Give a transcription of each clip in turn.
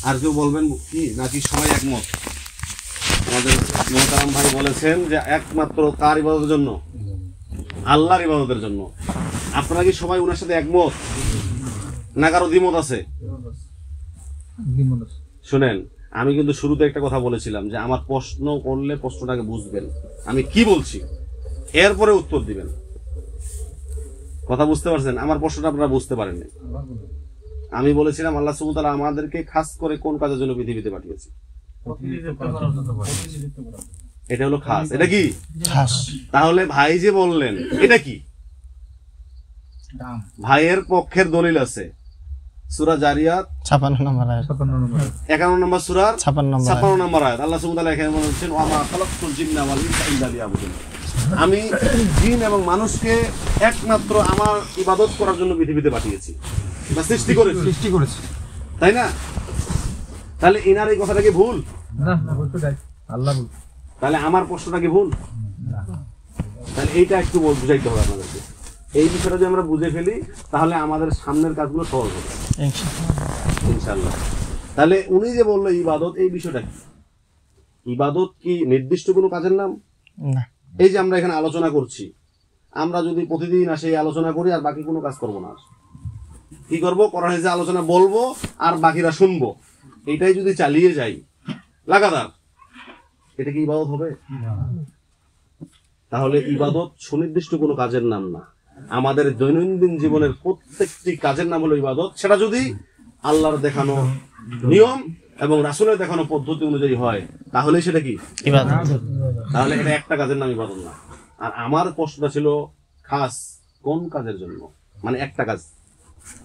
আর কেউ বলবেন কি নাকি সবাই একমত? আমাদের মোহতারাম ভাই বলেছেন যে একমাত্র কার ইবাদতের জন্য? আল্লাহর ইবাদতের জন্য। আপনারা কি সবাই ওনার সাথে একমত না কারো দ্বিমত আছে? শুনেন, আমি কিন্তু শুরুতে একটা কথা বলেছিলাম যে আমার প্রশ্ন করলে প্রশ্নটাকে বুঝবেন, আমি কি বলছি এরপরে উত্তর দিবেন। কথা বুঝতে পারছেন? আমার প্রশ্নটা আপনারা বুঝতে পারেননি। আমি বলেছিলাম আল্লাহ সুবহানাহু ওয়া তাআলা আমাদেরকে খাস করে কোন কাজের জন্য পৃথিবীতে পাঠিয়েছে? এটা হলো খাস। এটা কি খাস? তাহলে ভাই যে বললেন এটা কি? ভাইয়ের পক্ষের দলিল আছে সূরা জারিয়াত 56 নম্বর আয়াত, 51 নম্বর সূরার 56 নম্বর আয়াত। আল্লাহ সুবহানাহু ওয়া তাআলা এখানে বলেছেন ওয়া মা খালাকতুল জিন্না ওয়াল ইনসা ইল্লা লিয়াবুদুন। আমি জিন এবং মানুষকে একমাত্র আমার ইবাদত করার জন্য পৃথিবীতে পাঠিয়েছি বা সৃষ্টি করেছি, তাই না? তাহলে ইনার এই কথাটা কি ভুল? না, আল্লাহ ভুল। তাহলে আমার প্রশ্নটা কি ভুল? তাহলে এইটা একটু বুঝাইতে হবে আপনাদেরকে। এই বিষয়টা যদি আমরা বুঝে ফেলি তাহলে আমাদের সামনের কাজগুলো সহজ হবে ইনশাআল্লাহ। তাহলে উনি যে বললো ইবাদত, এই বিষয়টা কি? ইবাদত কি নির্দিষ্ট কোনো কাজের নাম? না। এই যে আমরা এখানে আলোচনা করছি, আমরা যদি প্রতিদিন আসে এই আলোচনা করি আর বাকি কোনো কাজ করবো না, কি করবো? কোরআনের যে আলোচনা বলবো আর বাকিরা শুনবো, এটাই যদি চালিয়ে যাই লাগাতার, এটা কি ইবাদত হবে? তাহলে ইবাদত সুনির্দিষ্ট কোনো কাজের নাম না। আমাদের দৈনন্দিন জীবনের প্রত্যেকটি কাজের নাম হলো ইবাদত। সেটা যদি আল্লাহর দেখানো নিয়ম এবং রাসূলের দেখানো পদ্ধতি অনুযায়ী হয় তাহলে সেটা কি ইবাদত। তাহলে এটা একটা কাজের নাম ইবাদত না। আর আমার প্রশ্নটা ছিল খাস কোন কাজের জন্য, মানে একটা কাজ।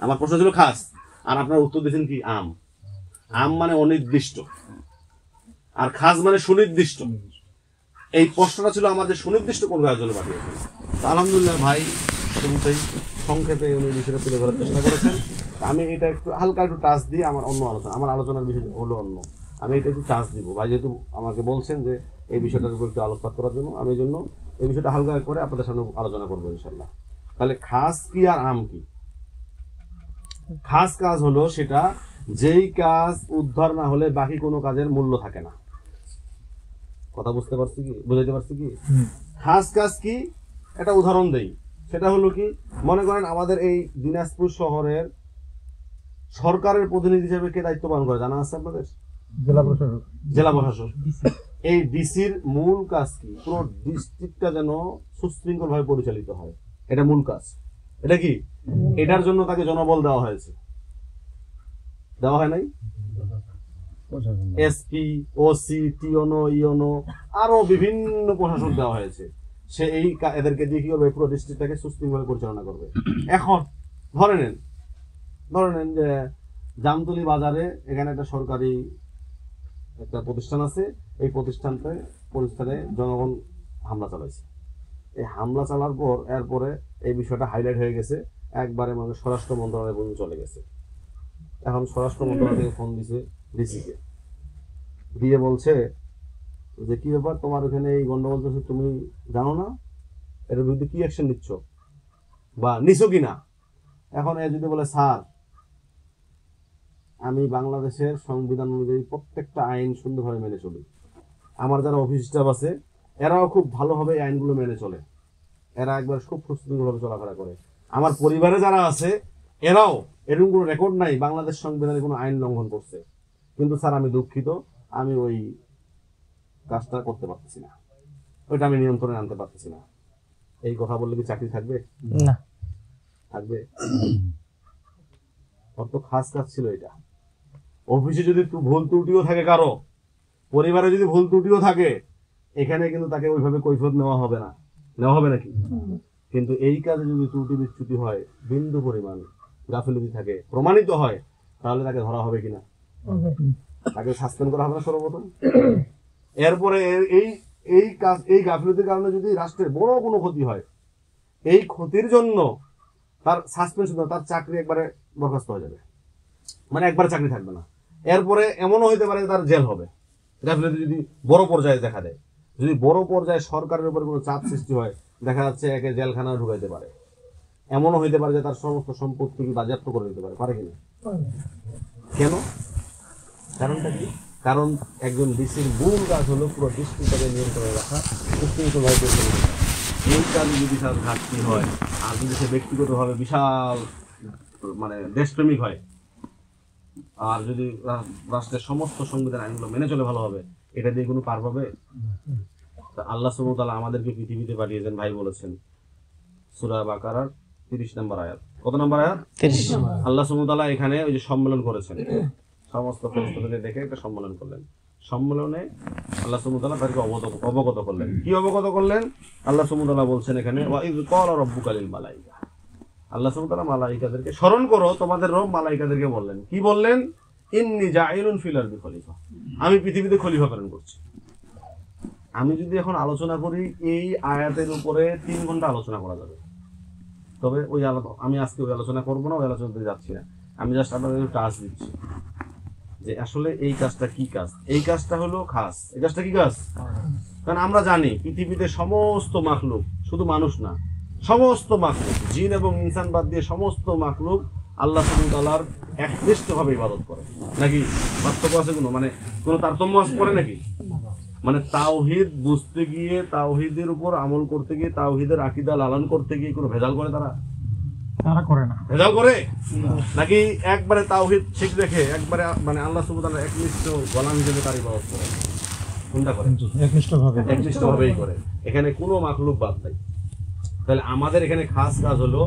আমার প্রশ্ন ছিল খাস, আর আপনারা উত্তর দিয়েছেন কি আম। আম মানে অনির্দিষ্ট, আর খাস মানে সুনির্দিষ্ট। এই প্রশ্নটা ছিল আমাদের সুনির্দিষ্ট কোন কাজের জন্য পাঠিয়েছে। আলহামদুলিল্লাহ ভাই শুরুতেই সংক্ষেপে উনি বিষয়টা তুলে ধরার চেষ্টা করেছেন। আমি এটা একটু হালকা একটু টাচ দিয়ে আমার আলোচনার বিষয় হলো অন্য, আমি এটা একটু টাচ দিব। ভাই যেহেতু আমাকে বলছেন যে এই বিষয়টার উপর একটু আলোকপাত করার জন্য, আমি এই জন্য এই বিষয়টা হালকা করে আপনাদের সামনে আলোচনা করবো ইনশাল্লাহ। তাহলে খাস কি আর আম কি? খাস কাজ হলো সেটা যেই কাজ উদ্ধার না হলে বাকি কোনো কাজের মূল্য থাকে না। কথা বুঝতে পারছি কি? বুঝাইতে পারছি কি? খাস কাজ কি এটা উদাহরণ দেই। সেটা হলো কি, মনে করেন আমাদের এই দিনাজপুর শহরের সরকারের প্রতিনিধি হিসেবে কে দায়িত্ব পালন করে জানা আছে আপনাদের? জেলা প্রশাসক। এই ডিসির মূল কাজ কি? পুরো ডিস্ট্রিক্টটা যেন সুশৃঙ্খল ভাবে পরিচালিত হয়, এটা মূল কাজ। এটা কি? এটার জন্য তাকে জনবল দেওয়া হয়েছে, দেওয়া হয় নাই? এসপি, ওসি, টিওনো, ইওনো আরো বিভিন্ন প্রশাসন দেওয়া হয়েছে। সে এই এদেরকে দিয়ে কি করবে? পুরো ডিস্ট্রিক্টটাকে সুশৃঙ্খলভাবে পরিচালনা করবে। এখন ধরে নেন যে জামতলী বাজারে এখানে একটা সরকারি একটা প্রতিষ্ঠান আছে। এই প্রতিষ্ঠানে জনগণ হামলা চালাইছে। এই হামলা চালার পর এরপরে এই বিষয়টা হাইলাইট হয়ে গেছে, একবারে মানে স্বরাষ্ট্র মন্ত্রণালয় পর্যন্ত চলে গেছে। এখন স্বরাষ্ট্র মন্ত্রণালয় থেকে ফোন দিছে ডিসিকে, দিয়ে বলছে যে কি ব্যাপার, তোমার ওখানে এই গন্ডগোল চলছে, তুমি জানো না? এর বিরুদ্ধে কি অ্যাকশন নিচ্ছ বা নিছো কিনা? এখন এ যদি বলে স্যার আমি বাংলাদেশের সংবিধান অনুযায়ী প্রত্যেকটা আইন সুন্দরভাবে মেনে চলি, আমার যারা অফিস স্টাফ আছে এরাও খুব ভালোভাবে এই আইনগুলো মেনে চলে, এরা একবার খুব সুশৃঙ্খলভাবে চলাফেরা করে, আমার পরিবারে যারা আছে এরাও এরকম কোনো রেকর্ড নাই বাংলাদেশ সংবিধানে কোনো আইন লঙ্ঘন করছে, কিন্তু স্যার আমি দুঃখিত, আমি ওই কাজটা করতে পারতেছি না, ওইটা আমি নিয়ন্ত্রণে আনতে পারতেছি না। এই কথা বললে কি চাকরি থাকবে? না, থাকবে? ওর তো খাস কাজ ছিল এটা। অফিসে যদি ভুল ত্রুটিও থাকে, কারো পরিবারে যদি ভুল ত্রুটিও থাকে, এখানে কিন্তু তাকে ওইভাবে কৈফিয়ত নেওয়া হবে নাকি? কিন্তু এই কাজে যদি ত্রুটি বিচ্যুতি হয়, বিন্দু পরিমাণ গাফিলতি থাকে, প্রমাণিত হয়, তাহলে তাকে ধরা হবে কিনা? তাকে সাসপেন্ড করা হবে না সর্বপ্রথম। এরপরে এই গাফিলতির কারণে যদি রাষ্ট্রের বড় কোনো ক্ষতি হয়, এই ক্ষতির জন্য তার সাসপেনশন, তার চাকরি একবারে বরখাস্ত হয়ে যাবে, মানে একবারে চাকরি থাকবে না। এরপরে এমনও হইতে পারে তার জেল হবে, গাফিলতি যদি বড় পর্যায়ে দেখা দেয়। যদি বড় পর্যায়ে সরকারের উপরে কোনো চাপ সৃষ্টি হয়, দেখা যাচ্ছে একে জেলখানা ঢুকাইতে পারে। এমনও হইতে পারে যে তার সমস্ত সম্পত্তি বাজেয়াপ্ত করে দিতে পারে কিনা? কেন? কারণটা কি? কারণ একজন ডিসির মূল কাজ হলো পুরো ডিস্ট্রিক্টকে নিয়ন্ত্রণে রাখা, সুশৃঙ্খলভাবে চলতে। এই কাজে যদি তার ঘাটতি হয়, আর যদি সে ব্যক্তিগতভাবে বিশাল মানে দেশপ্রেমিক হয়, আর যদি রাষ্ট্রের সমস্ত সংবিধান আইনগুলো মেনে চলে ভালোভাবে, এটা দিয়ে কোনো পার পাবে? আল্লাহ সুবহানাহু ওয়া তাআলা আমাদেরকে পৃথিবীতে পাঠিয়েছেন, ভাই বলেছেন সূরা বাকারার 30 নম্বর আয়াত। কত নম্বর আয়াত? 30। আল্লাহ সুবহানাহু ওয়া তাআলা এখানে ওই যে সম্মেলন করেছেন, সমস্ত ফেরেশতাদের দেখে একটা সম্মেলন করলেন। সম্মেলনে আল্লাহ সুবহানাহু ওয়া তাআলা তাদেরকে অবগত করলেন। কি অবগত করলেন? আল্লাহ সুবহানাহু ওয়া তাআলা বলছেন এখানে, ওয়া ইয ক্বালা রাব্বুকা লিল মালাইকা, আল্লাহ সুবহানাহু ওয়া তাআলা মালাইকাদেরকে স্মরণ করো, তোমাদের রব মালাইকাদেরকে বললেন, কি বললেন? ইন্নী জাইলুন ফিল আরদি খলিফা, আমি পৃথিবীতে খলিফা প্রেরণ করছি। আমি যদি এখন আলোচনা করি এই আয়াতের উপরে 3 ঘন্টা আলোচনা করা যাবে, তবে আমি আজকে ওই আলোচনা করবো না, ওই আলোচনাতে যাচ্ছি না। আমি জাস্ট আপনাদের টাচ দিচ্ছি যে আসলে এই কাজটা কি কাজ। এই কাজটা হলো খাস। এই কাজটা কি কাজ? কারণ আমরা জানি পৃথিবীতে সমস্ত মাখলুক, শুধু মানুষ না, সমস্ত মাখলুক, জিন এবং ইনসান বাদ দিয়ে সমস্ত মাখলুক আল্লাহ সুবহানাহু ওয়া তাআলার একনিষ্ঠভাবে ইবাদত করে। নাকি পার্থক্য আছে কোনো তারতম্য করে নাকি? মানে তাওহীদ বুঝতে গিয়ে, তাওহীদের উপর আমল করতে গিয়ে, তাওহীদের আকীদা লালন করতে গিয়ে কোনো ভেজাল করে তারা করে না? ভেজাল করে নাকি একবারে তাওহীদ ঠিক রেখে একবারে মানে আল্লাহ সুবহানাহু ওয়া তাআলার একনিষ্ঠ গোলাম হিসেবে তার ইবাদত করে? কোনটা করে? একনিষ্ঠভাবেই করে। এখানে কোনো মাখলুক বাদ নাই। তাহলে আমাদের এখানে খাস কাজ হলো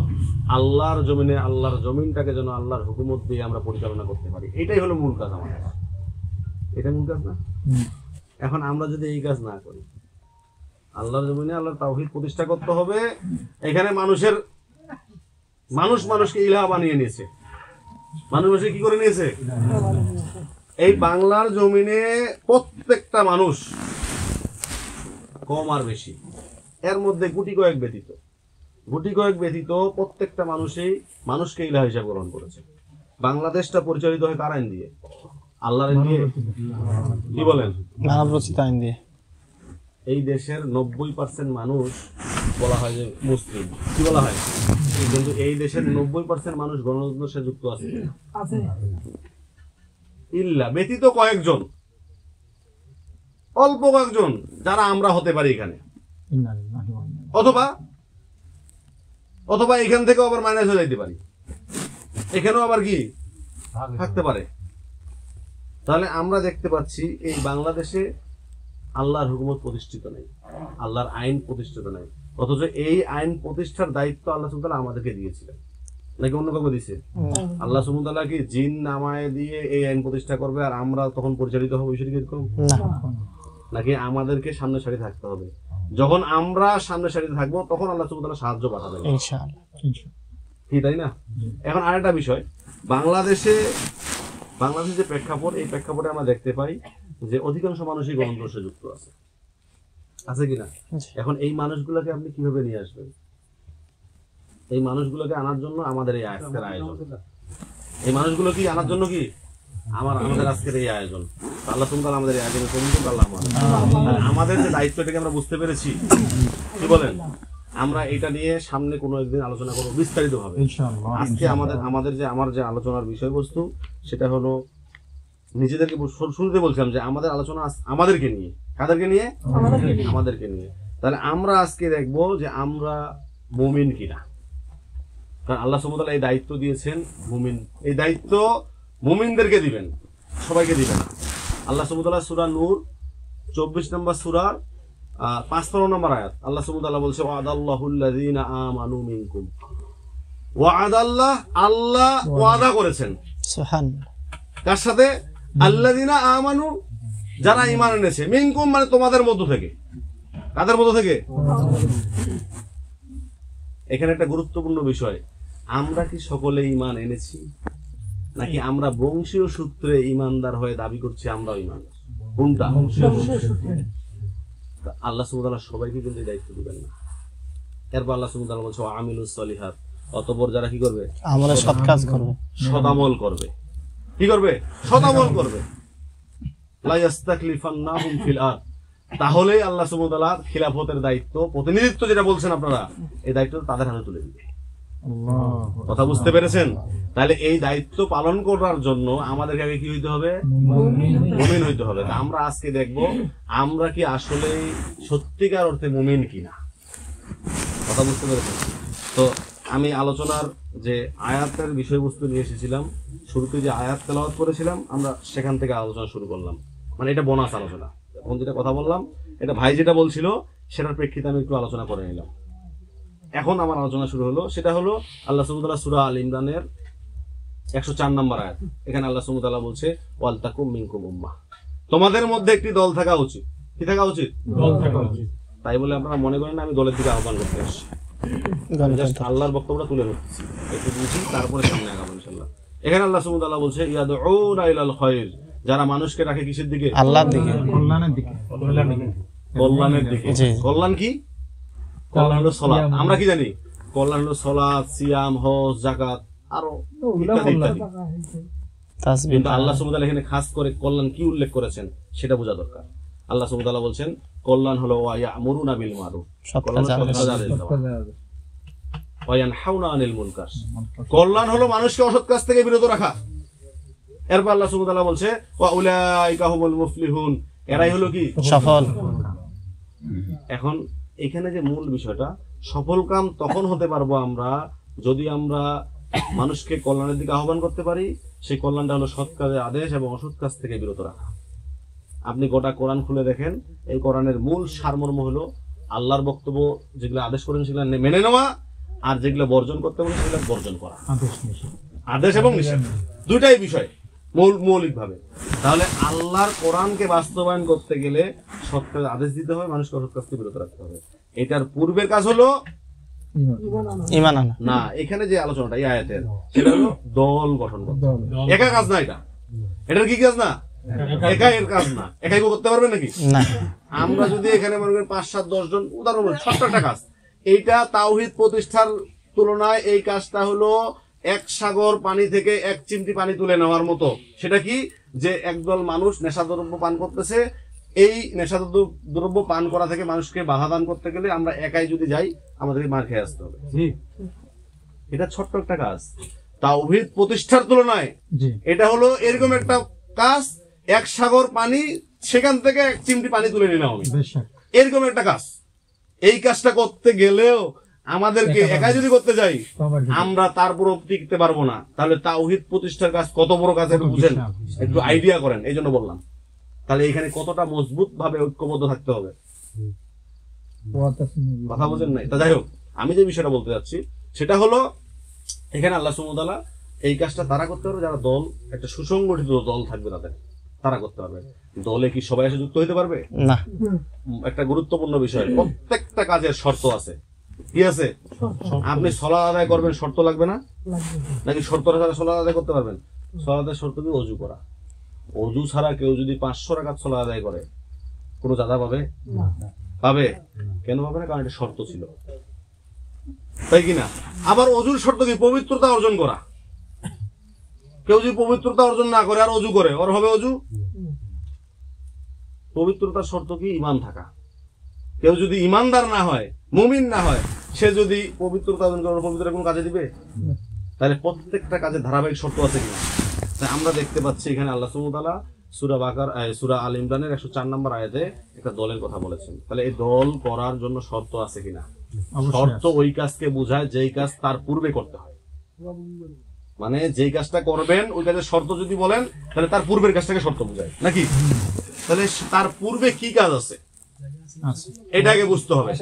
আল্লাহর জমিনে, আল্লাহর জমিনটাকে যেন আল্লাহর হুকুমত দিয়ে আমরা পরিচালনা করতে পারি। এটাই হলো মূল কাজ আমাদের। এটা মূল কাজ না? এখন আমরা যদি এই কাজ না করি, আল্লাহর জমিনে আল্লাহর তাওহীদ প্রতিষ্ঠা করতে হবে। এখানে মানুষকে ইলাহ বানিয়ে নিয়েছে। মানুষকে কি করে নিয়েছে? এই বাংলার জমিনে প্রত্যেকটা মানুষ, কম আর বেশি, এর মধ্যে গুটি কয়েক ব্যতীত প্রত্যেকটা মানুষকে ইলাহ হিসাবে গ্রহণ করেছে। বাংলাদেশটা পরিচালিত হয় কার আইন দিয়ে? আল্লাহর আইন দিয়ে। কি বলেন? মানব রচিত আইন দিয়ে। এই দেশের 90% মানুষ বলা হয় যে মুসলিম। কি বলা হয়? কিন্তু এই দেশের 90% মানুষ গণতন্ত্রের সাথে যুক্ত আছে, ইল্লা ব্যতীত কয়েকজন, অল্প কয়েকজন যারা আমরা হতে পারি এখানে, অথবা এখান থেকে আবার মাইনাস হয়ে যাইতে পারি, এখানেও আবার কি থাকতে পারে। তাহলে আমরা দেখতে পাচ্ছি এই বাংলাদেশে আল্লাহর হুকুমত প্রতিষ্ঠিত নেই, আল্লাহর আইন প্রতিষ্ঠিত নেই। অথচ এই আইন প্রতিষ্ঠার দায়িত্ব আল্লাহ সুবহানাহু ওয়া তাআলা আমাদেরকে দিয়েছিলেন, নাকি অন্য কাউকে দিয়েছে? আল্লাহ সুবহানাহু ওয়া তাআলা কি জিন নামায় দিয়ে এই আইন প্রতিষ্ঠা করবে আর আমরা তখন পরিচালিত হবো? বিষয়টি এরকম নাকি আমাদেরকে সামনে সারি থাকতে হবে? যখন আমরা সামনে সারিতে থাকবো তখন আল্লাহ সুবহানাহু ওয়া তাআলা সাহায্য পাঠাবেন ইনশাআল্লাহ। কি তাই না? এখন আরেকটা বিষয়, বাংলাদেশে যে প্রেক্ষাপট, এই প্রেক্ষাপটে আমরা দেখতে পাই যে অধিকাংশ মানুষই গণতন্ত্রের সাথে যুক্ত আছে কিনা? এখন এই মানুষগুলোকে আপনি কিভাবে নিয়ে আসবেন? এই মানুষগুলোকে আনার জন্য আমাদের এই আজকের আয়োজন। এই মানুষগুলো কি আনার জন্য কি আমাদের আজকের এই আয়োজন। আল্লাহ সুবহানাহু ওয়া তাআলা আমাদের এই আয়োজনে কবুল করুন। আল্লাহ আমাদের যে দায়িত্বটাকে আমরা বুঝতে পেরেছি, কি বলেন? আমরা এটা নিয়ে সামনে কোনো একদিন আলোচনা করবো বিস্তারিতভাবে ইনশাআল্লাহ। আজকে আমার যে আলোচনার বিষয়বস্তু সেটা হলো নিজেদেরকে, শুরুতে বলছিলাম যে আমাদের আলোচনা আমাদেরকে নিয়ে। কাদেরকে নিয়ে? আমাদেরকে নিয়ে। তাহলে আমরা আজকে দেখবো যে আমরা মুমিন কিনা। কারণ আল্লাহ সুবহানাহু ওয়া তাআলা এই দায়িত্ব দিয়েছেন মুমিন, এই দায়িত্ব মুমিনদেরকে দিবেন, সবাইকে দিবেন না। আল্লাহ সুবহানাহু ওয়া তাআলা সূরা নূর 24 নম্বর সূরার 55 নম্বর আয়াত আল্লাহ সুবহানাহু ওয়া তাআলা বলছে, ওয়াদাল্লাহুল্লাযীনা আমানু মিনকুম। আল্লাহ ওয়াদা করেছেন, সুবহানাল্লাহ, কার সাথে? আল্লাযীনা আমানু, যারা ঈমান এনেছে, মিনকুম মানে তোমাদের মধ্য থেকে। কাদের মধ্য থেকে? এখানে একটা গুরুত্বপূর্ণ বিষয়, আমরা কি সকলে ঈমান এনেছি, নাকি আমরা বংশীয় সূত্রে ঈমানদার হয়ে দাবি করছি আমরাও ঈমানদার? কোনটা? আল্লাহ সুবহানাহু ওয়া তাআলা সবাইকে কিন্তু দায়িত্ব দিবেন না। এরপর আল্লাহ সুবহানাহু ওয়া তাআলা বলছে, আমিলুস সলিহাত, অতঃপর যারা কি করবে? আমলে সৎ কাজ করবে, সদামল করবে। কি করবে? সদামল করবে। লা ইস্তাকলিফান্নাহুম ফিল আরদ, তাহলেই আল্লাহ সুবহানাহু ওয়া তাআলা খিলাফতের দায়িত্ব, প্রতিনিধিত্ব যেটা বলছেন আপনারা, এই দায়িত্ব তাদের হাতে তুলে দিবে। কথা বুঝতে পেরেছেন? তাহলে এই দায়িত্ব পালন করার জন্য আমাদেরকে আগে কি হইতে হবে? মুমিন হইতে হবে। আমরা আজকে দেখব আমরা কি আসলে সত্যিকার অর্থে মুমিন কিনা। কথা বুঝতে পেরেছেন? তো আমি আলোচনার যে আয়াতের বিষয়বস্তু নিয়ে এসেছিলাম, শুরুতে যে আয়াত তেলাওয়াত করেছিলাম আমরা সেখান থেকে আলোচনা শুরু করলাম। মানে এটা বোনাস আলোচনা। এখন যেটা কথা বললাম এটা ভাই যেটা বলছিল সেটার প্রেক্ষিতে আমি একটু আলোচনা করে নিলাম। এখন আমার আলোচনা শুরু হলো, সেটা হলো আল্লাহ সুবহানাহু ওয়া তাআলা সূরা আল ইমরানের 104 নম্বর আয়াত। এখানে আল্লাহ সুবহানাহু ওয়া তাআলা বলছে ওয়াল তাকুম মিনকুম উম্মাহ, তোমাদের মধ্যে একটি দল থাকা উচিত। কি থাকা উচিত? দল থাকা উচিত। তাই বলে আপনারা মনে করেন না আমি দলের দিকে আহ্বান করতে আসছি, জাস্ট আল্লাহর বক্তব্যটা তুলে ধরতেছি, একটু বুঝি তারপরে সামনে আগাবো ইনশাআল্লাহ। এখানে আল্লাহ সুবহানাহু ওয়া তাআলা বলছে ইয়াদউনা ইলাল খায়র, যারা মানুষকে ডাকে কিসের দিকে? আল্লাহর দিকে, কল্যাণের দিকে। কল্যাণের দিকে। কল্যাণ কি? কল্যাণ হলো সালাত। আমরা কি জানি? কল্যাণ হলো সালাত, সিয়াম, হজ, যাকাত, আরো ইত্যাদি ইত্যাদি। কিন্তু আল্লাহ সুবহানাহু ওয়া তাআলা এখানে খাস করে কল্যাণ কি উল্লেখ করেছেন সেটা বোঝা দরকার। আল্লাহ সুবহানাহু ওয়া তাআলা বলছেন কল্যাণ হলো ওয়া ইয়া'মুরুনা বিল মারুফ ওয়া ইয়ানহাউনা আনিল মুনকার। কল্যাণ হলো মানুষকে অসৎ কাজ থেকে বিরত রাখা। এরপর আল্লাহ সুবহানাহু ওয়া তাআলা বলছে ওয়া উলাইকা হুমুল মুফলিহুন, এরাই হলো কি? সফল। এখন এখানে যে মূল বিষয়টা, সফল কাম তখন হতে পারবো আমরা যদি আমরা মানুষকে কল্যাণের দিকে আহ্বান করতে পারি। সেই কল্যাণটা হলো সৎ কাজের আদেশ এবং অসৎ কাজ থেকে বিরত রাখা। আপনি গোটা কোরআন খুলে দেখেন, এই কোরআনের মূল সারমর্ম হলো আল্লাহর বক্তব্য যেগুলো আদেশ করেন সেগুলো মেনে নেওয়া, আর যেগুলো বর্জন করতে বলেন সেগুলো বর্জন করা। আদেশ এবং নিষেধ দুইটাই বিষয় মৌলিকভাবে। তাহলে আল্লাহর কোরআনকে বাস্তবায়ন করতে গেলে সৎ কাজের আদেশ দিতে হবে, মানুষকে অসৎ কাজ থেকে বিরত রাখতে হবে। এটার পূর্বের কাজ হলো ঈমান আনা। না, এখানে যে আলোচনাটা এই আয়াতের সেটা হলো দল গঠন করতে হবে। একা কাজ না, এটার কি কাজ না? একা এর কাজ না। একাই করতে পারবে নাকি? না। আমরা যদি এখানে মনে করি 5, 7, 10 জন, উদাহরণ ছোট্ট একটা কাজ, এইটা তাওহীদ প্রতিষ্ঠার তুলনায় এই কাজটা হলো এক সাগর পানি থেকে এক চিমটি পানি তুলে নেওয়ার মতো। সেটা কি? যে একদল মানুষ নেশাদ্রব্য পান করতেছে, এই নেশাদ্রব্য পান করা থেকে মানুষকে বাধা দান করতে গেলে আমরা একাই যদি যাই আমাদেরকে মার খেয়ে আসতে হবে। এটা ছোট্ট একটা কাজ। তাওহীদ প্রতিষ্ঠার তুলনায় এটা হলো এরকম একটা কাজ, এক সাগর পানি সেখান থেকে এক চিমটি পানি তুলে নিলাম আমি, এরকম একটা কাজ। এই কাজটা করতে গেলেও আমাদেরকে একাই যদি করতে যাই আমরা তারপর টিকতে পারবো না। তাহলে তাওহীদ প্রতিষ্ঠার কাজ কত বড় কাজ একটু বুঝেন, একটু আইডিয়া করেন। এই জন্য বললাম তাহলে এখানে কতটা মজবুত ভাবে ঐক্যবদ্ধ থাকতে হবে, কথা বুঝেন নাই? তা যাই হোক, আমি যে বিষয়টা বলতে যাচ্ছি সেটা হলো এখানে আল্লাহ সুবহানাহু ওয়া তাআলা এই কাজটা তারা করতে পারবে যারা দল, একটা সুসংগঠিত দল থাকবে তাদের, তারা করতে পারবে। দলে কি সবাই এসে যুক্ত হইতে পারবে? না। একটা গুরুত্বপূর্ণ বিষয়, প্রত্যেকটা কাজের শর্ত আছে। কি আছে? আপনি সালাত আদায় করবেন, শর্ত লাগবে না? নাকি শর্ত ছাড়া সালাত আদায় করতে পারবেন? সালাতের শর্ত কি? ওযু করা। ওযু ছাড়া কেউ যদি 500 রাকাত সালাত আদায় করে কোনো জাযা পাবে? পাবে। কেন পাবে না? কারণ এটা শর্ত ছিল, তাই কিনা? আবার ওযুর শর্ত কি? পবিত্রতা অর্জন করা। কেউ যদি পবিত্রতা অর্জন না করে আর ওযু করে, ওর হবে ওযু? পবিত্রতার শর্ত কি? ঈমান থাকা। কেউ যদি ঈমানদার না হয়, মুমিন না হয়, সে যদি পবিত্রতা অর্জন করে পবিত্র কোন কাজে দিবে? তাহলে প্রত্যেকটা কাজে ধারাবাহিক শর্ত আছে কিনা? তাই আমরা দেখতে পাচ্ছি এখানে আল্লাহ সুবহানাহু ওয়া তাআলা সূরা আল ইমরানের 104 নম্বর আয়াতে একটা দলের কথা বলেছেন। তাহলে এই দল করার জন্য শর্ত আছে কিনা? শর্ত ওই কাজকে বোঝায় যেই কাজ তার পূর্বে করতে হয়। মানে যেই কাজটা করবেন ওই কাজের শর্ত যদি বলেন তাহলে তার পূর্বের কাজটাকে শর্ত বোঝায় নাকি? তাহলে তার পূর্বে কি কাজ আছে এটাকে বুঝতে হবে।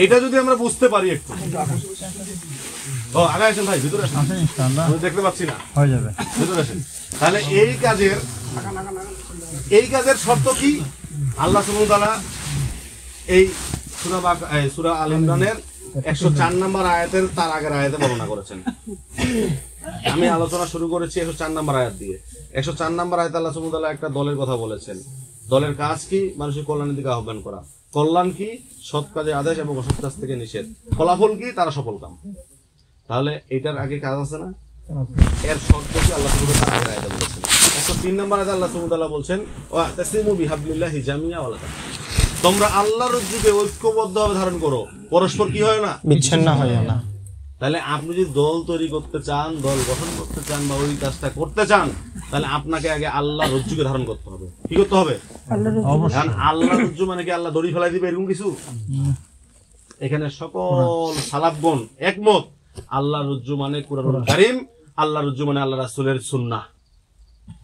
এটা যদি আমরা বুঝতে পারি একটু, আগে আসেন ভাই, ভিতরে আসেন, দেখতে পাচ্ছি না, হয়ে যাবে, ভিতরে আসেন। তাহলে এই কাজের শর্ত কি? আল্লাহ সুবহানাহু ওয়া তাআলা এই সূরা আল ইমরানের 104 নম্বর আয়াতের তার আগের আয়াতে বর্ণনা করেছেন। আমি আলোচনা শুরু করেছি 104 নম্বর আয়াত দিয়ে। 104 নম্বর আয়াতে আল্লাহ সুবহানাহু ওয়া তাআলা একটা দলের কথা বলেছেন। দলের কাজ কি? মানুষের কল্যাণের দিকে আহ্বান করা। কল্যাণ কি? সৎ কাজের আদেশ এবং অসৎ কাজ থেকে নিষেধ। ফলাফল কি? তারা সফল কাম। তাহলে এটার আগে কাজ আছে না? এর শর্ত কি? আল্লাহ সুবহানাহু ওয়া তাআলা আগের আয়াতে বলেছেন। 103 নম্বর আয়াতে আল্লাহ সুবহানাহু ওয়া তাআলা বলছেন ওয়া তাসিমু বিহাবলিল্লাহি জামিয়া ওয়া লা তাফাররাকু, তোমরা আল্লাহর রজ্জুকে ঐক্যবদ্ধভাবে ধারণ করো, পরস্পর কি হয় না? বিচ্ছিন্ন হয় না। তাহলে আপনি যদি দল তৈরি করতে চান, দল গঠন করতে চান বা ওই কাজটা করতে চান, তাহলে আপনাকে আগে আল্লাহ রজ্জুকে ধারণ করতে হবে। কি করতে হবে? কারণ আল্লাহ রজ্জু মানে কি আল্লাহ দড়ি ফেলাই দিবে এরকম কিছু? এখানে সকল সালাফগণ একমত, আল্লাহ রজ্জু মানে কুরআনুল কারীম, আল্লাহ রজ্জু মানে আল্লাহ রাসূলের সুন্নাহ।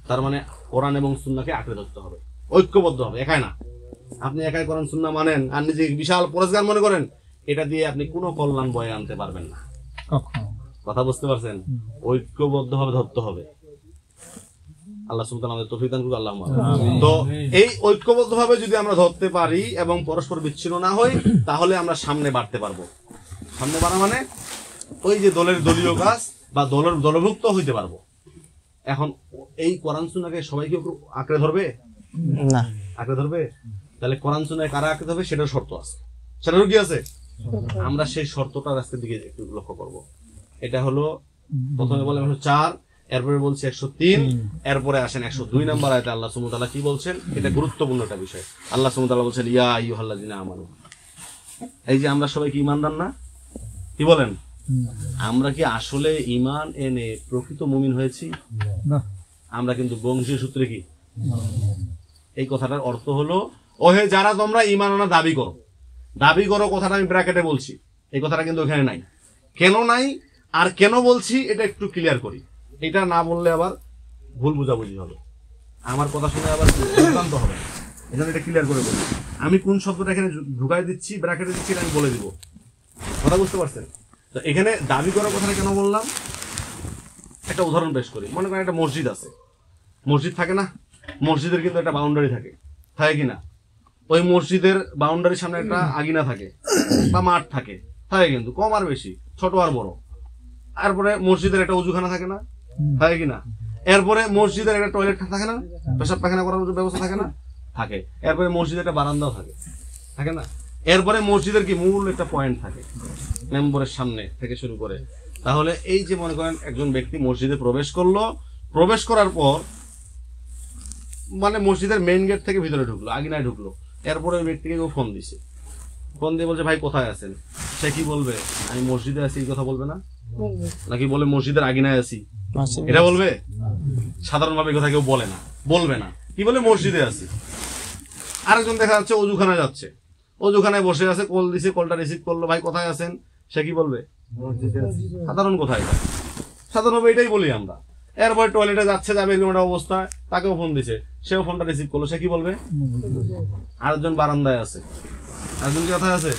তার মানে কোরআন এবং সুন্নাহকে আঁকড়ে ধরতে হবে, ঐক্যবদ্ধ হবে, একাই না। আপনি একাই কোরআন সুন্নাহ মানেন আর নিজে বিশাল পরিষ্কার মনে করেন, এটা দিয়ে আপনি কোনো কল্যাণ বয়ে আনতে পারবেন না। কথা বুঝতে পারছেন? ঐক্যবদ্ধ ভাবে ধরতে হবে। আল্লাহ সুবহানাহু ওয়া তাআলা আমাদের তৌফিক দান করুন, আল্লাহুম্মা আমিন। তো এই ঐক্যবদ্ধ ভাবে যদি আমরা ধরতে পারি এবং পরস্পর বিচ্ছিন্ন না হই, তাহলে আমরা সামনে বাড়তে পারবো। সামনে বাড়া মানে ওই যে দলের দলীয় কাজ বা দলের দলভুক্ত হইতে পারবো। এখন এই কোরআন সুন্নাহকে সবাই কি আঁকড়ে ধরবে? না, আঁকড়ে ধরবে? তাহলে কোরআন সুন্নাহ কারা আঁকড়ে ধরবে সেটার শর্ত আছে। সেটারও কি আছে? আমরা সেই শর্তটার আজকের দিকে একটু লক্ষ্য করব। এটা হলো প্রথমে বলে 104, এরপরে বলছে 103, এরপরে আসেন 102 নম্বর আয়াতে আল্লাহ সুবহানাহু ওয়া তাআলা কি বলছেন? এটা গুরুত্বপূর্ণ একটা বিষয়। আল্লাহ সুবহানাহু ওয়া তাআলা বলছেন, ইয়া আইয়ুহাল্লাযিনা আমানু। এই যে আমরা সবাই কি ঈমানদার না? কি বলেন? আমরা কি আসলে ঈমান এনে প্রকৃত মুমিন হয়েছি? না, আমরা কিন্তু বংশীয় সূত্রে কি? এই কথাটার অর্থ হলো, ওহে যারা তোমরা ঈমান আনা দাবি করো। দাবি করো কথাটা আমি ব্র্যাকেটে বলছি, এই কথাটা কিন্তু এখানে নাই। কেন নাই আর কেন বলছি এটা একটু ক্লিয়ার করি। এটা না বললে আবার ভুল বুঝাবুঝি হবে, আমার কথা শুনে আবার বিভ্রান্ত হবে। এই জন্য এটা ক্লিয়ার করে বলি। আমি কোন শব্দটা এখানে ঢুকাই দিচ্ছি, ব্র্যাকেটে দিচ্ছি, আমি বলে দিব। কথা বুঝতে পারছেন? তো এখানে দাবি করার কথাটা কেন বললাম? একটা উদাহরণ পেশ করি। মনে করেন একটা মসজিদ আছে, মসজিদ থাকে না? মসজিদের কিন্তু একটা বাউন্ডারি থাকে, থাকে কিনা? ওই মসজিদের বাউন্ডারির সামনে একটা আগিনা থাকে বা মাঠ থাকে, থাকে কিন্তু কম আর বেশি, ছোট আর বড়। এরপরে মসজিদের একটা উজুখানা থাকে না, থাকে কিনা? এরপরে মসজিদের একটা টয়লেট থাকে না, পেশাব পায়খানা করার ব্যবস্থা থাকে না, থাকে। এরপরে মসজিদের একটা বারান্দাও থাকে, থাকে না? এরপরে মসজিদের কি মূল একটা পয়েন্ট থাকে মেম্বরের সামনে থেকে শুরু করে। তাহলে এই যে মনে করেন একজন ব্যক্তি মসজিদে প্রবেশ করলো, প্রবেশ করার পর মানে মসজিদের মেইন গেট থেকে ভিতরে ঢুকলো, আগিনায় ঢুকলো। এরপরে ওই ব্যক্তিকে কেউ ফোন দিছে, ফোন দিয়ে বলছে ভাই কোথায় আছেন? সে কি বলবে? আমি মসজিদে আছি, এই কথা বলবে না? নাকি বলে মসজিদের আগিনায় আছি, এটা বলবে? সাধারণভাবে কথা কেউ বলে না, বলবে না। কি বলে? মসজিদে আছি। আরেকজন দেখা যাচ্ছে অজুখানায় যাচ্ছে, অজুখানায় বসে আছে, কল দিছে, কলটা রিসিভ করলো, ভাই কোথায় আছেন? সে কি বলবে? সাধারণ কোথায়, সাধারণভাবে এটাই বলি আমরা। এরপরে টয়লেটে যাচ্ছে, যাবে এরকম একটা অবস্থায়, তাকেও ফোন দিছে, সেও ফোনটা রিসিভ করলো, সে কি বলবে? আরেকজন বারান্দায় আছে, আরেকজন কি কোথায় আছে?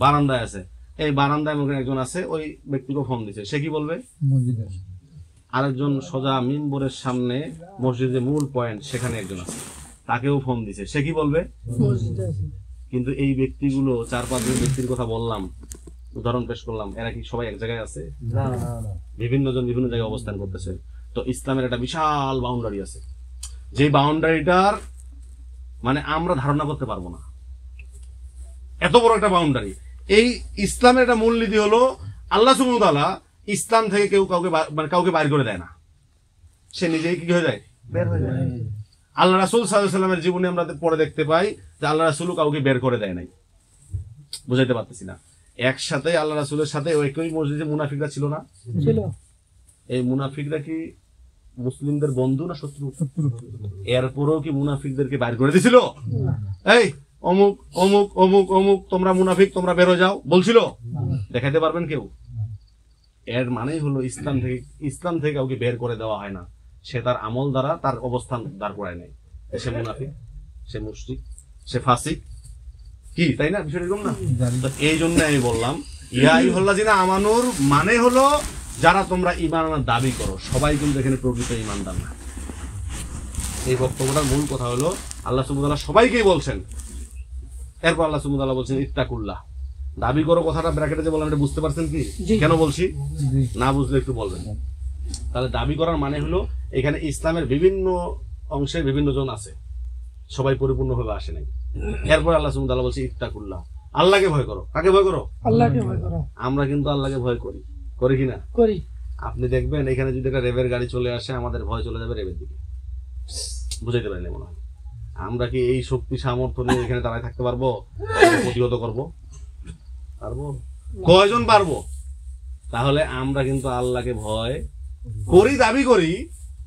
বারান্দায় আছে। এই বারান্দায় মনে একজন আছে, ওই ব্যক্তিকে ফোন দিছে, সে কি বলবে? আরেকজন সোজা মিম্বরের সামনে মসজিদের মূল পয়েন্ট সেখানে একজন আছে, তাকেও ফোন দিছে, সে কি বলবে? কিন্তু এই ব্যক্তিগুলো 4-5 জন ব্যক্তির কথা বললাম, উদাহরণ পেশ করলাম, এরা কি সবাই এক জায়গায় আছে? বিভিন্ন জন বিভিন্ন জায়গায় অবস্থান করতেছে। তো ইসলামের একটা বিশাল বাউন্ডারি আছে, যে বাউন্ডারিটার মানে আমরা ধারণা করতে পারবো না, এত বড় একটা বাউন্ডারি। এই ইসলামের একটা মূলনীতি হলো আল্লাহ সুবহানাহু ওয়া তাআলা ইসলাম থেকে কেউ কাউকে বাইর করে দেয় না, সে নিজেই কি হয়ে যায়? বের হয়ে যায়। আল্লাহ রাসূল সাল্লাল্লাহু আলাইহি ওয়াসাল্লামের জীবনে আমরা পরে দেখতে পাই যে আল্লাহ রাসূলও কাউকে বের করে দেয় নাই। বুঝাইতে পারতেছি না। একসাথে আল্লাহ রাসূলের সাথে ওই একই মসজিদে মুনাফিকরা ছিল না? ছিল। এই মুনাফিকরা কি মুসলিমদের বন্ধু না শত্রু? এরপরেও কি মুনাফিকদেরকে বাইর করে দিয়েছিল? এই অমুক অমুক অমুক অমুক তোমরা মুনাফিক, তোমরা বের হয়ে যাও বলছিল? দেখাইতে পারবেন কেউ? এর মানেই হলো ইসলাম থেকে কাউকে বের করে দেওয়া হয় না, সে তার আমল দ্বারা তার অবস্থান দাঁড় করায় নেয়। সে মুনাফিক, সে মুশরিক, সে ফাসিক, কি তাই না? বিষয়টা এরকম না? তো এই জন্য আমি বললাম ইয়া আইয়ুহাল্লাযিনা আমানুর মানে হলো যারা তোমরা ঈমান আনার দাবি করো। সবাই কিন্তু এখানে প্রকৃত ঈমানদার না। এই বক্তব্যটার মূল কথা হলো আল্লাহ সুবহানাহু ওয়া তাআলা সবাইকেই বলছেন। এরপর আল্লাহ সুবহানাহু ওয়া তাআলা বলছেন ইত্তাকুল্লাহ। দাবি করো কথাটা ব্র্যাকেটে যে বললাম, এটা বুঝতে পারছেন কি কেন বলছি? না বুঝলে একটু বলবেন। তাহলে দাবি করার মানে হলো এখানে ইসলামের বিভিন্ন অংশে বিভিন্ন জন আছে, সবাই পরিপূর্ণভাবে আসে নাই। এরপর আল্লাহ সুবহানাহু ওয়া তাআলা বলছে ইত্তাকুল্লাহ, আল্লাহকে ভয় করো। কাকে ভয় করো? আল্লাহকে ভয় করো। আমরা কিন্তু আল্লাহকে ভয় করি, করি কিনা? করি। আপনি দেখবেন এখানে যদি একটা রেবের গাড়ি চলে আসে, আমাদের ভয় চলে যাবে রেবের দিকে। বুঝাইতে পারিনি মনে হয়। আমরা কি এই শক্তি সামর্থ্য নিয়ে এখানে দাঁড়ায় থাকতে পারবো? প্রতিহত করবো? পারবো? কয়জন পারবো? তাহলে আমরা কিন্তু আল্লাহকে ভয় করি, দাবি করি,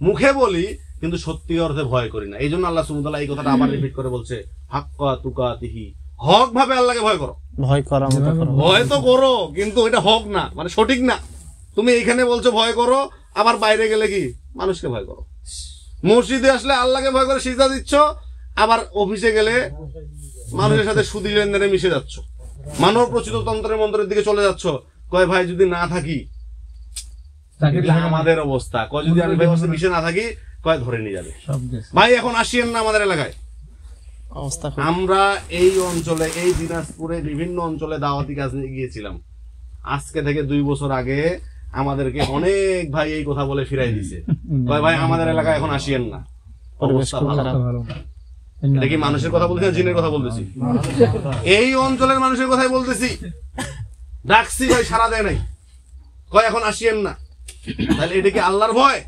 মুখে বলি, কিন্তু সত্যি অর্থে ভয় করি না। এই জন্য আল্লাহ সুবহানাহু ওয়া তাআলা এই কথাটা আবার রিপিট করে বলছে, হাক্কা তুকাতিহি, হক ভাবে আল্লাহকে ভয় করো। ভয় করার মতো করো, ভয় তো করো, কিন্তু এটা হক না, মানে সঠিক না। তুমি এইখানে বলছো ভয় করো, আবার বাইরে গেলে কি মানুষকে ভয় করো। মসজিদে আসলে আল্লাহকে ভয় করে সিজদা দিচ্ছ, আবার অফিসে গেলে মানুষের সাথে সুদী লেনদেনে মিশে যাচ্ছ, মানব প্রচিত তন্ত্রের মন্ত্রের দিকে চলে যাচ্ছ। কয় ভাই যদি না থাকি আমাদের অবস্থা, কয় যদি আমি ব্যবস্থা মিশে না থাকি, কয় ধরে নিয়ে যাবে। ভাই এখন আসিয়েন না আমাদের এলাকায়। আমরা এই অঞ্চলে, এই দিনাজপুরে বিভিন্ন অঞ্চলে দাওয়াতি কাজ নিয়ে গিয়েছিলাম। আজকে থেকে 2 বছর আগে আমাদেরকে অনেক ভাই এই কথা বলে ফিরাই দিছে, কয় ভাই আমাদের এলাকায় এখন আসিয়েন না, অবস্থা ভালো। এটা কি মানুষের কথা বলতেছি, জিনের কথা বলতেছি? এই অঞ্চলের মানুষের কথাই বলতেছি। ডাকছি ভাই, সারা দেয় নাই, কয় এখন আসিয়েন না। তাহলে এটা কি আল্লাহর ভয়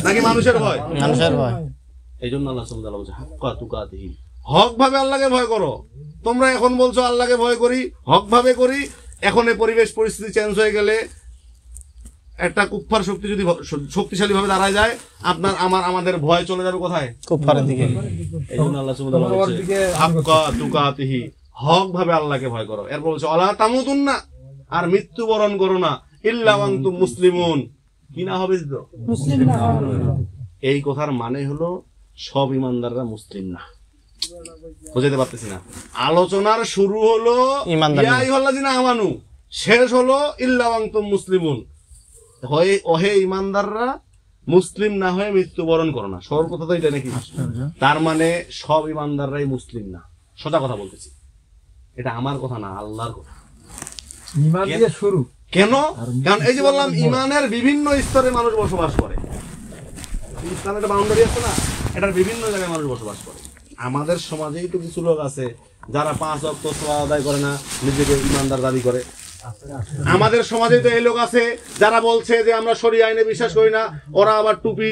নাকি মানুষের ভয়? মানুষের ভয়। এই জন্য আল্লাহ সুবহানাহু ওয়া তাআলা বলছে, হাক্কা তুকাতিহি, হক ভাবে আল্লাহকে ভয় করো। তোমরা এখন বলছো আল্লাহকে ভয় করি, হক ভাবে করি। এখন এই পরিবেশ পরিস্থিতি চেঞ্জ হয়ে গেলে, একটা কুফফার শক্তি যদি শক্তিশালী ভাবে দাঁড়ায় যায়, আপনার আমাদের ভয় চলে যাবে কোথায়? কুফফারের দিকে। এই জন্য আল্লাহ সুবহানাহু ওয়া তাআলা বলছে, হাক্কা তুকাতিহি, হক ভাবে আল্লাহকে ভয় করো। এরপর বলছে, ওয়ালা তামুতুন্না, আর মৃত্যুবরণ করো না, ইল্লা ওয়া আনতুম মুসলিমুন, কি না হবে? মুসলিম না। এই কথার মানে হলো সব ইমানদাররা মুসলিম না। বুঝাতে পারতেছি না? আলোচনার শুরু হলো ইয়া আইয়ুহাল্লাযিনা আমানু, শেষ হলো ইল্লা ওয়া আনতুম মুসলিমুন। ওহে ইমানদাররা, মুসলিম না হয়ে মৃত্যুবরণ করো না। সরল কথা তো এটা নাকি? তার মানে সব ইমানদাররাই মুসলিম না। সোজা কথা বলতেছি, এটা আমার কথা না, আল্লাহর কথা। ঈমান দিয়ে শুরু। কেন? কারণ এই যে বললাম, ঈমানের বিভিন্ন স্তরে মানুষ বসবাস করে। ইসলামের একটা বাউন্ডারি আছে না, এটার বিভিন্ন জায়গায় মানুষ বসবাস করে। আমাদের সমাজেই তো কিছু লোক আছে যারা 5 ওয়াক্ত সালাত আদায় করে না, নিজেকে ঈমানদার দাবি করে। আমাদের সমাজে তো এই লোক আছে যারা বলছে যে আমরা শরিয়া আইনে বিশ্বাস করি না, ওরা আবার টুপি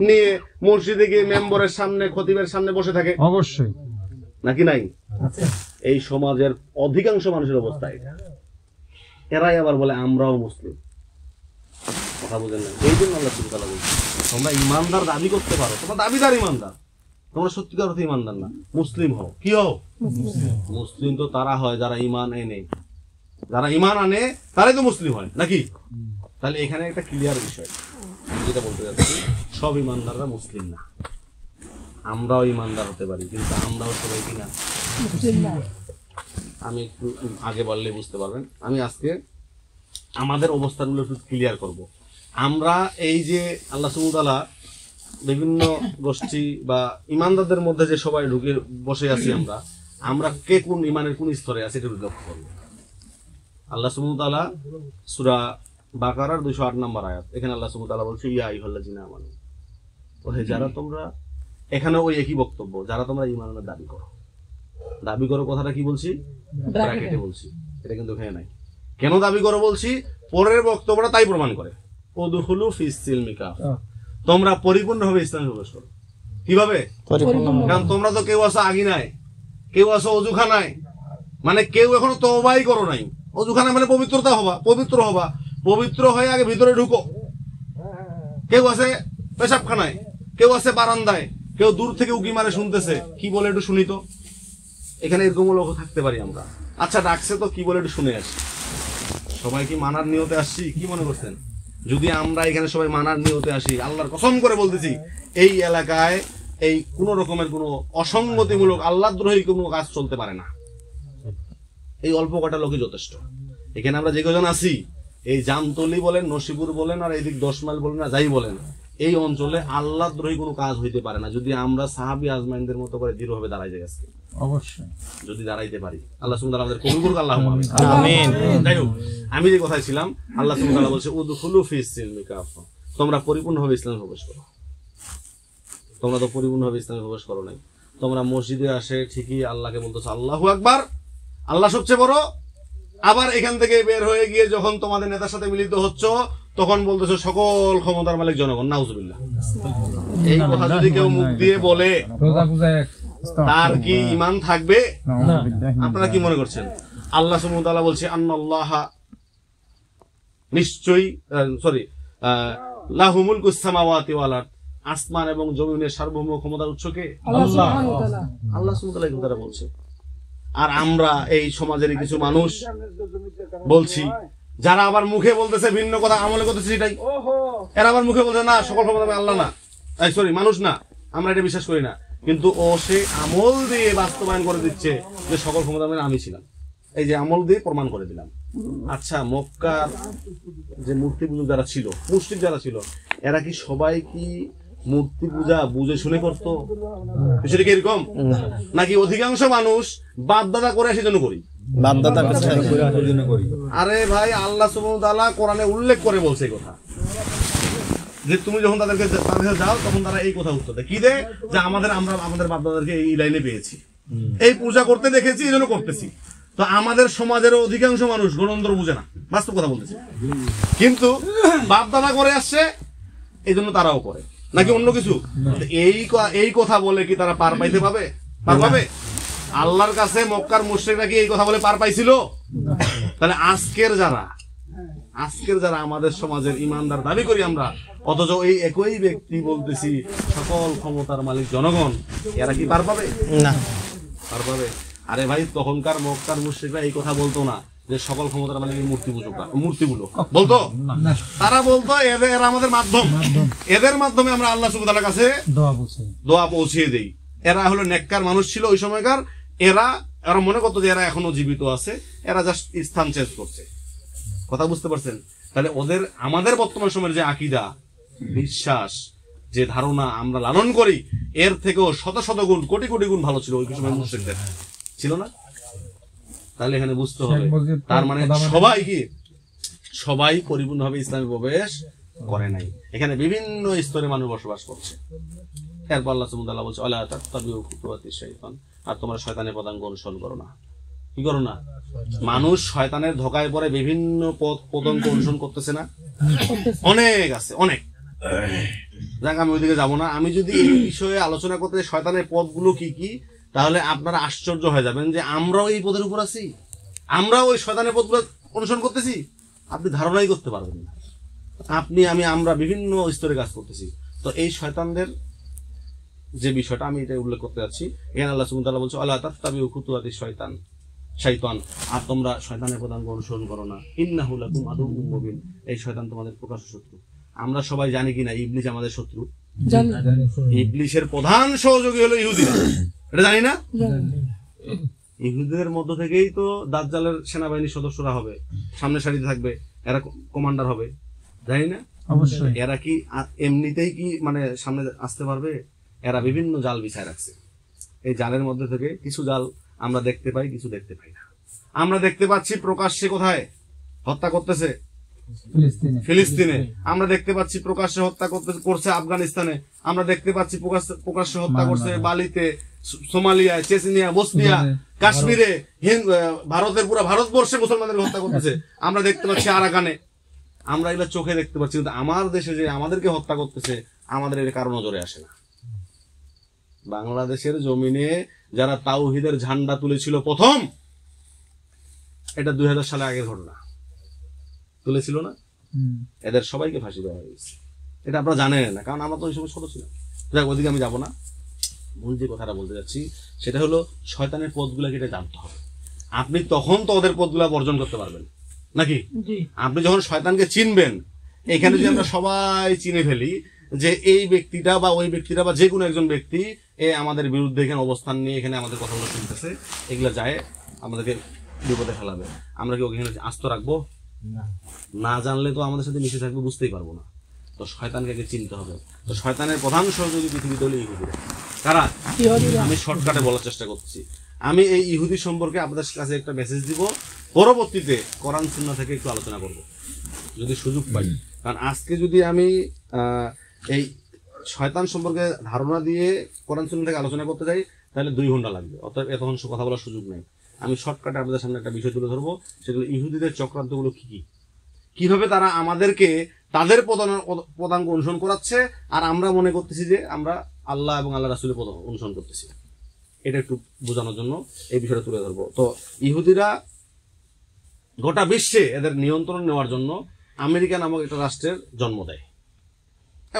নিয়ে মসজিদে গিয়ে মেম্বরের সামনে, খতিবের সামনে বসে থাকে। অবশ্যই নাকি নাই? এই সমাজের অধিকাংশ মানুষের অবস্থা এটা। এরাই আবার বলে আমরাও মুসলিম। কথা বুঝেন না? এই জন্য আল্লাহ সুবহানাহু ওয়া তাআলা বলছে, তোমরা ইমানদার দাবি করতে পারো, তোমরা দাবিদার ইমানদার, তোমরা সত্যিকার অর্থে ইমানদার না, মুসলিম হও। কি হও? মুসলিম তো তারা হয় যারা ইমান এনে, যারা ইমান আনে তারাই তো মুসলিম হয় নাকি? তাহলে এখানে একটা ক্লিয়ার বিষয় যেটা বলতে যাচ্ছি, সব ইমানদাররা মুসলিম না। আমরাও ইমানদার হতে পারি, কিন্তু আমরাও সবাই কিনা মুসলিম না। আমি একটু আগে বললে বুঝতে পারবেন। আমি আজকে আমাদের অবস্থানগুলো একটু ক্লিয়ার করব। আমরা এই যে আল্লাহ সুবহানাহু ওয়া তাআলা বিভিন্ন গোষ্ঠী বা ইমানদারদের মধ্যে যে সবাই ঢুকে বসে আছি, আমরা কে কোন ইমানের কোন স্তরে আছি এটা লক্ষ্য করব। আল্লাহ সুবহানাহু ওয়া তাআলা সূরা বাকারার 208 নম্বর আয়াত, এখানে আল্লাহ সুবহানাহু ওয়া তাআলা বলছে, ইয়া আইয়ুহাল্লাযিনা আমানু, ওহে যারা তোমরা, এখানে ওই একই বক্তব্য, যারা তোমরা ঈমানের দাবি করো। দাবি করো কথাটা কি বলছি? ব্র্যাকেটে বলছি, এটা কিন্তু এখানে নাই। কেন দাবি করো বলছি? পরের বক্তব্যটা তাই প্রমাণ করে। উদখুলু ফিস সিলমি কাফা, তোমরা পরিপূর্ণভাবে ইসলামে প্রবেশ করো। কিভাবে? কারণ তোমরা তো কেউ আছো আগিনায়, কেউ আছো অজুখানায়, মানে কেউ এখনো তওবাই করো নাই। অজুখানা মানে পবিত্রতা হবা, পবিত্র হবা, পবিত্র হয়ে আগে ভিতরে ঢুকো। কেউ আছে পেশাবখানায়, কেউ আছে বারান্দায়, কেউ দূর থেকে উকি মারে শুনতেছে, কি বলে একটু শুনি তো। এখানে এরকম লোক থাকতে পারি আমরা। আচ্ছা ডাকছে তো, কি বলে একটু শুনে আসি। সবাই কি মানার নিয়তে আসছি? কি মনে করছেন? যদি আমরা এখানে সবাই মানার নিয়তে আসি, আল্লাহর কসম করে বলতেছি, এই এলাকায় এই কোন রকমের কোন অসঙ্গতিমূলক আল্লাহদ্রোহী কোনো কাজ চলতে পারে না। এই অল্প কটা লোকই যথেষ্ট। এখানে আমরা যে কজন আছি, এই জামতলি বলেন, নসিপুর বলেন, আর এইদিক 10 মাইল বলেন, আর যাই বলেন, এই অঞ্চলে আল্লাহদ্রোহী কোনো কাজ হইতে পারে না যদি আমরা সাহাবী আজমাইনদের মতো করে দৃঢ়ভাবে দাঁড়াই যাই। আজকে অবশ্যই যদি দাঁড়াইতে পারি, আল্লাহ সুবহানাহু ওয়া তাআলা আমাদের কবুল করুক। আল্লাহুম্মা আমিন। যাই হোক, আমি যে কথায় ছিলাম, আল্লাহ সুবহানাহু ওয়া তাআলা বলছে, উদখুলু ফিস সিলমি কাফা, তোমরা পরিপূর্ণভাবে ইসলামে প্রবেশ করো। তোমরা তো পরিপূর্ণভাবে ইসলামে প্রবেশ করো নাই। তোমরা মসজিদে আসে ঠিকই আল্লাহকে বলতেছো আল্লাহু আকবার, আল্লাহ সবচেয়ে বড়, আবার এখান থেকে বের হয়ে গিয়ে যখন তোমাদের নেতার সাথে মিলিত হচ্ছ, তখন বলতেছো সকল ক্ষমতার মালিক জনগণ। নাউজুবিল্লাহ। এই কথা যদি কেউ মুখ দিয়ে বলে, তার কি ঈমান থাকবে? না। আপনারা কি মনে করছেন? আল্লাহ সুবহানাহু ওয়া তাআলা বলছে, আন্নাল্লাহা নিশ্চয়ই সরি লাহু মুলকুস সামাওয়াতি ওয়াল আরদ, আসমান এবং জমিনের সার্বভৌম ক্ষমতার উৎস কে? আল্লাহ সুবহানাহু ওয়া তাআলা। আল্লাহ সুবহানাহু ওয়া তাআলা বলছে। আর আমরা এই সমাজের কিছু মানুষ বলছি, যারা আবার মুখে বলতেছে ভিন্ন কথা, আমলে করতেছে সেটাই। এরা আবার মুখে বলছে না সকল ক্ষমতা আল্লাহ না, সরি মানুষ না, আমরা এটা বিশ্বাস করি না, কিন্তু ও সে আমল দিয়ে বাস্তবায়ন করে দিচ্ছে যে সকল ক্ষমতা আমি ছিলাম। এই যে আমল দিয়ে প্রমাণ করে দিলাম। আচ্ছা, মক্কার যে মূর্তি পূজা যারা ছিল, মুশরিক যারা ছিল, এরা কি সবাই কি মূর্তি পূজা বুঝে শুনে করতো? সেটা কি এরকম নাকি অধিকাংশ মানুষ বাপ দাদা করে সেজন্য করি? আরে ভাই, আল্লাহ সুবহানাহু ওয়া তাআলা কোরআনে উল্লেখ করে বলছে এই কথা, যে তুমি যখন তাদের কাছে যাও তখন তারা এই কথা উত্তর দেয়, কি দেয়? যে আমরা আমাদের বাপ দাদাদেরকে এই লাইনে পেয়েছি, এই পূজা করতে দেখেছি, এই জন্য করতেছি। তো আমাদের সমাজের অধিকাংশ মানুষ গণতন্ত্র বুঝে না, বাস্তব কথা বলতেছে, কিন্তু বাপ দাদা করে আসছে এই জন্য তারাও করে, নাকি অন্য কিছু? এই কথা বলে কি তারা পার পাইতে পাবে? পার পাবে? আল্লাহর কাছে মক্কার মুশরিকরা কি এই কথা বলে পার পাইছিল? তাহলে আজকের যারা আমাদের সমাজের ইমানদার দাবি করি আমরা, অথচ এই একই ব্যক্তি বলতেছি সকল ক্ষমতার মালিক জনগণ, এরা কি পার পাবে? না, পার পাবে? আরে ভাই, তখনকার মক্কার মুশরিকরা এই কথা বলতো না যে সকল ক্ষমতার মালিক মূর্তিগুলো বলতো। তারা বলতো এদের আমাদের মাধ্যম, এদের মাধ্যমে আমরা আল্লাহ সুবহানাহু ওয়া তাআলার কাছে দোয়া পৌঁছিয়ে দেই। এরা হলো নেককার মানুষ ছিল ওই সময়কার। এরা মনে করতো যে এরা এখনো জীবিত আছে, এরা জাস্ট স্থান চেঞ্জ করছে। কথা বুঝতে পারছেন? তাহলে আমাদের বর্তমান সময়ের যে আকীদা, বিশ্বাস, যে ধারণা আমরা লালন করি, এর থেকেও শত শত গুণ, কোটি কোটি গুণ ভালো ছিল ওই সময় মুশরিকদের, ছিল না? তাহলে এখানে বুঝতে হবে, তার মানে সবাই পরিপূর্ণভাবে ইসলামে প্রবেশ করে নাই। এখানে বিভিন্ন স্তরে মানুষ বসবাস করছে। এরপর আল্লাহ সুবহানাহু ওয়া তাআলা বলছে, আলা তাত্তাবিউ খুতুওয়াতিশ শাইতান, আর তোমরা শয়তানের পদাঙ্ক অনুসরণ করো না। কি করো না? মানুষ শয়তানের ধোঁকায় পড়ে বিভিন্ন পদাঙ্ক অনুসরণ করতেছে না? অনেক আছে, অনেক। যাক, আমি ওইদিকে যাবো না। আমি যদি এই বিষয়ে আলোচনা করতে শয়তানের পথগুলো কি কি, তাহলে আপনারা আশ্চর্য হয়ে যাবেন যে আমরাও এই পদের উপর আছি, আমরাও ওই শয়তানের পথগুলো অনুসরণ করতেছি। আপনি ধারণাই করতে পারবেন না। আমরা বিভিন্ন স্তরে কাজ করতেছি। তো এই শয়তানদের যে বিষয়টা আমি এটা উল্লেখ করতে যাচ্ছি, এখানে আল্লাহ সুবহানাহু ওয়া তাআলা বলছে, আলা তাত্তাবিউ খুতুওয়াতিশ শাইতান, আর তোমরা শয়তানের পদাঙ্ক অনুসরণ করো না। ইন্নাহু লাকুম আদুউম মুবিন, এই শয়তান তোমাদের প্রকাশ্য শত্রু। আমরা সবাই জানি কিনা ইবলিস আমাদের শত্রু? ইবলিসের প্রধান সহযোগী হলো ইহুদিরা, এটা জানি না? ইহুদিদের মধ্য থেকেই তো দাজ্জালের সেনাবাহিনীর সদস্যরা হবে, সামনে সারিতে থাকবে, এরা কমান্ডার হবে, জানি না? অবশ্যই। এরা কি এমনিতেই কি মানে সামনে আসতে পারবে? এরা বিভিন্ন জাল বিছায় রাখছে। এই জালের মধ্যে থেকে কিছু জাল আমরা দেখতে পাই, কিছু দেখতে পাই না। আমরা দেখতে পাচ্ছি প্রকাশ্যে কোথায় হত্যা করতেছে? ফিলিস্তিনে। আমরা দেখতে পাচ্ছি প্রকাশ্যে হত্যা করছে আফগানিস্তানে। আমরা দেখতে পাচ্ছি প্রকাশ্যে হত্যা করছে বালিতে, সোমালিয়ায়, চেচনিয়া, বসনিয়া, কাশ্মীরে, ভারতের পুরো ভারতবর্ষে মুসলমানদের হত্যা করতেছে। আমরা দেখতে পাচ্ছি আরাকানে। আমরা এগুলো চোখে দেখতে পাচ্ছি, কিন্তু আমার দেশে যে আমাদেরকে হত্যা করতেছে, আমাদের এর কারো নজরে আসে না। বাংলাদেশের জমিনে যারা তাওহীদের ঝান্ডা তুলেছিল প্রথম, এটা 2000 সালে আগের ঘটনা, তুলেছিল না? এদের সবাইকে ফাঁসি দেওয়া হয়েছে। এটা আপনারা জানেন না, কারণ আমরা তো ওই সময় ছোট ছিলাম। যাক, ওইদিকে আমি যাবো না। মূল যে কথাটা বলতে যাচ্ছি সেটা হলো শয়তানের পথগুলোকে এটা জানতে হবে। আপনি তখন তো ওদের পথগুলা বর্জন করতে পারবেন নাকি? আপনি যখন শয়তানকে চিনবেন, এখানে যদি আমরা সবাই চিনে ফেলি যে এই ব্যক্তিটা বা ওই ব্যক্তিটা বা যে কোনো একজন ব্যক্তি আমাদের বিরুদ্ধে এখানে অবস্থান নিয়ে এখানে আমাদের কথাগুলো শুনতেছে, এগুলা যায় আমাদেরকে বিপদে ফেলাবে। আমরা কি ওখানে আস্ত রাখবো? না জানলে তো আমাদের সাথে মিশে থাকবে, বুঝতেই পারবো না। তো শয়তানকে আগে চিনতে হবে। তো শয়তানের প্রধান সহযোগী পৃথিবীতে হলো ইহুদিরা। কারা? আমি শর্টকাটে বলার চেষ্টা করছি। আমি এই ইহুদি সম্পর্কে আপনাদের কাছে একটা মেসেজ দিব, পরবর্তীতে কোরআন সুন্নাহ থেকে একটু আলোচনা করব যদি সুযোগ পাই। কারণ আজকে যদি আমি এই শয়তান সম্পর্কে ধারণা দিয়ে কোরআন সুন্নাহ থেকে আলোচনা করতে যাই, তাহলে 2 ঘন্টা লাগবে। অতএব এতক্ষণ কথা বলার সুযোগ নেই। আমি শর্টকাটে আপনাদের সামনে একটা বিষয় তুলে ধরবো, সেগুলো ইহুদিদের চক্রান্তগুলো কি কি, কিভাবে তারা আমাদেরকে তাদের পদাঙ্ক অনুসরণ করাচ্ছে, আর আমরা মনে করতেছি যে আমরা আল্লাহ এবং আল্লাহ রাসূলের পদাঙ্ক অনুসরণ করতেছি। এটা একটু বোঝানোর জন্য এই বিষয়টা তুলে ধরবো। তো ইহুদিরা গোটা বিশ্বে এদের নিয়ন্ত্রণ নেওয়ার জন্য আমেরিকা নামক একটা রাষ্ট্রের জন্ম দেয়।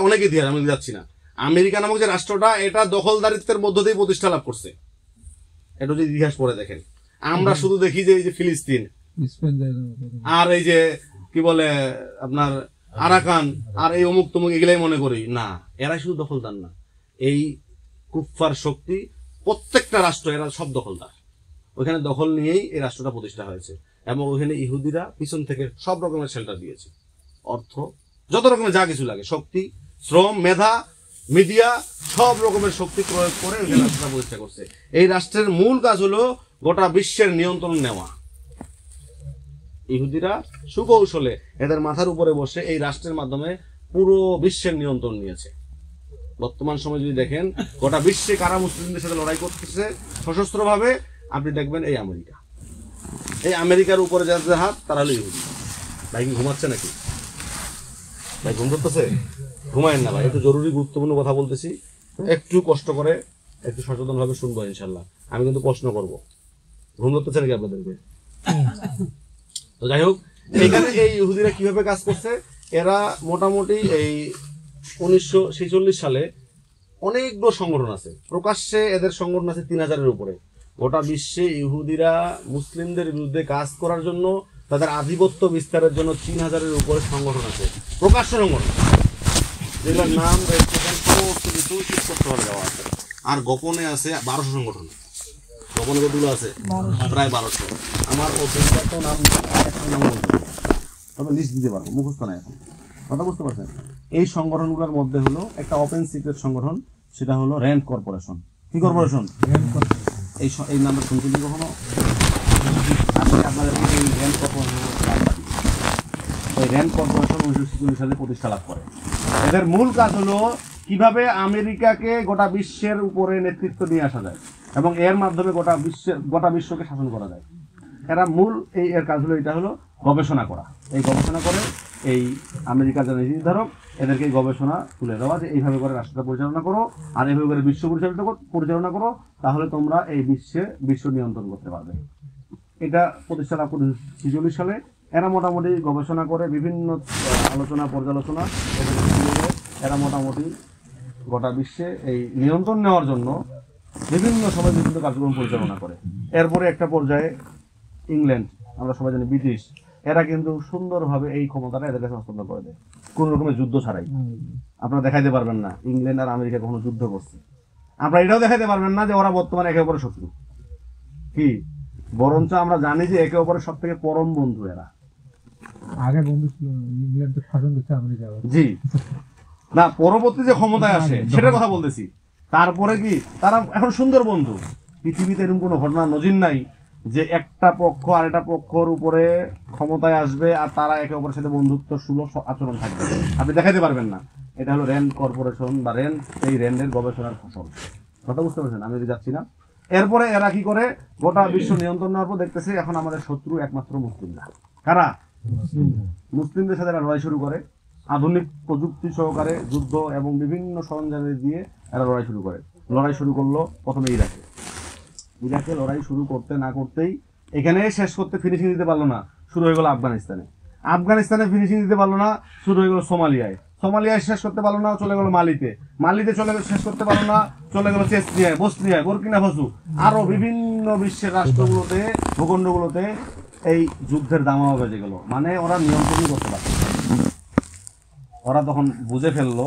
অনেক ইতিহাস, আমি যাচ্ছি না। আমেরিকা নামক যে রাষ্ট্রটা, এটা দখলদারিত্বের মধ্য দিয়ে প্রতিষ্ঠা লাভ করছে। এটা যদি ইতিহাস পড়ে দেখেন, আমরা শুধু দেখি যে এই যে ফিলিস্তিন আর এই যে কি বলে আপনার আরাকান আর এই অমুক তমুক, এগুলাই মনে করি না। এরাই শুধু দখলদার না, এই কুফফার শক্তি প্রত্যেকটা রাষ্ট্র এরা সব দখলদার। ওইখানে দখল নিয়েই এই রাষ্ট্রটা প্রতিষ্ঠা হয়েছে এবং ওইখানে ইহুদিরা পিছন থেকে সব রকমের শেল্টার দিয়েছে, অর্থ, যত রকমের যা কিছু লাগে, শক্তি, শ্রম, মেধা, মিডিয়া, সব রকমের শক্তি প্রয়োগ করে ওইখানে রাষ্ট্রটা প্রতিষ্ঠা করছে। এই রাষ্ট্রের মূল কাজ হলো গোটা বিশ্বের নিয়ন্ত্রণ নেওয়া। ইহুদিরা সুকৌশলে এদের মাথার উপরে বসে এই রাষ্ট্রের মাধ্যমে পুরো বিশ্বের নিয়ন্ত্রণ নিয়েছে। বর্তমান সময় যদি দেখেন, গোটা বিশ্বে কারা মুসলিমদের সাথে লড়াই করতেছে সশস্ত্র ভাবে, আপনি দেখবেন এই আমেরিকা। এই আমেরিকার উপরে যাদের হাত, তারা হলো ইহুদি। ভাই কি ঘুমাচ্ছে নাকি? ভাই ঘুম ধরতেছে? ঘুমায়েন না ভাই, একটু জরুরি গুরুত্বপূর্ণ কথা বলতেছি, একটু কষ্ট করে একটু সচেতন ভাবে শুনবো ইনশাল্লাহ। আমি কিন্তু প্রশ্ন করব, ঘুম ধরতেছে নাকি আপনাদেরকে? তো যাই হোক, এখানে এই ইহুদিরা কিভাবে কাজ করছে, এরা মোটামুটি এই 1946 সালে অনেকগুলো সংগঠন আছে, প্রকাশ্যে এদের সংগঠন আছে 3000-এর উপরে। গোটা বিশ্বে ইহুদিরা মুসলিমদের বিরুদ্ধে কাজ করার জন্য, তাদের আধিপত্য বিস্তারের জন্য 3000-এর উপরে সংগঠন আছে, প্রকাশ্য সংগঠন, যেগুলোর নাম দেওয়া আছে। আর গোপনে আছে 1200 সংগঠন। গোপনে কতগুলো আছে? প্রায় 1200। আমার নাম তবে লিস্ট দিতে পারবো, মুখস্থ নাই এখন, কথা বুঝতে পারছেন? এই সংগঠনগুলোর মধ্যে হলো একটা ওপেন সিক্রেট সংগঠন, সেটা হলো র্যান্ড কর্পোরেশন। কি কর্পোরেশন? এই নামটা শুনতে কি কখনো? আপনাদের এই র্যান্ড কর্পোরেশন 1946 সালে প্রতিষ্ঠা লাভ করে। এদের মূল কাজ হলো কিভাবে আমেরিকাকে গোটা বিশ্বের উপরে নেতৃত্ব নিয়ে আসা যায় এবং এর মাধ্যমে গোটা বিশ্বকে শাসন করা যায়। এরা মূল এর কাজ হলো, এটা হলো গবেষণা করা। এই গবেষণা করে এই আমেরিকার যারা নীতি নির্ধারক, এদেরকে এই গবেষণা তুলে দেওয়া যে এইভাবে করে রাষ্ট্রটা পরিচালনা করো আর এইভাবে করে বিশ্ব পরিচালনা করো, তাহলে তোমরা এই বিশ্ব নিয়ন্ত্রণ করতে পারবে। এটা প্রতিষ্ঠা লাভ করে 46 সালে। এরা মোটামুটি গবেষণা করে বিভিন্ন আলোচনা পর্যালোচনা, এরা মোটামুটি গোটা বিশ্বে এই নিয়ন্ত্রণ নেওয়ার জন্য বিভিন্ন সময় বিভিন্ন কার্যক্রম পরিচালনা করে। এরপরে একটা পর্যায়ে ইংল্যান্ড, আমরা সবাই জানি ব্রিটিশ, এরা কিন্তু সুন্দরভাবে এই ক্ষমতাটা এদের কাছে হস্তান্তর করে দেয়, কোন রকমের যুদ্ধ ছাড়াই। আপনারা দেখাইতে পারবেন না ইংল্যান্ড আর আমেরিকা কখনো যুদ্ধ করছে। আপনারা এটাও দেখাইতে পারবেন না যে ওরা বর্তমানে একে অপরের শত্রু, কি বরঞ্চ আমরা জানি যে একে অপরের সব থেকে পরম বন্ধু। এরা আগে বন্ধু ছিল, ইংল্যান্ড তো শাসন করছে আমেরিকা। জি না, পরবর্তী যে ক্ষমতায় আসে সেটার কথা বলতেছি। তারপরে কি তারা এখন সুন্দর বন্ধু। পৃথিবীতে এরকম কোনো ঘটনা নজির নাই যে একটা পক্ষ আরেকটা পক্ষর উপরে ক্ষমতায় আসবে আর তারা একে অপরের সাথে বন্ধুত্ব সুলভ আচরণ থাকবে, আপনি দেখাইতে পারবেন না। এটা হলো র্যান্ড কর্পোরেশন বা র্যান্ড, এই র্যান্ডের গবেষণার ফসল। কথা বুঝতে পারছেন? আমি যাচ্ছি না। এরপরে এরা কি করে, গোটা বিশ্ব নিয়ন্ত্রণ নেওয়ার পর দেখতেছে এখন আমাদের শত্রু একমাত্র মুসলিমরা। কারা? মুসলিমদের সাথে এরা লড়াই শুরু করে, আধুনিক প্রযুক্তি সহকারে যুদ্ধ এবং বিভিন্ন সরঞ্জাম দিয়ে এরা লড়াই শুরু করে। লড়াই শুরু করলো প্রথমে ইরাকে লড়াই শুরু করতে না করতেই এখানে শেষ করতে ফিনিশিং দিতে পারলো না, শুরু হয়ে গেল আফগানিস্তানে ফিনিশিং দিতে পারলো না, শুরু হয়ে গেল সোমালিয়ায় শেষ করতে পারলো না, চলে গেল মালিতে শেষ করতে পারলো না, চলে গেল চেচনিয়ায়, বসনিয়ায়, বুরকিনা ফাসো, আরো বিভিন্ন বিশ্বের রাষ্ট্রগুলোতে, ভূখণ্ডগুলোতে এই যুদ্ধের দামামা বেজে গেল। মানে ওরা নিয়ন্ত্রণই করতে পারছে। ওরা তখন বুঝে ফেললো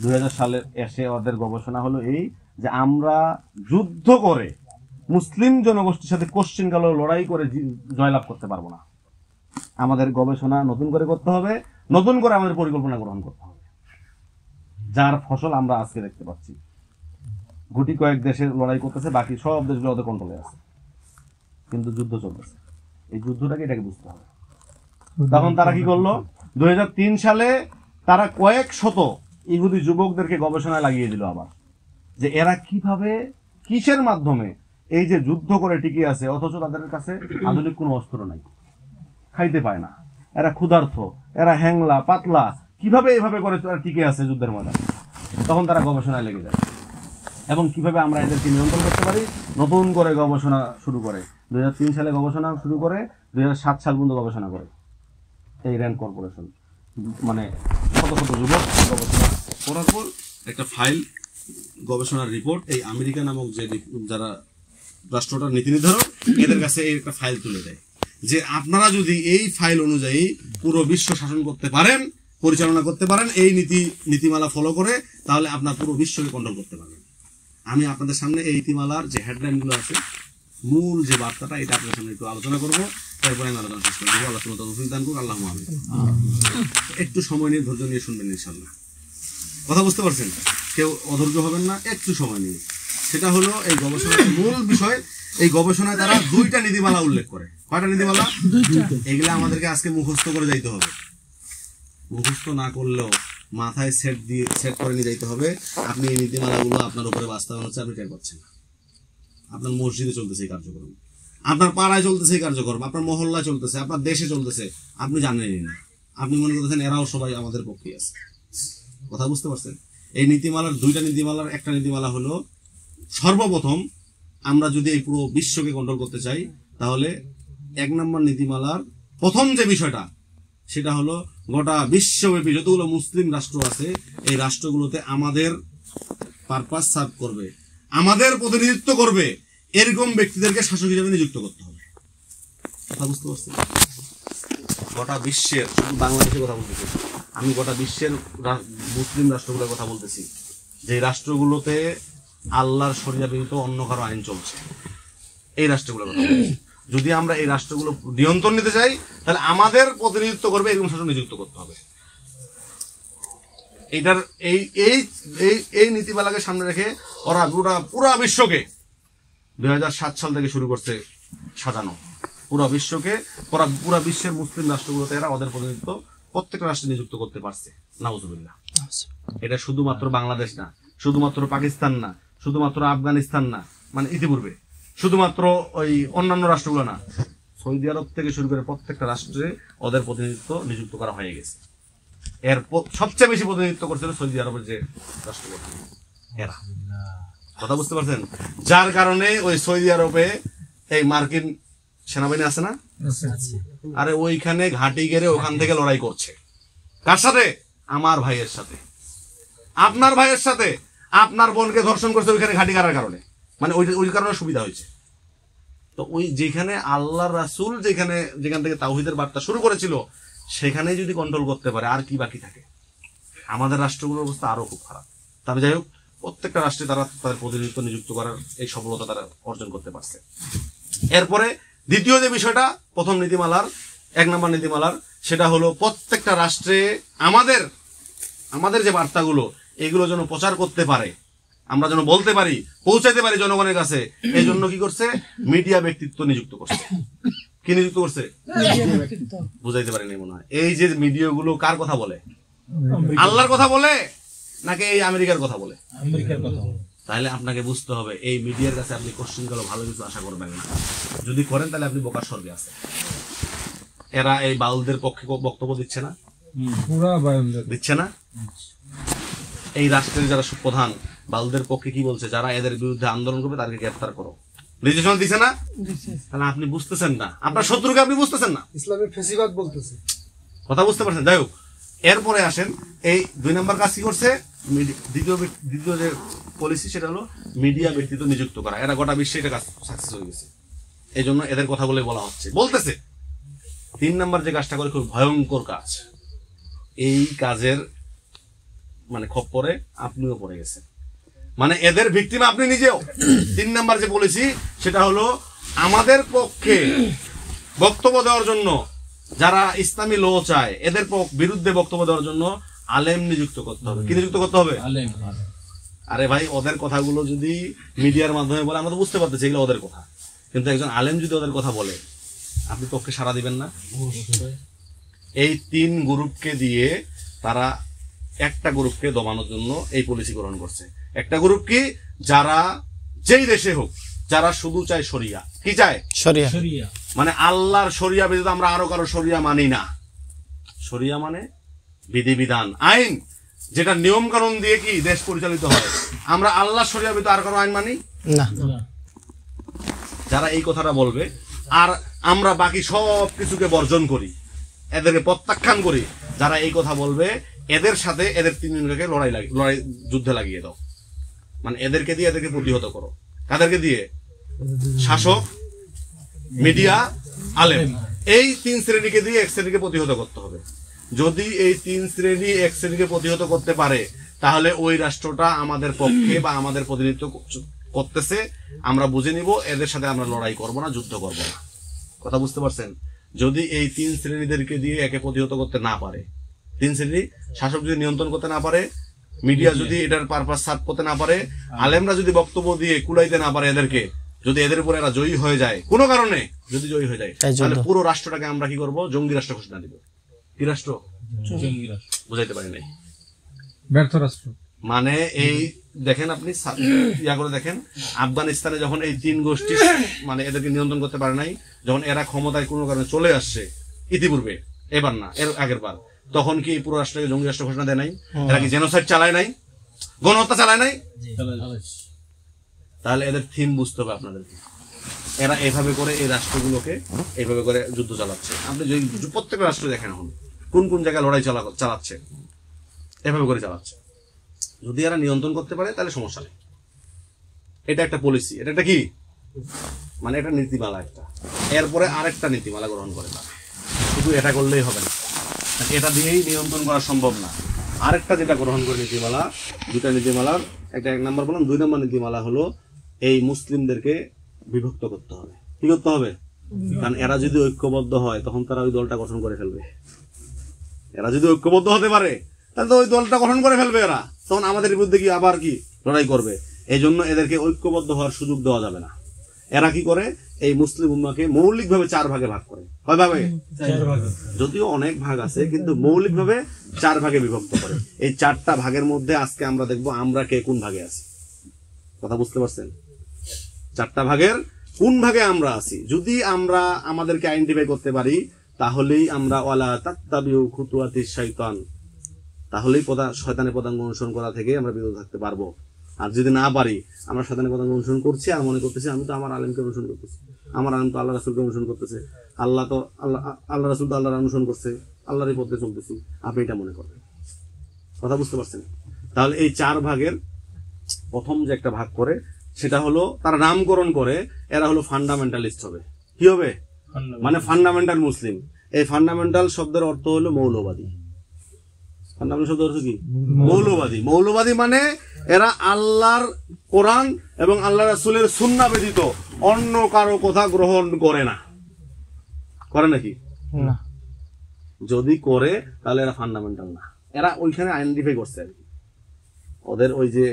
2000 সালে এসে ওদের গবেষণা হলো এই যে আমরা যুদ্ধ করে মুসলিম জনগোষ্ঠীর সাথে কোশ্চিন কালো লড়াই করে জয়লাভ করতে পারবো না। আমাদের গবেষণা নতুন করে করতে হবে, নতুন করে আমাদের পরিকল্পনা গ্রহণ করতে হবে, যার ফসল আমরা আজকে দেখতে পাচ্ছি। গুটি কয়েক দেশের লড়াই করতেছে, বাকি সব দেশগুলো ওদের কন্ট্রোলে আছে, কিন্তু যুদ্ধ চলতেছে। এই যুদ্ধটাকে এটাকে বুঝতে হবে। তখন তারা কি করলো, 2003 সালে তারা কয়েক শত ইহুদি যুবকদেরকে গবেষণায় লাগিয়ে দিল আবার, যে এরা কিভাবে কিসের মাধ্যমে এই যে যুদ্ধ করে টিকে আছে, অথচ তাদের কাছে আধুনিক কোনো অস্ত্র নাই, খাইতে পায় না, এরা ক্ষুধার্ত, এরা হ্যাংলা পাতলা, কিভাবে এভাবে করে তারা টিকে আছে যুদ্ধের ময়দানে। তখন তারা গবেষণায় লেগে যায় এবং কিভাবে আমরা এদেরকে নিয়ন্ত্রণ করতে পারি নতুন করে গবেষণা শুরু করে। 2003 সালে গবেষণা শুরু করে 2007 সাল পর্যন্ত গবেষণা করে। এই র্যান্ড কর্পোরেশন, মানে শত শত যুবক গবেষণা করার পর একটা ফাইল, গবেষণার রিপোর্ট এই আমেরিকা নামক যে যারা রাষ্ট্রটার নীতি নির্ধারক এদের কাছে এই একটা ফাইল তুলে দেয় যে আপনারা যদি এই ফাইল অনুযায়ী পুরো বিশ্ব শাসন করতে পারেন, পরিচালনা করতে পারেন, এই নীতিমালা ফলো করে, তাহলে আপনার পুরো বিশ্বকে কন্ট্রোল করতে পারবেন। আমি আপনাদের সামনে এই নীতিমালার যে হেডলাইনগুলো আছে, মূল যে বার্তাটা, এটা আপনাদের সামনে একটু আলোচনা করবো, তারপরে আমি আলোচনা শেষ করবো। আল্লাহ সুবহানাহু ওয়া তাআলা তৌফিক দান করুন। আল্লাহুম্মা আমিন। একটু সময় নিয়ে ধৈর্য নিয়ে শুনবেন ইনশাআল্লাহ। কথা বুঝতে পারছেন? কেউ অধৈর্য হবেন না, একটু সময় নিয়ে। সেটা হলো এই গবেষণার মূল বিষয়। এই গবেষণায় তারা 2টা নীতিমালা উল্লেখ করে। কয়টা নীতিমালা? এগুলা আমাদেরকে আজকে মুখস্থ করে যাইতে হবে। মুখস্থ না করলেও মাথায় সেট করে নিয়ে যাইতে হবে। আপনি এই নীতিমালাগুলো আপনার উপরে বাস্তবায়ন হচ্ছে, আপনি টের পাচ্ছেন না। আপনার মসজিদে চলতেছে এই কার্যক্রম, আপনার পাড়ায় চলতেছে এই কার্যক্রম, আপনার মহল্লায় চলতেছে, আপনার দেশে চলতেছে, আপনি জানেনই না। আপনি মনে করতেছেন এরাও সবাই আমাদের পক্ষে আছে। কথা বুঝতে পারছেন? এই নীতিমালার 2টা নীতিমালার একটা নীতিমালা হলো, সর্বপ্রথম আমরা যদি এই পুরো বিশ্বকে কন্ট্রোল করতে চাই, তাহলে 1 নম্বর নীতিমালার প্রথম যে বিষয়টা, সেটা হলো গোটা বিশ্বব্যাপী যতগুলো মুসলিম রাষ্ট্র আছে, এই রাষ্ট্রগুলোতে আমাদের পারপাস সার্ভ করবে, আমাদের প্রতিনিধিত্ব করবে, এরকম ব্যক্তিদেরকে শাসক হিসেবে নিযুক্ত করতে হবে। কথা বুঝতে পারছেন? গোটা বিশ্বের, শুধু বাংলাদেশের কথা বলতেছি, আমি গোটা বিশ্বের মুসলিম রাষ্ট্রগুলোর কথা বলতেছি, যে রাষ্ট্রগুলোতে আল্লাহর শরিয়া ব্যতীত অন্য কারো আইন চলছে, এই রাষ্ট্রগুলোর কথা বলতেছি। যদি আমরা এই রাষ্ট্রগুলো নিয়ন্ত্রণ নিতে চাই, তাহলে আমাদের প্রতিনিধিত্ব করবে এরকম শাসক নিযুক্ত করতে হবে। এইটার এই এই এই নীতিমালাকে সামনে রেখে ওরা পুরা বিশ্বকে 2007 সাল থেকে শুরু করছে সাজানো। পুরা বিশ্বকে, পুরা বিশ্বের মুসলিম রাষ্ট্রগুলোতে এরা ওদের প্রতিনিধিত্ব প্রত্যেকটা রাষ্ট্রে নিযুক্ত করতে পারছে। নাউজুবিল্লাহ। এটা শুধুমাত্র বাংলাদেশ না, শুধুমাত্র পাকিস্তান না, শুধুমাত্র আফগানিস্তান না, মানে ইতিপূর্বে শুধুমাত্র ওই অন্যান্য রাষ্ট্রগুলো না, সৌদি আরব থেকে শুরু করে প্রত্যেকটা রাষ্ট্রে ওদের প্রতিনিধিত্ব নিযুক্ত করা হয়ে গেছে। এর সবচেয়ে বেশি প্রতিনিধিত্ব করছিল সৌদি আরবের যে রাষ্ট্রপতি, এরা। কথা বুঝতে পারছেন? যার কারণে ওই সৌদি আরবে এই মার্কিন সেনাবাহিনী আছে না, আরে ওইখানে ঘাঁটি গেড়ে ওখান থেকে লড়াই করছে। কার সাথে? আমার ভাইয়ের সাথে, আপনার ভাইয়ের সাথে। আপনার বোনকে ধর্ষণ করছে ওইখানে ঘাঁটি গাড়ার কারণে, মানে ওই কারণে সুবিধা হয়েছে। তো ওই যেখানে আল্লাহর রাসূল যেখান থেকে তাওহীদের বার্তা শুরু করেছিল, সেখানে যদি কন্ট্রোল করতে পারে, আর কি বাকি থাকে? আমাদের রাষ্ট্রগুলোর অবস্থা আরো খুব খারাপ। তবে যাই হোক, প্রত্যেকটা রাষ্ট্রে তারা তাদের প্রতিনিধিত্ব নিযুক্ত করার এই সফলতা তারা অর্জন করতে পারছে। এরপরে দ্বিতীয় যে বিষয়টা, প্রথম নীতিমালার 1 নম্বর নীতিমালার, সেটা হলো প্রত্যেকটা রাষ্ট্রে আমাদের যে বার্তাগুলো, এগুলো যেন প্রচার করতে পারে, আমরা যেন বলতে পারি, পৌঁছাইতে পারি জনগণের কাছে। এই জন্য কি করছে? মিডিয়া ব্যক্তিত্ব নিযুক্ত করছে। কি নিযুক্ত করছে? বুঝাইতে পারিনি মনে হয়। এই যে মিডিয়াগুলো কার কথা বলে? আল্লাহর কথা বলে নাকি এই আমেরিকার কথা বলে? আমেরিকার কথা। তাহলে আপনাকে বুঝতে হবে, এই মিডিয়ার কাছে আপনি কোশ্চেন কালো ভালো কিছু আশা করবেন না। যদি করেন তাহলে আপনি বোকার স্বর্গে আছে। এরা এই বাউলদের পক্ষে বক্তব্য দিচ্ছে না, দিচ্ছে না? এই রাষ্ট্রের যারা প্রধান বাউলদের পক্ষে কি বলছে? যারা এদের বিরুদ্ধে আন্দোলন করবে তাদেরকে গ্রেফতার করো। নির্দেশনা দিছে না? তাহলে আপনি বুঝতেছেন না, আপনার শত্রুকে আপনি বুঝতেছেন না, ইসলামের ফেসিবাদ বলতেছে। কথা বুঝতে পারছেন? যাই হোক, এরপরে আসেন এই 2 নম্বর কাজ কি করছে? দ্বিতীয় যে পলিসি, সেটা হলো মিডিয়া ব্যক্তিত্ব নিযুক্ত করা। এরা গোটা বিশ্বে এটা কাজ সাকসেস হয়ে গেছে, এই জন্য এদের কথা বলে বলা হচ্ছে, বলতেছে। 3 নম্বর যে কাজটা করে খুব ভয়ঙ্কর কাজ, এই কাজের মানে খপ্পরে আপনিও পড়ে গেছেন, মানে এদের ভিকটিম আপনি নিজেও। 3 নম্বর যে পলিসি, সেটা হলো আমাদের পক্ষে বক্তব্য দেওয়ার জন্য, যারা ইসলামী ল চায়, এদের বিরুদ্ধে বক্তব্য দেওয়ার জন্য আলেম নিযুক্ত করতে হবে। কি নিযুক্ত করতে হবে? আরে ভাই, ওদের কথাগুলো যদি মিডিয়ার মাধ্যমে বলে, আমরা তো বুঝতে পারতেছি এগুলো ওদের কথা, কিন্তু একজন আলেম যদি ওদের কথা বলে, আপনি পক্ষে সাড়া দিবেন না? এই 3 গ্রুপকে দিয়ে তারা একটা গ্রুপকে দমানোর জন্য এই পলিসি গ্রহণ করছে। একটা গ্রুপ কি? যারা যেই দেশে হোক, যারা শুধু চায় শরিয়া। কি চায়? শরিয়া। মানে আল্লাহর শরিয়া ব্যতীত আমরা আরো কারো শরিয়া মানি না। শরিয়া মানে বিধিবিধান, আইন, যেটা নিয়ম কানুন দিয়ে কি দেশ পরিচালিত হয়। আমরা আল্লাহর শরিয়া ব্যতীত আর কারো আইন মানি না। যারা এই কথাটা বলবে আর আমরা বাকি সব কিছুকে বর্জন করি, এদেরকে প্রত্যাখ্যান করি, যারা এই কথা বলবে এদের সাথে এদের তিনজনকে লড়াই যুদ্ধে লাগিয়ে দাও, মানে এদেরকে দিয়ে এদেরকে প্রতিহত করো। কাদেরকে দিয়ে? শাসক, মিডিয়া, আলেম, এই তিন শ্রেণীকে দিয়ে এক শ্রেণীকে প্রতিহত করতে হবে। যদি এই তিন শ্রেণী এক শ্রেণীকে প্রতিহত করতে পারে, তাহলে ওই রাষ্ট্রটা আমাদের পক্ষে বা আমাদের প্রতিনিধিত্ব করতেছে, আমরা বুঝে নিব, এদের সাথে আমরা লড়াই করব না, যুদ্ধ করব না। কথা বুঝতে পারছেন? যদি এই তিন শ্রেণীদেরকে দিয়ে একে প্রতিহত করতে না পারে, তিন শ্রেণী, শাসক যদি নিয়ন্ত্রণ করতে না পারে, মিডিয়া যদি এটার পারপাস সার্ভ করতে না পারে, আলেমরা যদি বক্তব্য দিয়ে কুলাইতে না পারে এদেরকে, যদি এদের উপরে এরা জয়ী হয়ে যায় কোনো কারণে, যদি জয়ী হয়ে যায়, তাহলে পুরো রাষ্ট্রটাকে আমরা কি করব? জঙ্গি রাষ্ট্র ঘোষণা দিব। কি রাষ্ট্র? বুঝাইতে পারি নাই, ব্যর্থ রাষ্ট্র। মানে এই দেখেন, আপনি ইয়া করে দেখেন, আফগানিস্তানে যখন এই তিন গোষ্ঠী মানে এদেরকে নিয়ন্ত্রণ করতে পারে নাই, যখন এরা ক্ষমতায় কোনো কারণে চলে আসছে ইতিপূর্বে, এবার না এর আগের বার, তখন কি পুরো রাষ্ট্রকে জঙ্গি রাষ্ট্র ঘোষণা দেয় নাই? এরা কি জেনোসাইড চালায় নাই? গণহত্যা চালায় নাই? তাহলে এদের থিম বুঝতে হবে আপনাদেরকে। এরা এভাবে করে এই রাষ্ট্রগুলোকে এইভাবে করে যুদ্ধ চালাচ্ছে। আপনি যদি প্রত্যেকটা রাষ্ট্র দেখেন এখন কোন কোন জায়গায় লড়াই চালাচ্ছে, এভাবে করে চালাচ্ছে। যদি এরা নিয়ন্ত্রণ করতে পারে তাহলে সমস্যা নেই। এটা একটা পলিসি, এটা একটা কি, মানে একটা নীতিমালা একটা। এরপরে আরেকটা নীতিমালা গ্রহণ করে না, শুধু এটা করলেই হবে না, এটা দিয়েই নিয়ন্ত্রণ করা সম্ভব না। আরেকটা যেটা গ্রহণ করে নীতিমালা, দুটা নীতিমালার একটা, এক নম্বর বললাম, 2 নম্বর নীতিমালা হলো এই মুসলিমদেরকে বিভক্ত করতে হবে। কি করতে হবে? কারণ এরা যদি ঐক্যবদ্ধ হয় তখন তারা ওই দলটা গঠন করে ফেলবে। এরা যদি ঐক্যবদ্ধ হতে পারে তাহলে তো ওই দলটা গঠন করে ফেলবে এরা, তখন আমাদের বিরুদ্ধে কি আবার কি লড়াই করবে। এই জন্য এদেরকে ঐক্যবদ্ধ হওয়ার সুযোগ দেওয়া যাবে না। এরা কি করে? এই মুসলিম উম্মাহকে মৌলিকভাবে 4 ভাগে ভাগ করে। কয় ভাগে? 4 ভাগে। যদিও অনেক ভাগ আছে, কিন্তু মৌলিকভাবে 4 ভাগে বিভক্ত করে। এই 4টা ভাগের মধ্যে আজকে আমরা দেখবো আমরা কে কোন ভাগে আছি। কথা বুঝতে পারছেন? 4টা ভাগের কোন ভাগে আমরা আছি যদি আমরা আমাদেরকে আইডেন্টিফাই করতে পারি, তাহলেই আমরা ওয়ালা তাত্তাবিউ খুতুওয়াতিশ শাইতান, তাহলেই শয়তানের পদাঙ্ক অনুসরণ করা থেকে আমরা বিরত থাকতে পারবো। আর যদি না পারি, আমরা শয়তানের পদাঙ্ক অনুসরণ করছি আর মনে করতেছি আমি তো আমার আলেমকে অনুসরণ করতেছি, আমার আলেম তো আল্লাহ রাসূলকে অনুসরণ করতেছে, আল্লাহ রাসূল তো আল্লাহর অনুসরণ করছে, আল্লাহরই পথে চলতেছি, আপনি এটা মনে করেন। কথা বুঝতে পারছেন? তাহলে এই 4 ভাগের প্রথম যে একটা ভাগ করে, সেটা হলো তারা নামকরণ করে, এরা হলো ফান্ডামেন্টালিস্ট হবে। কি হবে? মানে ফান্ডামেন্টাল মুসলিম। এই ফান্ডামেন্টাল শব্দের অর্থ হলো মৌলবাদী। ফান্ডামেন্টাল শব্দের অর্থ কি? মৌলবাদী। মৌলবাদী মানে এরা আল্লাহর কোরআন এবং আল্লাহ রাসূলের সুন্নাহ ব্যতীত অন্য কারো কথা গ্রহণ করে না। করে নাকি? না। যদি করে তাহলে এরা ফান্ডামেন্টাল না। এরা ওইখানে আইডেন্টিফাই করছে আর কি। ওদের ওই যে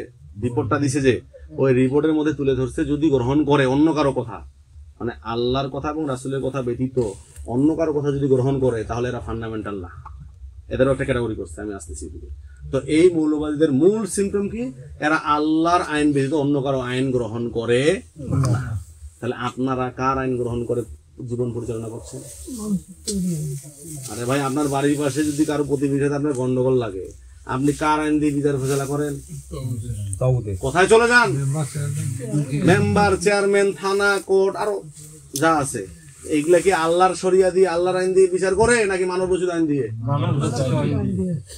রিপোর্টটা দিছে, যে ওই রিপোর্টের মধ্যে তুলে ধরছে, যদি গ্রহণ করে অন্য কারো কথা, মানে আল্লাহর কথা এবং রাসূলের কথা ব্যতীত অন্য কারো কথা যদি গ্রহণ করে, তাহলে এরা ফান্ডামেন্টাল না। এদেরও একটা ক্যাটাগরি করছে, আমি আসতেছি। তো এই মৌলবাদীদের মূল সিম্পটম কি? এরা আল্লাহর আইন ব্যতীত অন্য কারো আইন গ্রহণ করে না। তাহলে আপনারা কার আইন গ্রহণ করে জীবন পরিচালনা করছেন? আরে ভাই, আপনার বাড়ির পাশে যদি কারো প্রতিবেশীর সাথে আপনার গন্ডগোল লাগে, আপনি কার আইন দিয়ে বিচার ফয়সালা করেন? কোথায় চলে যান? মেম্বার, চেয়ারম্যান, থানা, কোর্ট, আরো যা আছে, এইগুলা কি আল্লাহর শরিয়া দিয়ে, আল্লাহর আইন দিয়ে বিচার করে নাকি মানব রচিত আইন দিয়ে?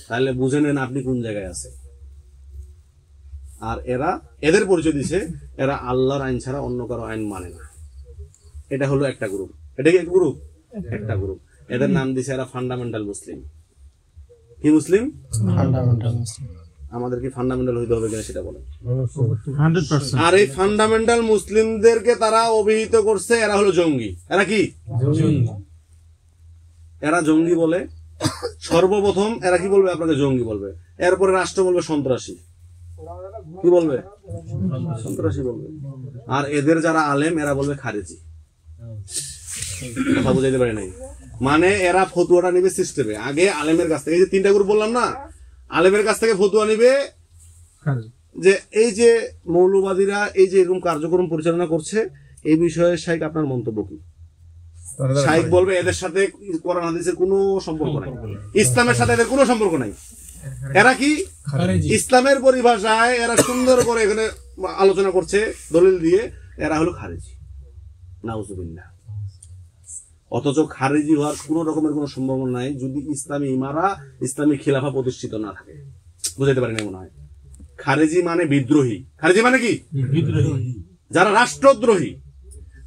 তাহলে বুঝে নেন আপনি কোন জায়গায় আছে। আর এদের পরিচয় দিছে এরা আল্লাহর আইন ছাড়া অন্য কারো আইন মানে না। এটা হলো একটা গ্রুপ। এটা কি একটা গ্রুপ? একটা গ্রুপ। এদের নাম দিছে এরা ফান্ডামেন্টাল মুসলিম। কি মুসলিম? ফান্ডামেন্টাল মুসলিম। আমাদের কি ফান্ডামেন্টাল হইতে হবে কিনা সেটা বলেন। 100%। আর এই ফান্ডামেন্টাল মুসলিমদেরকে তারা অভিহিত করছে এরা হলো জঙ্গি। এরা কি? জঙ্গি। এরা জঙ্গি বলে। সর্বপ্রথম এরা কি বলবে? আপনাকে জঙ্গি বলবে। এরপরে রাষ্ট্র বলবে সন্ত্রাসী। কি বলবে? সন্ত্রাসী বলবে। আর এদের যারা আলেম এরা বলবে খারেজি। কথা বুঝাইতে পারি নাই? মানে এরা ফতুয়াটা নিবে সিস্টেমে, আগে আলেমের কাছ থেকে। এই যে 3টা গ্রুপ বললাম না, আলেমের কাছ থেকে ফতুয়া নিবে যে এই যে মৌলবাদীরা এই যে এরকম কার্যক্রম পরিচালনা করছে, এই বিষয়ে শাইখ আপনার মন্তব্য কি? শাইখ বলবে এদের সাথে কোরআন হাদিসের কোনো সম্পর্ক নাই, ইসলামের সাথে এদের কোনো সম্পর্ক নাই। এরা কি? ইসলামের পরিভাষায় এরা সুন্দর করে এখানে আলোচনা করছে দলিল দিয়ে, এরা হলো খারেজি। নাউজুবিল্লাহ। অথচ খারেজি হওয়ার কোন রকমের কোনো সম্ভাবনা নাই যদি ইসলামী ইমারা, ইসলামী খিলাফা প্রতিষ্ঠিত না থাকে। বুঝাইতে পারি না মনে হয়। খারেজি মানে বিদ্রোহী। খারেজি মানে কি? বিদ্রোহী, যারা রাষ্ট্রদ্রোহী।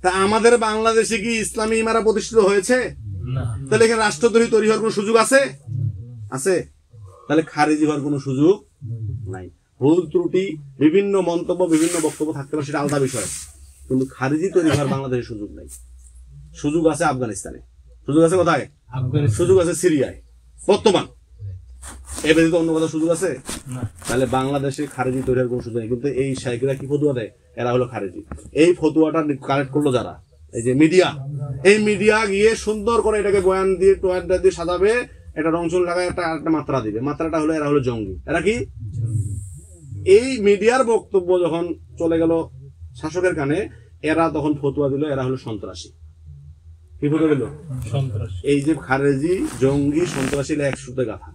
তা আমাদের বাংলাদেশে কি ইসলামী ইমারা প্রতিষ্ঠিত হয়েছে? তাহলে এখানে রাষ্ট্রদ্রোহী তৈরি হওয়ার কোন সুযোগ আছে? আছে? তাহলে খারেজি হওয়ার কোন সুযোগ নাই। ভুল ত্রুটি, বিভিন্ন মন্তব্য, বিভিন্ন বক্তব্য থাকতে পারে, সেটা আলাদা বিষয়, কিন্তু খারেজি তৈরি হওয়ার বাংলাদেশের সুযোগ নাই। সুযোগ আছে আফগানিস্তানে, সুযোগ আছে কোথায়? সুযোগ আছে সিরিয়ায় বর্তমান। এ ব্যতীত অন্য কোথাও সুযোগ আছে? তাহলে বাংলাদেশে খারেজি তৈরি হওয়ার কোন সুযোগ নেই। কিন্তু এই শাইখরা কি ফতুয়া দেয়? এরা হলো খারেজি। এই ফতুয়াটা কালেক্ট করলো যারা, এই যে মিডিয়া, এই মিডিয়া গিয়ে সুন্দর করে এটাকে বয়ান দিয়ে টোয়াটা দিয়ে সাজাবে, এটা রংচল লাগায় একটা মাত্রা দিবে। মাত্রাটা হলো এরা হলো জঙ্গি। এরা কি? এই মিডিয়ার বক্তব্য যখন চলে গেল শাসকের কানে, এরা তখন ফতুয়া দিল এরা হলো সন্ত্রাসী। কি ফতুয়া দিল? সন্ত্রাসী। এই যে খারেজি, জঙ্গি, সন্ত্রাসী এক সুতে গাথা।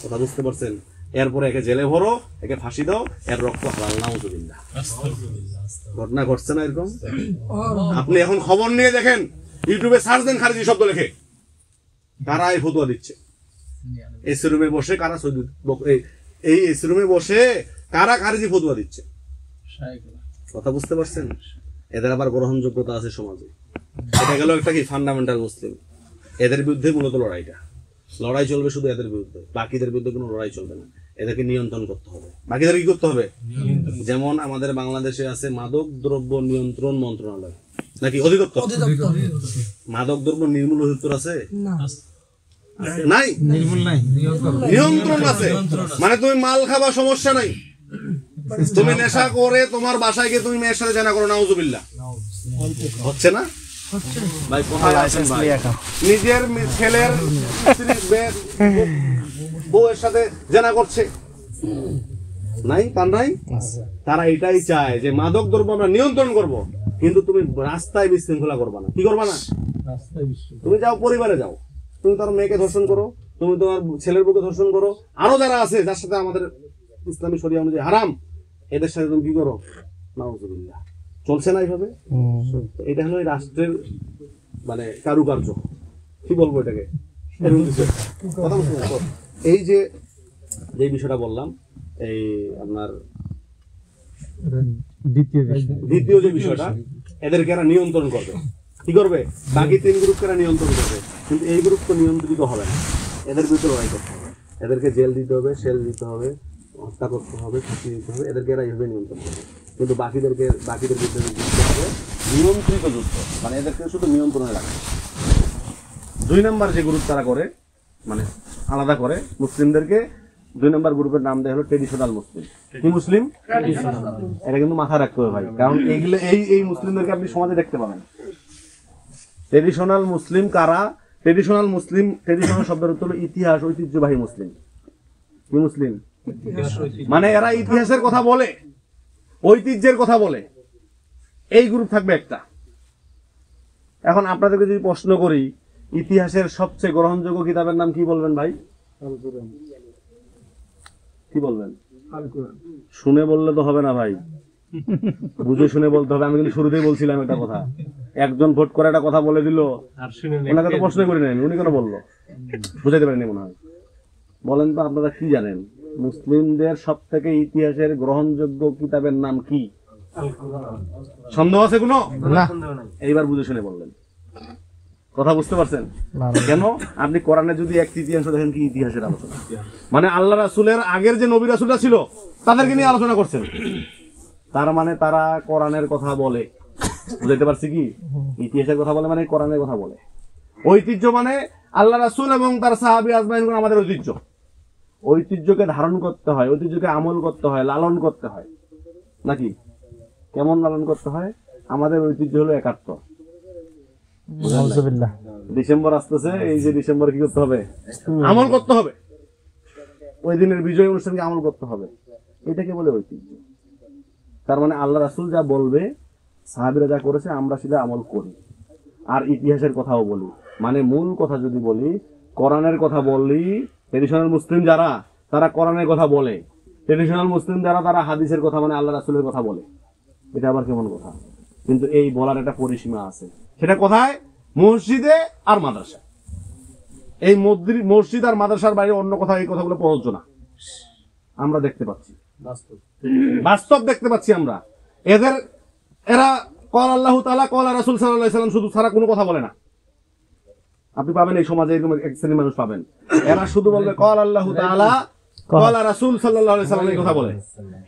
কথা বুঝতে পারছেন? এরপরে একে জেলে ভরো, একে ফাঁসি দাও, এর রক্ত হালাল নাউজুবিল্লাহ। ঘটনা ঘটছে না এরকম? আপনি এখন খবর নিয়ে দেখেন, ইউটিউবে সার্চ দেন খারেজি শব্দ লেখে, কারা এই ফতুয়া দিচ্ছে। এসি রুমে বসে কারা এই এসি রুমে বসে কারা খারেজি ফতুয়া দিচ্ছে। কথা বুঝতে পারছেন? এদের আবার গ্রহণযোগ্যতা আছে সমাজে। এটা গেল একটা কি ফান্ডামেন্টাল মুসলিম। এদের বিরুদ্ধে মূলত লড়াই চলবে শুধু এদের বিরুদ্ধে, বাকিদের বিরুদ্ধে কোনো লড়াই চলবে না। এদেরকে নিয়ন্ত্রণ করতে হবে। বাকিদের কি করতে হবে? যেমন আমাদের বাংলাদেশে আছে মাদক দ্রব্য নিয়ন্ত্রণ মন্ত্রণালয়, নাকি অধিদপ্তর? মাদক দ্রব্য নির্মূল অধিদপ্তর আছে? নাই, নিয়ন্ত্রণ আছে। মানে তুমি মাল খাবা সমস্যা নাই, তুমি নেশা করে তোমার বাসায় গিয়ে তুমি মেয়ের সাথে জানা করো, নাউজুবিল্লাহ। হচ্ছে না ভাই? কোথায় আছেন ভাই? নিজের ছেলের বউয়ের সাথে জানা করছে, নাই? তার নাই? তারা এটাই চায় যে মাদক দ্রব্য আমরা নিয়ন্ত্রণ করব, কিন্তু তুমি রাস্তায় বিশৃঙ্খলা করবা না। কি করবা না? তুমি যাও, পরিবারে যাও, তুমি তোমার মেয়েকে ধর্ষণ করো, তুমি তোমার ছেলের বউকে ধর্ষণ করো, আরো যারা আছে যার সাথে আমাদের ইসলামী শরিয়া অনুযায়ী হারাম, এদের সাথে তুমি কি করো? নাউজুবিল্লাহ। চলছে না এইভাবে? এটা হলো এই রাষ্ট্রের মানে কারুকার্য। কি বলবো এটাকে? এই যে বিষয়টা বললাম, এই আপনার দ্বিতীয় যে বিষয়টা, এদেরকে এরা নিয়ন্ত্রণ করবে। কি করবে? বাকি তিন গ্রুপকে এরা নিয়ন্ত্রণ করবে, কিন্তু এই গ্রুপ তো নিয়ন্ত্রিত হবে না। এদের বিরুদ্ধে লড়াই করতে হবে, এদেরকে জেল দিতে হবে, সেল দিতে হবে, হত্যা করতে হবে, ফাঁসি দিতে হবে। এদেরকে এরা এইভাবে নিয়ন্ত্রণ করবে, কিন্তু বাকিদের বিরুদ্ধে যুদ্ধ হবে নিয়ন্ত্রিত যুদ্ধ, মানে এদেরকে শুধু নিয়ন্ত্রণে রাখে। 2 নম্বর যে গ্রুপ তারা করে, মানে আলাদা করে মুসলিমদেরকে, 2 নম্বর গ্রুপের নাম দেয় হলো ট্রেডিশনাল মুসলিম। কি মুসলিম? এটা কিন্তু মাথায় রাখতে হবে ভাই, কারণ এইগুলো এই মুসলিমদেরকে আপনি সমাজে দেখতে পাবেন। ট্রেডিশনাল মুসলিম কারা? ট্রেডিশনাল শব্দের অর্থ হলো ইতিহাস ঐতিহ্যবাহী মুসলিম। কি মুসলিম? মানে এরা ইতিহাসের কথা বলে, ঐতিহ্যের কথা বলে। এই গ্রুপ থাকবে একটা। এখন আপনাদেরকে যদি প্রশ্ন করি, ইতিহাসের সবচেয়ে গ্রহণযোগ্য কিতাবের নাম কি বলবেন ভাই? কি বলবেন? শুনে বললে তো হবে না ভাই, বুঝে শুনে বলতে হবে। আমি কিন্তু শুরুতেই বলছিলাম একটা কথা, একজন ভোট করে একটা কথা বলে দিল, ওনাকে তো প্রশ্ন করি নাই, উনি কেন বললো? বুঝাইতে পারেনি মনে হয়। বলেন তো আপনারা কি জানেন মুসলিমদের সব থেকে ইতিহাসের গ্রহণযোগ্য কিতাবের নাম কি? সন্দেহ আছে কোনো? এইবার বুঝে শুনে বললেন। কথা বুঝতে পারছেন? কেন? আপনি কোরআনে যদি 1/3 দেখেন কি ইতিহাসের আলোচনা, মানে আল্লাহ রাসূলের আগের যে নবী রাসূলরা ছিল তাদেরকে নিয়ে আলোচনা করছেন। তার মানে তারা কোরআনের কথা বলে। বুঝতে পারছি কি? ইতিহাসের কথা বলে মানে কোরআনের কথা বলে। ঐতিহ্য মানে আল্লাহ রাসূল এবং তার সাহাবী আজমাইনগণ আমাদের ঐতিহ্য। ঐতিহ্যকে ধারণ করতে হয়, ঐতিহ্যকে আমল করতে হয়, লালন করতে হয়, নাকি? কেমন লালন করতে হয়? আমাদের ঐতিহ্য হলো 71। ডিসেম্বর আসতেছে, এই যে ডিসেম্বরে কি করতে হবে? আমল করতে হবে। ওই দিনের বিজয় অনুষ্ঠানকে আমল করতে হবে। এটাকে বলে ঐতিহ্য। তার মানে আল্লাহ রাসূল যা বলবে, সাহাবীরা যা করেছে, আমরা সেটা আমল করি। আর ইতিহাসের কথাও বলি, মানে মূল কথা যদি বলি, কোরআনের কথা বললি, ট্রেডিশনাল মুসলিম যারা তারা কোরআনের কথা বলে, ট্রেডিশনাল মুসলিম যারা তারা হাদিসের কথা মানে আল্লাহ রাসূলের কথা বলে। এটা আবার কেমন কথা? কিন্তু এই বলার একটা পরিসীমা আছে। সেটা কোথায়? মসজিদে আর মাদ্রাসা। এই মসজিদ আর মাদ্রাসার বাইরে অন্য কোথাও এই কথাগুলো প্রযোজ্য না। আমরা দেখতে পাচ্ছি, বাস্তব দেখতে পাচ্ছি আমরা। এরা কল আল্লাহ তাআলা কল রাসূল সাল্লাল্লাহু আলাইহি ওয়াসাল্লাম শুধু ছাড়া কোনো কথা বলে না। আপনি পাবেন এই সমাজে এরকম এক শ্রেণীর মানুষ পাবেন, এরা শুধু বলবে কল আল্লাহ তাআলা কল রাসূল সাল্লাল্লাহু আলাইহি ওয়াসাল্লাম, এই কথা বলে।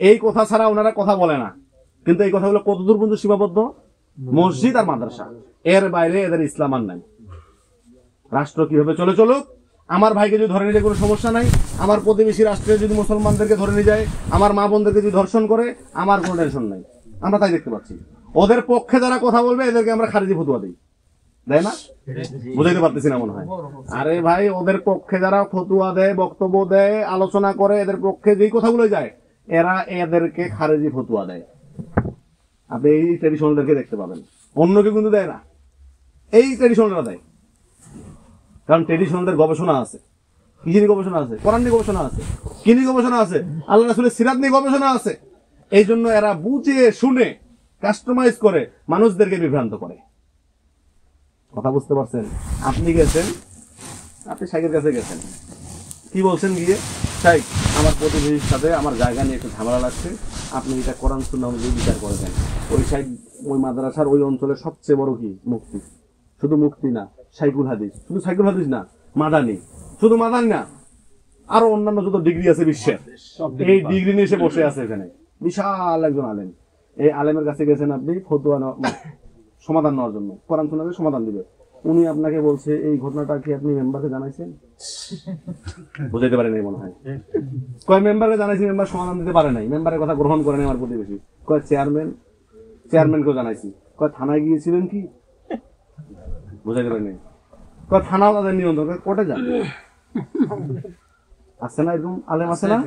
এই কথা ছাড়া ওনারা কথা বলে না। কিন্তু এই কথাগুলো কতদূর পর্যন্ত সীমাবদ্ধ? মসজিদ আর মাদ্রাসা, এর বাইরে এদের ইসলাম আর নাই। রাষ্ট্র কিভাবে চলে চলুক, আমার ভাইকে যদি ধরে নিয়ে যায় কোনো সমস্যা নাই, আমার প্রতিবেশী রাষ্ট্রে যদি মুসলমানদেরকে ধরে নিয়ে যায়, আমার মা বোনদেরকে যদি ধর্ষণ করে, আমার কোনো টেনশন নাই। আমরা তাই দেখতে পাচ্ছি। ওদের পক্ষে যারা কথা বলবে এদেরকে আমরা খারিজি ফতোয়া দিই, দেয় না? বুঝাইতে পারতেছি না মনে হয়। আরে ভাই, ওদের পক্ষে যারা ফতোয়া দেয়, বক্তব্য দেয়, আলোচনা করে, এদের পক্ষে যেই কথাগুলো যায়, এরা এদেরকে খারিজি ফতোয়া দেয়। আপনি এই ট্রেডিশনালদেরকে দেখতে পাবেন, অন্য কেউ কিন্তু দেয় না, এই ট্রেডিশনালরা দেয়। কারণ ট্রেডিশনালদের গবেষণা আছে, কি নিয়ে গবেষণা আছে? কোরআন নিয়ে গবেষণা আছে, কি নিয়ে গবেষণা আছে? আল্লাহ রাসূলের সিরাত নিয়ে গবেষণা আছে। এই জন্য এরা বুঝে শুনে কাস্টমাইজ করে মানুষদেরকে বিভ্রান্ত করে। কথা বুঝতে পারছেন? আপনি গেছেন, আপনি শাইখের কাছে গেছেন, কি বলছেন গিয়ে? শাইখ, আমার প্রতিবেশীর সাথে আমার জায়গা নিয়ে একটু ঝামেলা লাগছে, আপনি এটা কোরআন সুন্নাহ অনুযায়ী বিচার করে দেন। ওই শাইখ ওই মাদ্রাসার ওই অঞ্চলের সবচেয়ে বড় কি মুফতি, শুধু মুফতি না, শাইখুল হাদিস, শুধু শাইখুল হাদিস না, মাদানি, শুধু মাদানি না, আরো অন্যান্য যত ডিগ্রি আছে বিশ্বের, এই ডিগ্রি নিয়ে এসে বসে আছে এখানে, বিশাল একজন আলেম। এই আলেমের কাছে গেছেন আপনি ফতোয়া সমাধান নেওয়ার জন্য, কোরআন সুন্নাহর সমাধান দিবে। উনি আপনাকে বলছে এই ঘটনাটা কি আপনি মেম্বারকে জানাইছেন? বুঝাইতে পারেন মনে হয়। কয় মেম্বারকে জানাইছি, মেম্বার সমাধান দিতে পারে নাই, মেম্বারের কথা গ্রহণ করেন আমার প্রতিবেশী। কয় চেয়ারম্যানকেও জানাইছি। কয় থানায় গিয়েছিলেন কি? বুঝাইতে পারেন। কয় থানাও তাদের নিয়ন্ত্রণ, কোর্টে যান। আছে না এরকম আলেম? আছে না?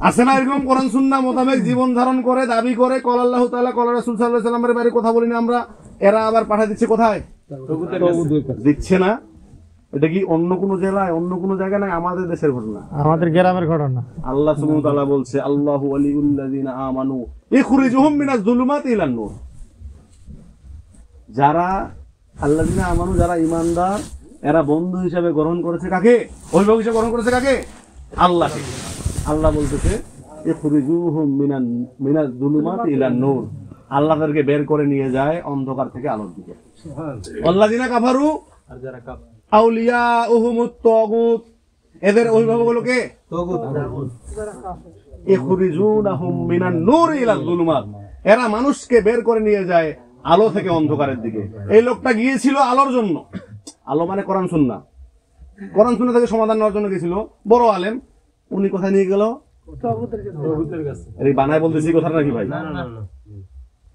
আছে না এরকম কোরআন সুন্নাহ মোতাবেক জীবন ধারণ করে দাবি করে কল আল্লাহ তাআলা কল রাসূল সাল্লাল্লাহু আলাইহি ওয়াসাল্লামের বাইরে কথা বলি না আমরা? এরা আবার পাঠিয়ে দিচ্ছে কোথায়? দিচ্ছে না। এটা কি অন্য কোন জেলায়, অন্য কোন জায়গায় নাই, আমাদের দেশের ঘটনা, আমাদের গ্রামের ঘটনা। আল্লাহ সুবহানাহু ওয়া তাআলা বলছে, আল্লাহু ওয়ালিউল্লাযিনা আমানু ইখরিজুহুম মিনাজ যুলুমাতি ইলান নূর। যারা আল্লাযিনা আমানু, যারা ঈমানদার, এরা বন্ধু হিসেবে গ্রহণ করেছে কাকে? অভিভাবক হিসেবে গ্রহণ করেছে কাকে? আল্লাহকে। আল্লাহ বলতেছে ইখরিজুহুম মিনাজ যুলুমাতি ইলান নূর, আল্লাহ তাদেরকে বের করে নিয়ে যায় অন্ধকার থেকে আলোর দিকে। আল্লাযিনা কাফারু আউলিয়াউহুমুত তাগুত, এদের অভিভাবক হলো কে? তাগুত। ইখরিজুনাহুম মিনান নূরি ইলাজ যুলুমাত, এরা মানুষকে বের করে নিয়ে যায় আলো থেকে অন্ধকারের দিকে। এই লোকটা গিয়েছিল আলোর জন্য। আলো মানে কোরআন সুন্নাহ। কোরআন সুন্নাহ থেকে সমাধান নেওয়ার জন্য গিয়েছিল, বড় আলেম। উনি কোথায় নিয়ে গেল? তাগুতের কাছে। এই বানায় বলতেছি কথাটা নাকি ভাই?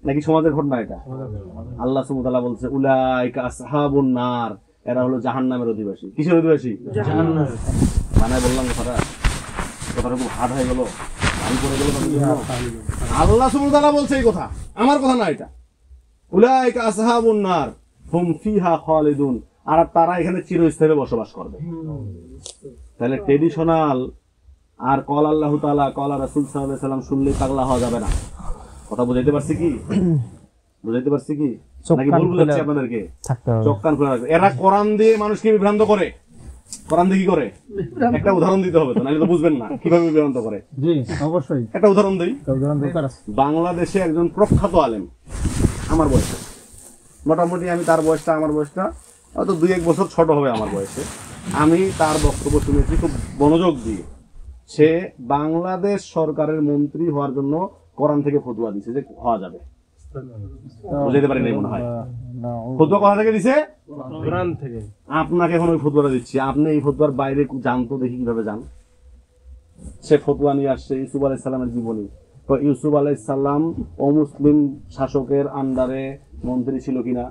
নাকি সমাজের ঘটনা এটা? আল্লাহ সুবহানাহু ওয়া তাআলা বলছে উলাইকা আসহাবুন নার, এরা হলো জাহান্নামের অধিবাসী। কিসের অধিবাসী? জাহান্নাম। বানায় বললাম কথাটা খুব হার্ড হয়ে গেল, আমি করে গেল। আল্লাহ সুবহানাহু ওয়া তাআলা বলছে এই কথা, আমার কথা না এটা। উলাইকা আসহাবুন নার হুম ফিহা খালিদুন, আর তারা এখানে চিরস্থায়ী বসবাস করবে। তাহলে ট্রেডিশনাল আর কল আল্লাহ তাআলা কল রাসূল সাল্লাল্লাহু আলাইহি ওয়াসাল্লাম শুনলে পাগলা হওয়া যাবে না। কথা বুঝাইতে পারছি কি? বুঝাইতে পারছি কি? নাকি ভুল বুঝাচ্ছি আপনাদেরকে? চোখ কান খোলা রাখবেন। এরা কোরআন দিয়ে মানুষকে বিভ্রান্ত করে। কোরআন দিয়ে কি করে? একটা উদাহরণ দিতে হবে তো, নাহলে তো বুঝবেন না কিভাবে বিভ্রান্ত করে। জি অবশ্যই একটা উদাহরণ দেই। বাংলাদেশে একজন প্রখ্যাত আলেম, আমার বয়সে মোটামুটি, আমি তার বয়সটা, আমার বয়সটা হয়তো 2-1 বছর ছোট হবে আমার বয়সে। আমি তার বক্তব্য শুনেছি খুব মনোযোগ দিয়ে। সে বাংলাদেশ সরকারের মন্ত্রী হওয়ার জন্য কোরআন থেকে ফতোয়া দিছে যে হওয়া যাবে। বুঝাইতে পারি নাই মনে হয়। ফতোয়া কোথা থেকে দিছে? কোরআন থেকে। আপনাকে এখন ওই ফতোয়াটা দিচ্ছি, আপনি এই ফতোয়ার বাইরে জানতো দেখি কিভাবে যান। সে ফতোয়া নিয়ে আসছে ইউসুফ আলাইহিস সালামের জীবনী। তো ইউসুফ আলাইহিস সালাম অমুসলিম শাসকের আন্ডারে মন্ত্রী ছিল কিনা?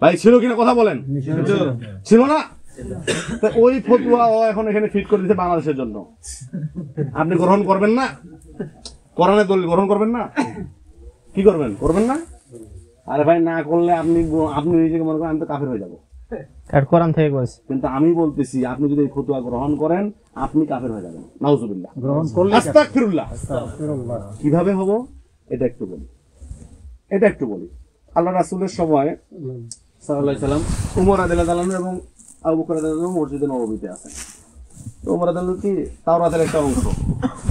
ভাই ছিল কিনা কথা বলেন? ছিল না? ওই ফতোয়া ও এখন এখানে ফিট করে দিচ্ছে বাংলাদেশের জন্য। আপনি গ্রহণ করবেন না? কোরআনের দলিল গ্রহণ করবেন না? কি করবেন? করবেন না? আরে ভাই না করলে আপনি নিজেকে মনে করেন আমি তো কাফের হয়ে যাবো। কোরআন থেকে বলছি, কিন্তু আমি বলতেছি আপনি যদি এই ফতোয়া গ্রহণ করেন আপনি কাফের হয়ে যাবেন। নাউজুবিল্লাহ। গ্রহণ করলে আস্তাগফিরুল্লাহ। কিভাবে হবো এটা একটু বলি। আল্লাহ রাসূলের সময় সাল্লাল্লাহু আলাইহি সাল্লাম উমর রাদিয়াল্লাহু আনহু এবং আবু বকর রাদিয়াল্লাহু আনহু মসজিদে নববীতে আছেন। তো উমর রাদিয়াল্লাহু কি তাওরাতের একটা অংশ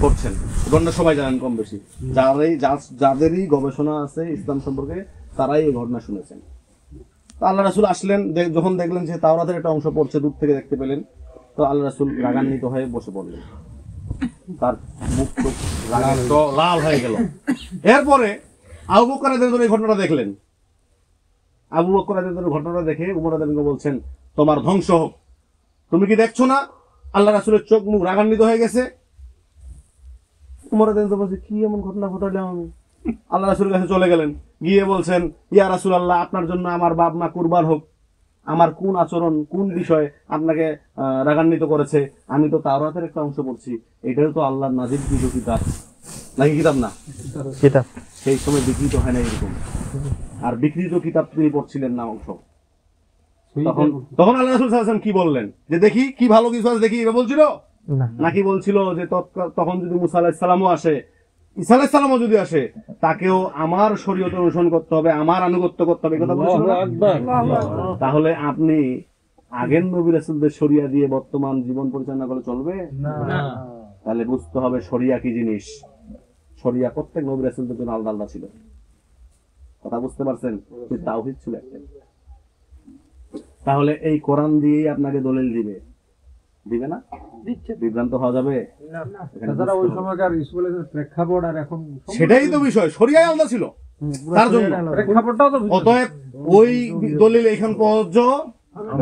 পড়ছেন, ঘটনা সবাই জানেন কম বেশি, যাদেরই গবেষণা আছে ইসলাম সম্পর্কে তারাই এই ঘটনা শুনেছেন। তো আল্লাহ রাসূল আসলেন, যখন দেখলেন যে তাওরাতের একটা অংশ পড়ছে, দূর থেকে দেখতে পেলেন, তো আল্লাহ রাসূল রাগান্বিত হয়ে বসে পড়লেন, তার মুখ লাল হয়ে গেল। এরপরে আবু বকর রাদিয়াল্লাহু আনহু এই ঘটনাটা দেখলেন। আবু বকর রাদিয়াল্লাহু আনহু ঘটনাটা দেখে উমর রাদিয়াল্লাহু আনহু বলছেন, তোমার ধ্বংস হোক, তুমি কি দেখছো না আল্লাহ রাসূলের চোখ মুখ রাগান্বিত হয়ে গেছে? উমর রাদিয়াল্লাহু আনহু বলছে, কি এমন ঘটনা ঘটালাম আমি? আল্লাহ রাসূলের কাছে চলে গেলেন, গিয়ে বলছেন, ইয়া রাসূলুল্লাহ, আপনার জন্য আমার বাপ মা কুরবান হোক, আমার কোন আচরণ কোন বিষয় আপনাকে রাগান্বিত করেছে? আমি তো তাওরাতের একটা অংশ পড়ছি, এটাও তো আল্লাহর নাজিলকৃত কিতাব, নাকি কিতাব না? কিতাব সেই সময় বিকৃত হয় না এরকম, আর বিকৃত কিতাব তিনি পড়ছিলেন না অংশ। তখন আল্লাহ রাসূল সাল্লাল্লাহু আলাইহি ওয়াসাল্লাম কি বললেন, যে দেখি কি ভালো কিছু আছে দেখি, এটা বলছিল নাকি বলছিল যে তখন যদি মুসা আলাইহিস সালামও আসে, ঈসা আলাইহিস সালামও যদি আসে, তাকেও আমার শরীয়ত অনুসরণ করতে হবে, আমার আনুগত্য করতে হবে, কথা বলছিল? তাহলে আপনি আগের নবী রাসূলদের শরিয়া দিয়ে বর্তমান জীবন পরিচালনা করলে চলবে না। তাহলে বুঝতে হবে শরিয়া কি জিনিস। শরিয়া প্রত্যেক নবী রাসূলদের জন্য আলাদা আলাদা ছিল, কথা বুঝতে পারছেন? তাওহীদ ছিল একটা। তাহলে এই কোরআন দিয়েই আপনাকে দলিল দিবে না? বিভ্রান্ত হওয়া যাবে? ওই সময়কার স্কুলের প্রেক্ষাপট আর এখন সেটাই তো বিষয়, শরিয়ায় আলাদা ছিল তার জন্য। প্রেক্ষাপটটাও তো অতএব ওই দলিল এখান প্রযোজ্য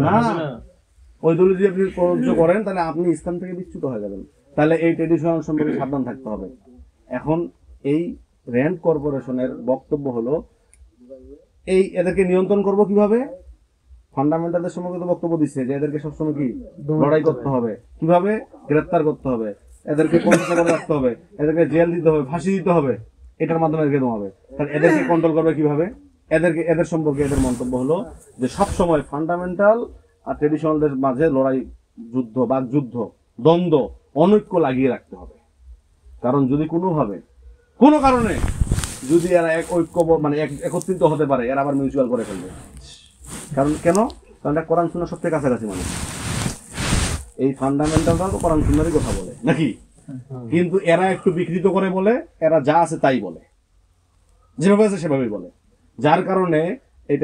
না। ওই দলিল যদি আপনি প্রযোজ্য করেন তাহলে আপনি ইসলাম থেকে বিচ্যুত হয়ে যাবেন। তাহলে এই ট্রেডিশনাল সম্পর্কে সাবধান থাকতে হবে। এখন এই র্যান্ড কর্পোরেশনের বক্তব্য হলো, এই এদেরকে নিয়ন্ত্রণ করব কিভাবে? ফান্ডামেন্টালদের সম্পর্কে তো বক্তব্য দিচ্ছে যে এদেরকে সবসময় কি লড়াই করতে হবে, কিভাবে গ্রেফতার করতে হবে, এদেরকে কন্ট্রোল করে রাখতে হবে, এদেরকে জেল দিতে হবে, ফাঁসি দিতে হবে, এটার মাধ্যমে এদেরকে দমাবে। তাহলে এদেরকে কন্ট্রোল করবে কিভাবে? এদের সম্পর্কে এদের মন্তব্য হলো যে সবসময় ফান্ডামেন্টাল আর ট্রেডিশনালদের মাঝে লড়াই, যুদ্ধ, বাকযুদ্ধ, দ্বন্দ্ব, অনৈক্য লাগিয়ে রাখতে হবে। কারণ যদি কোনোভাবে কোনো কারণে যদি এরা একত্রিত হতে পারে, এরা আবার মিউচুয়াল করে ফেলবে। কারণ কেন? কারণ কোরআন সুন্নাহ সবথেকে কাছাকাছি মানুষ, এই ফান্ডামেন্টালটা তো কোরআন সুন্নাহরই কথা বলে নাকি? কিন্তু এরা একটু বিকৃত করে বলে, এরা যা আছে তাই বলে, যেভাবে আছে সেভাবেই বলে। যার কারণে এই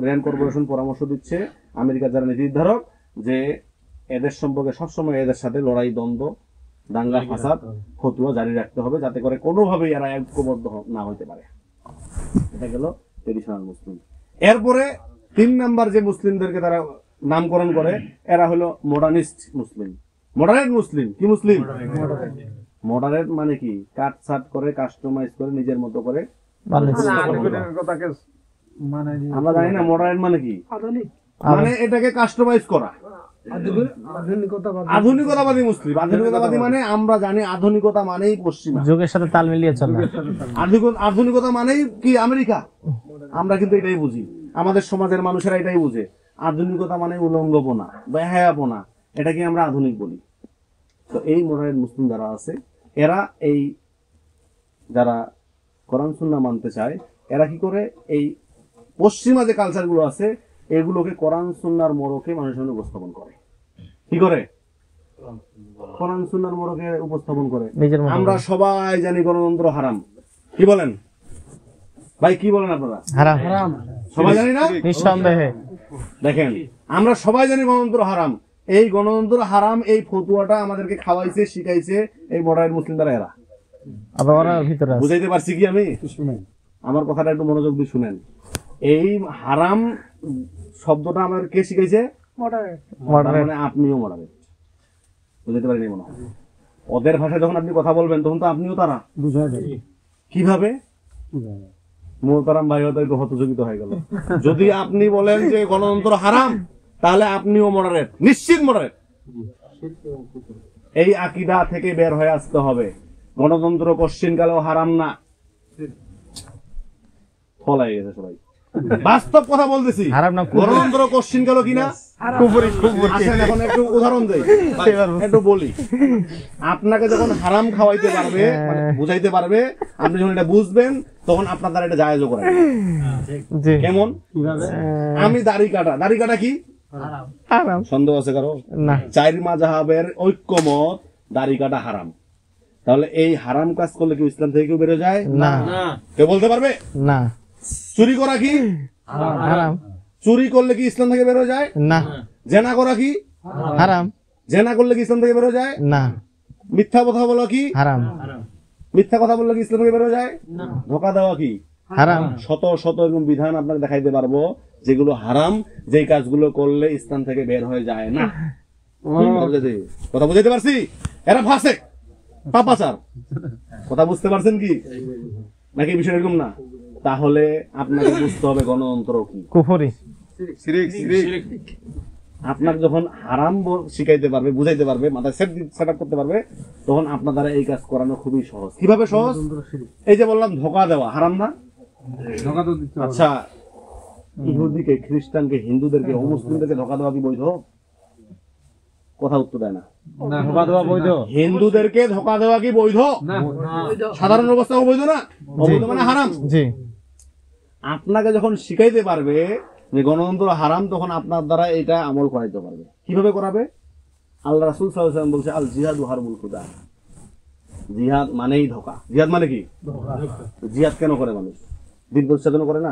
র্যান্ড কর্পোরেশন পরামর্শ দিচ্ছে আমেরিকার যারা নীতি নির্ধারক, যে এদের সম্পর্কে সবসময় এদের সাথে লড়াই, দ্বন্দ্ব, দাঙ্গা, ফাসাদ, ফতুয়া জারি রাখতে হবে, যাতে করে কোনোভাবেই এরা ঐক্যবদ্ধ না হতে পারে। এটা গেল ট্রেডিশনাল মুসলিম। এরপরে 3 নাম্বার যে মুসলিমদেরকে তারা নামকরণ করে, এরা হলো মডার্নিস্ট মুসলিম, মডারেট মুসলিম। কি মুসলিম? মডারেট মানে কি? কাট সাট করে, কাস্টমাইজ করে, নিজের মতো করে। আমরা জানি না মডারেট মানে কি? মানে এটাকে কাস্টমাইজ করা, আধুনিকতাবাদী মুসলিম। আধুনিকতাবাদী মানে আমরা জানি আধুনিকতা মানেই পশ্চিমা, যুগের সাথে তাল মিলিয়ে চলা। আধুনিকতা মানেই কি? আমেরিকা। আমরা কিন্তু এটাই বুঝি, আমাদের সমাজের মানুষেরা এটাই বুঝে। আধুনিকতা মানে উলঙ্গপনা, বেহায়াপনা, এটাকে আমরা আধুনিক বলি। তো এই মডারেট মুসলিম যারা আছে, এরা এই যারা কোরআন সুন্নাহ মানতে চায়, এরা কি করে? এই পশ্চিমা যে কালচারগুলো আছে, এগুলোকে কোরআন সুন্নাহর মোড়কে মানুষের সামনে উপস্থাপন করে। কি করে? কোরআন সুন্নাহর মোড়কে উপস্থাপন করে। আমরা সবাই জানি গণতন্ত্র হারাম। কি বলেন ভাই? কি বলেন আপনারা? হারাম। সবাই জানি না? নিঃসন্দেহে। দেখেন, আমরা সবাই জানি গণতন্ত্র হারাম। এই গণতন্ত্র হারাম, এই ফতুয়াটা আমাদেরকে খাওয়াইছে, শিখাইছে এই মডার্ন মুসলিম দ্বারা। এরা আবার ওরা ভিতরে আছে। বুঝাইতে পারছি কি আমি? আমার কথাটা একটু মনোযোগ দিয়ে শুনেন। এই হারাম শব্দটা আমার কে শিখাইছে? মডারেট। মানে আপনিও মডারেট। বুঝাইতে পারিনি মনে হয়। ওদের ভাষায় যখন আপনি কথা বলবেন, তখন তো আপনিও তারা। কিভাবে? মোহতারাম ভাই হয়তো একটু হতযোগিত হয়ে গেল। যদি আপনি বলেন যে গণতন্ত্র হারাম, তাহলে আপনিও মডারেট, নিশ্চিত মডারেট। এই আকীদা থেকে বের হয়ে আসতে হবে। গণতন্ত্র কোশ্চিনকালেও হারাম না। ফলাই গেছে সবাই। বাস্তব কথা বলতেছি। হারাম না কুফরি। গণতন্ত্র কোশ্চিন গেল কিনা? কুফরি কুফরি। আসেন এখন একটু উদাহরণ দেই, একটু বলি। আপনাকে যখন হারাম খাওয়াইতে পারবে, মানে বুঝাইতে পারবে, আপনি যখন এটা বুঝবেন, তখন আপনার দ্বারা এটা জায়েজও করেন। জি কেমন? আমি দাড়ি কাটা কি হারাম সন্দেহ আছে কারো? না 4 মাযহাবের ঐক্যমত দাড়ি কাটা হারাম। তাহলে এই হারাম কাজ করলে কি ইসলাম থেকে কেউ বেরো যায়? না কেউ বলতে পারবে? না চুরি করা কি হারাম চুরি করলে কি ইসলাম থেকে বেরো যায়? না জেনা করা কি হারাম জেনা করলে কি ইসলাম থেকে বেরো যায়? না মিথ্যা কথা বলা কি হারাম মিথ্যা কথা বললে কি ইসলাম থেকে বেরো যায়? ধোঁকা দেওয়া কি হারাম শত শত এবং বিধান আপনাকে দেখাইতে পারবো যেগুলো হারাম, যেই কাজগুলো করলে ইসলাম থেকে বের হয়ে যায় না। কথা বুঝাইতে পারছি? এরা ফাসেক, পাপাচার। কথা বুঝতে পারছেন কি? নাকি বিষয় এরকম না? তাহলে আপনাকে বুঝতে হবে গণতন্ত্র কি। কুফরি আপনাকে যখন হারাম শিখাইতে পারবে, বুঝাইতে পারবে, মাথায় সেট আপ করতে পারবে, তখন আপনার দ্বারা এই কাজ করানো খুবই সহজ। কিভাবে সহজ? এই যে বললাম ধোঁকা দেওয়া হারাম না? ধোঁকা তো দিতে হবে। আচ্ছা, ইহুদিকে, খ্রিস্টানকে, হিন্দুদেরকে, অমুসলিমদেরকে ধোঁকা দেওয়া কি বৈধ? কথা উত্তর দেয় না। না, ধোঁকা দেওয়া বৈধ? হিন্দুদেরকে ধোঁকা দেওয়া কি বৈধ? না, সাধারণ অবস্থা অবৈধ না? অবৈধ মানে হারাম। জি আপনাকে যখন শিখাইতে পারবে যে গণতন্ত্র হারাম, তখন আপনার দ্বারা এটা আমল করাইতে পারবে। কিভাবে করাবে? আল্লাহ রাসূল সাল্লাল্লাহু আলাইহি ওয়াসাল্লাম বলছে, আল জিহাদু হারবুল খুদা। জিহাদ মানেই ধোঁকা। জিহাদ মানে কি? জিহাদ কেন করে মানুষ? দিন প্রতিষ্ঠা কেন করে না?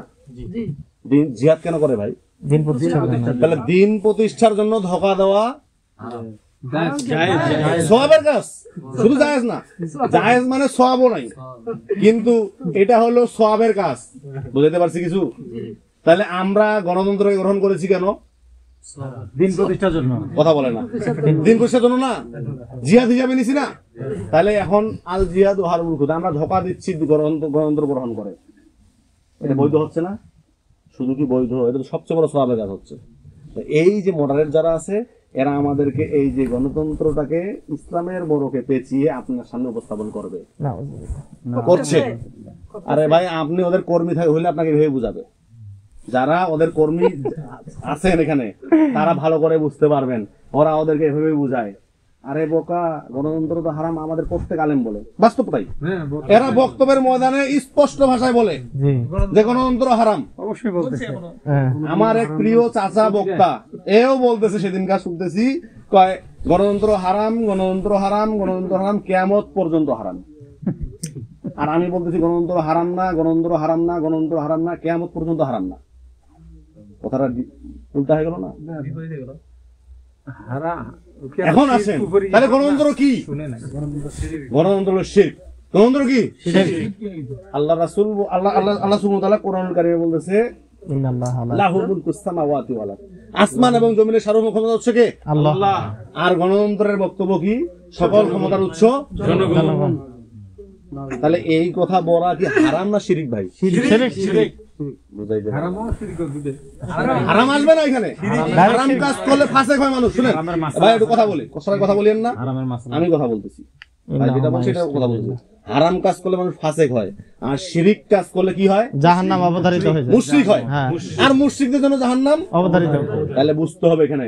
জিহাদ কেন করে ভাই? দিন প্রতিষ্ঠা করেন না। তাহলে দিন প্রতিষ্ঠার জন্য ধোঁকা দেওয়া সওয়াবের কাজ, শুধু জায়েজ না। জায়েজ মানে সওয়াবও নাই, কিন্তু এটা হলো সওয়াবের কাজ। বুঝাইতে পারছি কিছু? তাহলে আমরা গণতন্ত্রকে গ্রহণ করেছি কেন? দিন প্রতিষ্ঠার জন্য। কথা বলে না। দিন প্রতিষ্ঠার জন্য না, জিহাদ হিসাবে নিছি না। তাহলে এখন আল জিহাদ ও হারবুল খুদা, আমরা ধোঁকা দিচ্ছি গণতন্ত্র গ্রহণ করে। এটা বৈধ হচ্ছে না? শুধু কি বৈধ, এটা তো সবচেয়ে বড় সওয়াবের কাজ হচ্ছে। তো এই যে মডারেট যারা আছে, এরা আমাদেরকে এই যে গণতন্ত্রটাকে ইসলামের মোড়কে পেঁচিয়ে আপনার সামনে উপস্থাপন করবে, করছে। আরে ভাই, আপনি ওদের কর্মী হইলে আপনাকে ভেবে বুঝাবে। যারা ওদের কর্মী আছেন এখানে, তারা ভালো করে বুঝতে পারবেন। ওরা ওদেরকে এভাবে বুঝায়, আরে বোকা, গণতন্ত্র তো হারাম, আমাদের প্রত্যেক আলেম বলে। বাস্তব তাই। এরা বক্তব্যের ময়দানে স্পষ্ট ভাষায় বলে যে গণতন্ত্র হারাম। অবশ্যই বলতেছে। আমার এক প্রিয় চাচা বক্তা এও বলতেছে, সেদিনকার শুনতেছি, কয় গণতন্ত্র হারাম, গণতন্ত্র হারাম, গণতন্ত্র হারাম, কিয়ামত পর্যন্ত হারাম। আর আমি বলতেছি গণতন্ত্র হারাম না, গণতন্ত্র হারাম না, গণতন্ত্র হারাম না, কিয়ামত পর্যন্ত হারাম না। কথাটা উল্টা হয়ে গেল না? এখন আসেন, তাহলে গণতন্ত্র কি? গণতন্ত্র হলো শিরক। গণতন্ত্র কি? আল্লাহ রাসূল, আল্লাহ সুবহানাহু ওয়া তাআলা কোরআনুল কারীমে বলতেছে, লাহু মুলকুস সামাওয়াতি ওয়াল আরদ, আসমান এবং জমিনের সার্বভৌম ক্ষমতা হচ্ছে কে? আল্লাহ। আর গণতন্ত্রের বক্তব্য কি? সকল ক্ষমতার উৎস জনগণ। তাহলে এই কথা বলা কি হারাম না শিরক ভাই? শিরক। বুঝাই দেন। হারাম আসবে না এখানে। হারাম কাজ করলে ফাসেক হয় মানুষ। শুনেন ভাই, একটু কথা বলি, কষ্টের কথা বলেন না, আমি কথা বলতেছি। ভাই যেটা বলছি সেটা কথা বলছি। হারাম কাজ করলে মানুষ ফাসেক হয়, আর শিরক কাজ করলে কি হয়? জাহান্নাম অবধারিত হয়ে যায়, মুশরিক হয়। আর মুশরিকদের জন্য জাহান্নাম অবধারিত। তাহলে বুঝতে হবে এখানে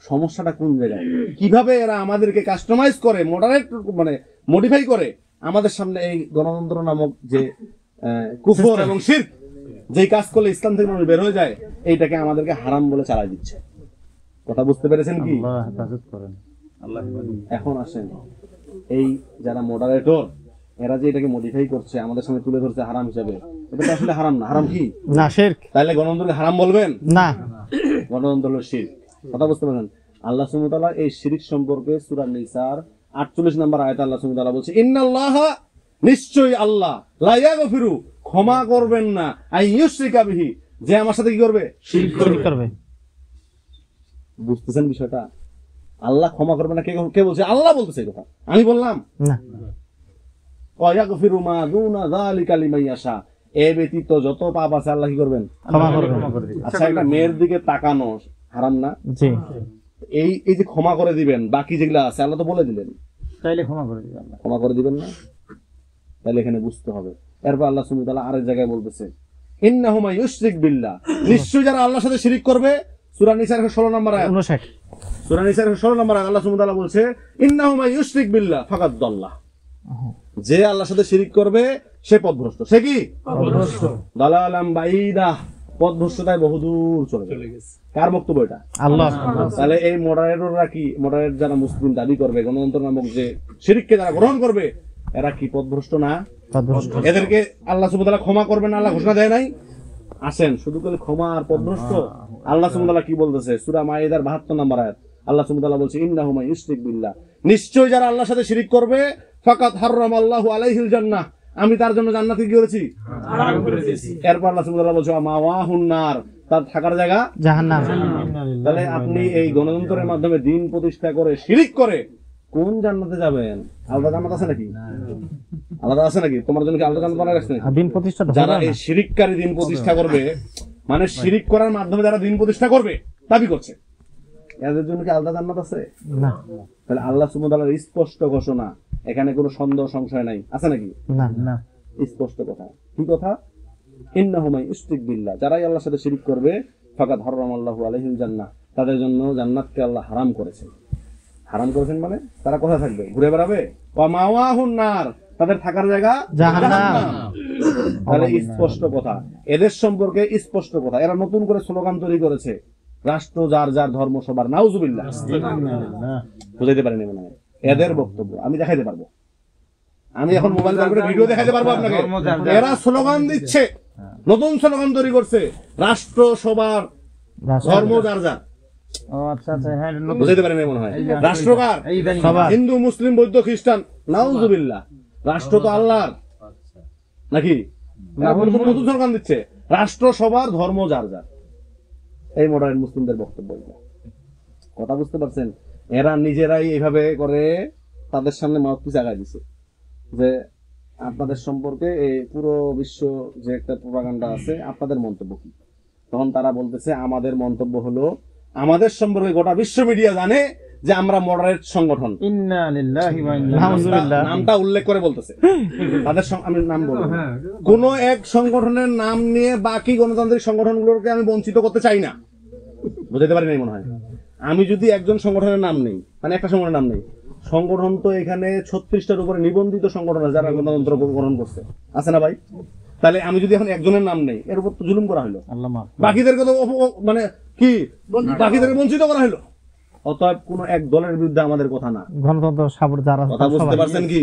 সমস্যাটা কোন জায়গায়, কিভাবে এরা আমাদেরকে কাস্টমাইজ করে, মডারেট মানে মডিফাই করে আমাদের সামনে এই গণতন্ত্র নামক যে কুফর এবং শিরক, যেই কাজ করলে ইসলাম থেকে মানুষ বের হয়ে যায়, এইটাকে আমাদেরকে হারাম বলে চালাই দিচ্ছে। কথা বুঝতে পেরেছেন কি? এখন আসেন, এই যারা মডারেটর, এরা যে এটাকে মডিফাই করছে, আমাদের সামনে তুলে ধরছে হারাম হিসাবে, এটা তো আসলে হারাম না। হারাম কি? না, শিরক। তাহলে গণতন্ত্রকে হারাম বলবেন না? গণতন্ত্র হলো শিরক। কথা বুঝতে পারছেন? আল্লাহ সুবহানাহু ওয়া তাআলা এই শিরক সম্পর্কে সূরা নিসার 48 নম্বর আয়াতে আল্লাহ সুবহানাহু ওয়া তাআলা বলছে, ইন্নাল্লাহা, নিশ্চয়ই আল্লাহ, লা ইয়াগফিরু, ক্ষমা করবেন না, আই ইউশরিকা বিহি, যে আমার সাথে কি করবে? শিরক করবে। বুঝতেছেন বিষয়টা? আল্লাহ ক্ষমা করবে না, কে বলছে? আল্লাহ বলতেছে এই কথা, আমি বললাম না। ওয়া ইয়াগফিরু মা দুনা যালিকা লিমান ইয়াশা, এ ব্যতীত যত পাপ আছে আল্লাহ কি করবেন? ক্ষমা করবেন। আচ্ছা, একটা মেয়ের দিকে তাকানো হারাম না? জি। এই যে ক্ষমা করে দিবেন, বাকি যেগুলো আছে আল্লাহ তো বলে দিলেন, তাইলে ক্ষমা করে দিবেন না? ক্ষমা করে দিবেন না? তাহলে এখানে বুঝতে হবে। এরপর আল্লাহ সুবহানাহু ওয়া তাআলা আরেক জায়গায় বলতেছে, ইন্নাহু মান ইউশরিক বিল্লাহ, নিশ্চয়ই যারা আল্লাহর সাথে শিরিক করবে, সূরা নিসার 16 নম্বর আয়াত, 59 সূরা নিসার 16 নম্বর আয়াত আল্লাহ সুবহানাহু ওয়া তাআলা বলছে ইন্নাহু মান ইউশরিক বিল্লাহ ফাকাদ দাল্লা, যে আল্লাহর সাথে শিরিক করবে সে পথভ্রষ্ট। সে কি পথভ্রষ্ট? দালালাম বাঈদা, পথভ্রষ্টতায় বহুদূর চলে গেছে। কার বক্তব্য এটা? আল্লাহ। তাহলে এই মডারেটররা কি, মডারেট যারা মুসলিম দাবি করবে, গণতন্ত্র নামক যে শিরিককে যারা গ্রহণ করবে, এরা কি পথভ্রষ্ট না? এদেরকে আল্লাহ সুবহানাহু ওয়া তাআলা ক্ষমা করবেন না, আল্লাহ ঘোষণা দেয় নাই? আসেন, শুধু করে ক্ষমা আর পথভ্রষ্ট। আল্লাহ সুবহানাহু ওয়া তাআলা কি বলতেছে? সূরা মাইদার 72 নম্বর আয়াত আল্লাহ সুবহানাহু ওয়া তাআলা বলছে ইন্নাহু মান ইউশরিক বিল্লাহ, নিশ্চয়ই যারা আল্লাহর সাথে শিরিক করবে, ফাকাদ হারামাল্লাহু আলাইহিল জান্নাহ, আমি তার জন্য জান্নাতে কি করেছি? হারাম করে দিয়েছি। এরপর আল্লাহ সুবহানাহু ওয়া তাআলা বলছে মাওয়াহুন নার, তার থাকার জায়গা জাহান্নাম। তাহলে আপনি এই গণতন্ত্রের মাধ্যমে দিন প্রতিষ্ঠা করে শিরিক করে কোন জান্নাতে যাবেন? আলাদা জান্নাত আছে নাকি? আলাদা আছে নাকি? তোমার জন্য কি আলাদা জান্নাত বানায় রাখছেন? দিন প্রতিষ্ঠা যারা এই শিরিককারী দিন প্রতিষ্ঠা করবে, মানে শিরিক করার মাধ্যমে যারা দিন প্রতিষ্ঠা করবে দাবি করছে, এদের জন্য কি আলাদা জান্নাত আছে? না। তাহলে আল্লাহ সুবহানাহু ওয়া তাআলার স্পষ্ট ঘোষণা, এখানে কোনো সন্দেহ সংশয় নাই, আছে নাকি? না না, স্পষ্ট কথা। কি কথা? ইন্নাহু মান ইউশরিক বিল্লাহ, যারাই আল্লাহর সাথে শিরিক করবে, ফাকাদ হারামাল্লাহু আলাইহিল জান্নাহ, তাদের জন্য জান্নাতকে আল্লাহ হারাম করেছেন। হারাম করেছেন মানে তারা কোথায় থাকবে? ঘুরে বেড়াবে? ওয়া মাওয়াহুন নার, তাদের থাকার জায়গা জাহান্নাম। তাহলে স্পষ্ট কথা, এদের সম্পর্কে স্পষ্ট কথা। এরা নতুন করে স্লোগান তৈরি করেছে, রাষ্ট্র যার যার ধর্ম সবার, নাউজুবিল্লাহ। বুঝাইতে পারেনি মনে হয় এদের বক্তব্য, আমি দেখাইতে পারবো, আমি এখন মোবাইল বার করে ভিডিও দেখাইতে পারবো আপনাকে। এরা স্লোগান দিচ্ছে, নতুন স্লোগান তৈরি করছে, রাষ্ট্র সবার, ধর্ম যার যার। বুঝাইতে পারেনি মনে হয়। রাষ্ট্র কার? হিন্দু, মুসলিম, বৌদ্ধ, খ্রিস্টান, নাউজুবিল্লাহ। রাষ্ট্র তো আল্লাহর নাকি? নতুন স্লোগান দিচ্ছে, রাষ্ট্র সবার, ধর্ম যার যার। এই মডার্ন মুসলিমদের বক্তব্য। কথা বুঝতে পারছেন? এরা নিজেরাই এইভাবে করে তাদের সামনে মাউথপিস আগায় দিছে যে আপনাদের সম্পর্কে এই পুরো বিশ্ব যে একটা প্রোপাগান্ডা আছে, আপনাদের মন্তব্য কি? তখন তারা বলতেছে আমাদের মন্তব্য হলো, আমাদের সম্পর্কে গোটা বিশ্ব মিডিয়া জানে যে আমরা মডারেট সংগঠন। ইন্না লিল্লাহি ওয়া ইন্না ইলাইহি রাজিউন, নামটা উল্লেখ করে বলতেছে। তাদের আমি নাম বলবো, কোন এক সংগঠনের নাম নিয়ে বাকি গণতান্ত্রিক সংগঠনগুলোকে আমি বঞ্চিত করতে চাই না। বুঝতে পারি নাই মনে হয়। আমি যদি একজন সংগঠনের নাম নেই, মানে একটা সংগঠনের নাম নেই, সংগঠন তো এখানে 36টার উপরে নিবন্ধিত সংগঠন আছে যারা গণতন্ত্র গ্রহণ করছে, আছে না ভাই? তাহলে আমি যদি এখন একজনের নাম নেই, এর উপর তো জুলুম করা হলো, বাকিদেরকে তো মানে কি বাকিদেরকে বঞ্চিত করা হলো। অতএব কোন এক দলের বিরুদ্ধে আমাদের কথা না, গণতন্ত্র যারা। কথা বুঝতে পারছেন কি?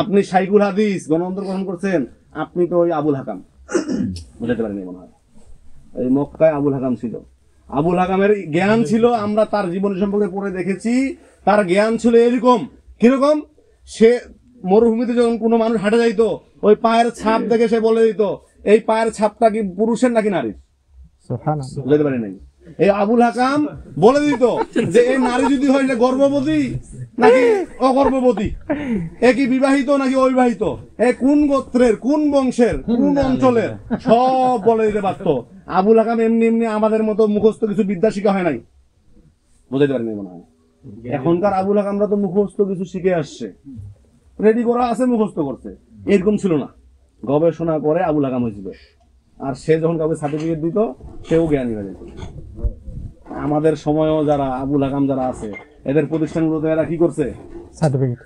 আপনি শাইখুল হাদিস গণতন্ত্র গ্রহণ করছেন, আপনি তো ওই আবুল হাকাম। বুঝতে পারেনি মনে হয়। এই মক্কায় আবুল হাকাম ছিল, আবুল হাকামের জ্ঞান ছিল, আমরা তার জীবনী সম্পর্কে পড়ে দেখেছি, তার জ্ঞান ছিল এরকম। কিরকম? সে মরুভূমিতে যখন কোনো মানুষ হাঁটে যাইতো, ওই পায়ের ছাপ দেখে সে বলে দিত এই পায়ের ছাপটা কি পুরুষের নাকি নারীর। বুঝতে পারি নাই। এই আবুল হাকাম বলে দিত যে এই নারী যদি হয় গর্ভবতী নাকি অগর্ভবতী, এ কি বিবাহিত নাকি অবিবাহিত, এ কোন গোত্রের, কোন বংশের, কোন অঞ্চলের, সব বলে দিতে পারত। আবুল হাকাম এমনি এমনি আমাদের মতো মুখস্থ কিছু বিদ্যা শিখা হয় নাই। বুঝতে পারিনি মনে হয়। এখনকার আবুল হাকামরা তো মুখস্থ কিছু শিখে আসছে, রেডি করা আছে, মুখস্থ করছে। এরকম ছিল না, গবেষণা করে আবুল হাকাম হয়েছিল। আর সে যখন কাউকে সার্টিফিকেট দিত, সেও জ্ঞানী হয়ে যেত। আমাদের সময়ও যারা আবুল হাকাম যারা আছে, এদের প্রতিষ্ঠানগুলোতে এরা কি করছে? সার্টিফিকেট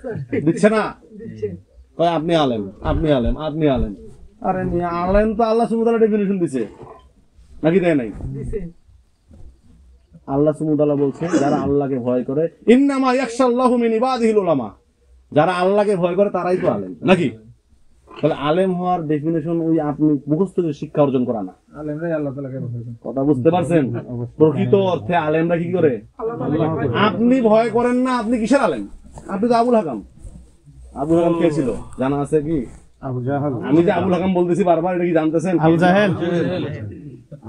দিচ্ছে না। আপনি আলেম, আপনি আলেম, আপনি আলেম। আরে আলেম তো আল্লাহ সুবহানাহু ওয়া তাআলা ডেফিনিশন দিছে নাকি? দেয় নাই? আল্লাহ সুবহানাহু ওয়া তাআলা বলছে যারা আল্লাহকে ভয় করে, ইন্নামা ইয়াখশাল্লাহু মিন ইবাদিহিল উলামা, যারা আল্লাহকে ভয় করে তারাই তো আলেম নাকি? তাহলে আলেম হওয়ার ডেফিনেশন ওই আপনি মুখস্থ শিক্ষা অর্জন করা না। আলেমরাই আল্লাহ তাআলাকে ভয় করে। কথা বুঝতে পারছেন? প্রকৃত অর্থে আলেমরা কি করে? আপনি ভয় করেন না, আপনি কিসের আলেম? আপনি তো আবুল হাকাম। আবুল হাকাম কে ছিল জানা আছে কি? আবু জাহেল। আমি যে আবুল হাকাম বলতেছি বারবার, এটা কি জানতেছেন? আবু জাহেল।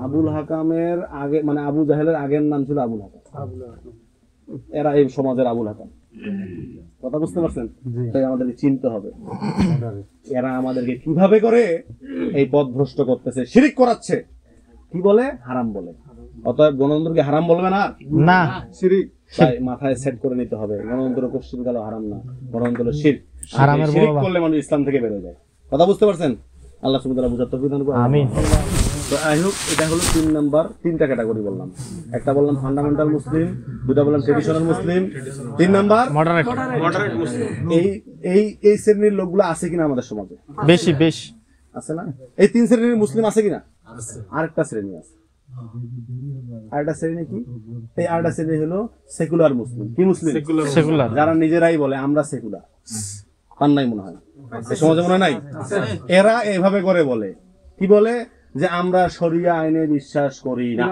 আবুল হাকামের আগে, মানে আবু জাহেলের আগের নাম ছিল আবুল হাকাম। এরা এই সমাজের আবুল হাকাম। কথা বুঝতে পারছেন? তাই আমাদেরকে চিনতে হবে এরা আমাদেরকে কিভাবে করে এই পথ ভ্রষ্ট করতেছে, শিরিক করাচ্ছে। কি বলে? হারাম বলে। অতএব গণতন্ত্রকে হারাম বলবে না, না শিরিক। তাই মাথায় সেট করে নিতে হবে, গণতন্ত্র কোশ্চিন গেল হারাম না, গণতন্ত্র শিরক। শিরিক করলে মানুষ ইসলাম থেকে বের হয়ে যায়। কথা বুঝতে পারছেন? আল্লাহ সুবহানাহু ওয়া তাআলা বুঝার তৌফিক দান করুন। আমিন। তো যাই হোক, এটা হলো 3 নাম্বার, 3টা ক্যাটাগরি বললাম। একটা বললাম ফান্ডামেন্টাল মুসলিম, দুটা বললাম ট্রেডিশনাল মুসলিম, 3 নাম্বার মডারেট মুসলিম। এই শ্রেণীর লোকগুলো আছে কিনা আমাদের সমাজে? বেশি আছে না? এই 3 শ্রেণীর মুসলিম আছে কিনা? আরেকটা শ্রেণী আছে। আরেকটা শ্রেণী কি? এই আরেকটা শ্রেণী হলো সেকুলার মুসলিম। কি মুসলিম? সেকুলার। যারা নিজেরাই বলে আমরা সেকুলার। পান নাই মনে হয়, এই সমাজে মনে হয় নাই। এরা এইভাবে করে বলে, কি বলে? যে আমরা শরিয়া আইনে বিশ্বাস করি না।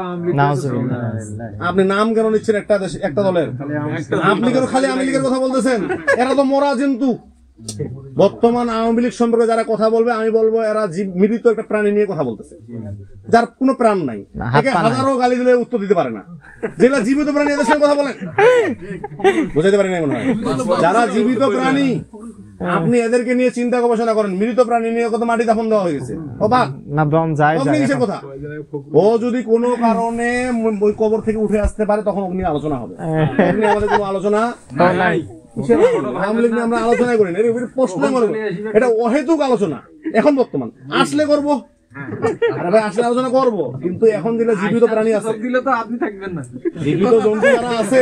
আপনি নাম কেন নিচ্ছেন একটা দলের? আপনি কেন খালি আওয়ামী লীগের কথা বলতেছেন? এরা তো মরা জন্তু। বর্তমান আওয়ামী লীগ সম্পর্কে যারা কথা বলবে, আমি বলবো এরা মৃত একটা প্রাণী নিয়ে কথা বলতেছে, যার কোনো প্রাণ নাই। হাজারো গালি দিলে উত্তর দিতে পারে না। যেগুলা জীবিত প্রাণী এদের সঙ্গে কথা বলেন, বুঝাইতে পারি না মনে হয়। যারা জীবিত প্রাণী, আপনি এদেরকে নিয়ে চিন্তা গবেষণা করেন। মৃত প্রাণী নিয়ে কত মাটি দাফন দেওয়া হয়ে গেছে। কথা, ও যদি কোনো কারণে ওই কবর থেকে উঠে আসতে পারে, তখন অগ্নি আলোচনা হবে। অগ্নি আমাদের কোনো আলোচনা নাই। আমরা আলোচনা করি না, প্রশ্ন এটা অহেতুক আলোচনা। এখন বর্তমান আসলে করবো, আসলে আলোচনা করবো, কিন্তু এখন যেটা জীবিত প্রাণী আছে, জীবিত জন্তু যারা আছে,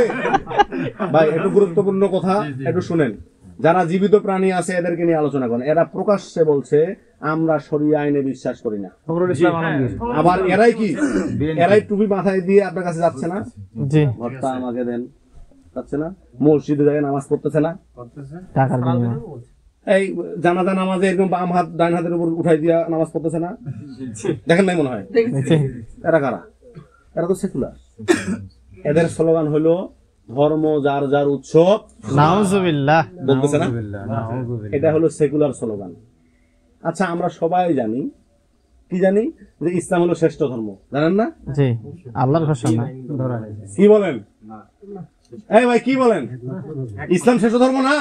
ভাই একটু গুরুত্বপূর্ণ কথা একটু শুনেন। যারা জীবিত প্রাণী আছে এদেরকে নিয়ে আলোচনা করেন। এরা প্রকাশ্যে বলছে আমরা শরিয়া আইনে বিশ্বাস করি না। আবার এরাই কি? এরাই টুপি মাথায় দিয়ে আপনার কাছে যাচ্ছে না, ভর্তা আমাকে দেন, যাচ্ছে না। মসজিদে যায় নামাজ পড়তেছে না, এই জানাজা নামাজে একদম বাম হাত ডান হাতের উপর উঠাই দিয়া নামাজ পড়তেছে না, দেখেন নাই মনে হয়? এরা কারা? এরা তো সেকুলার। এদের স্লোগান হলো ধর্ম যার যার উৎসব, নাউজুবিল্লাহ, বলতেছে না? এটা হলো সেকুলার স্লোগান। আচ্ছা, আমরা সবাই জানি, কি জানি? যে ইসলাম হলো শ্রেষ্ঠ ধর্ম, জানেন না? জি, আল্লাহর ঘোষণা। কি বলেন? এই ভাই কি বলেন? ইসলাম শ্রেষ্ঠ ধর্ম না?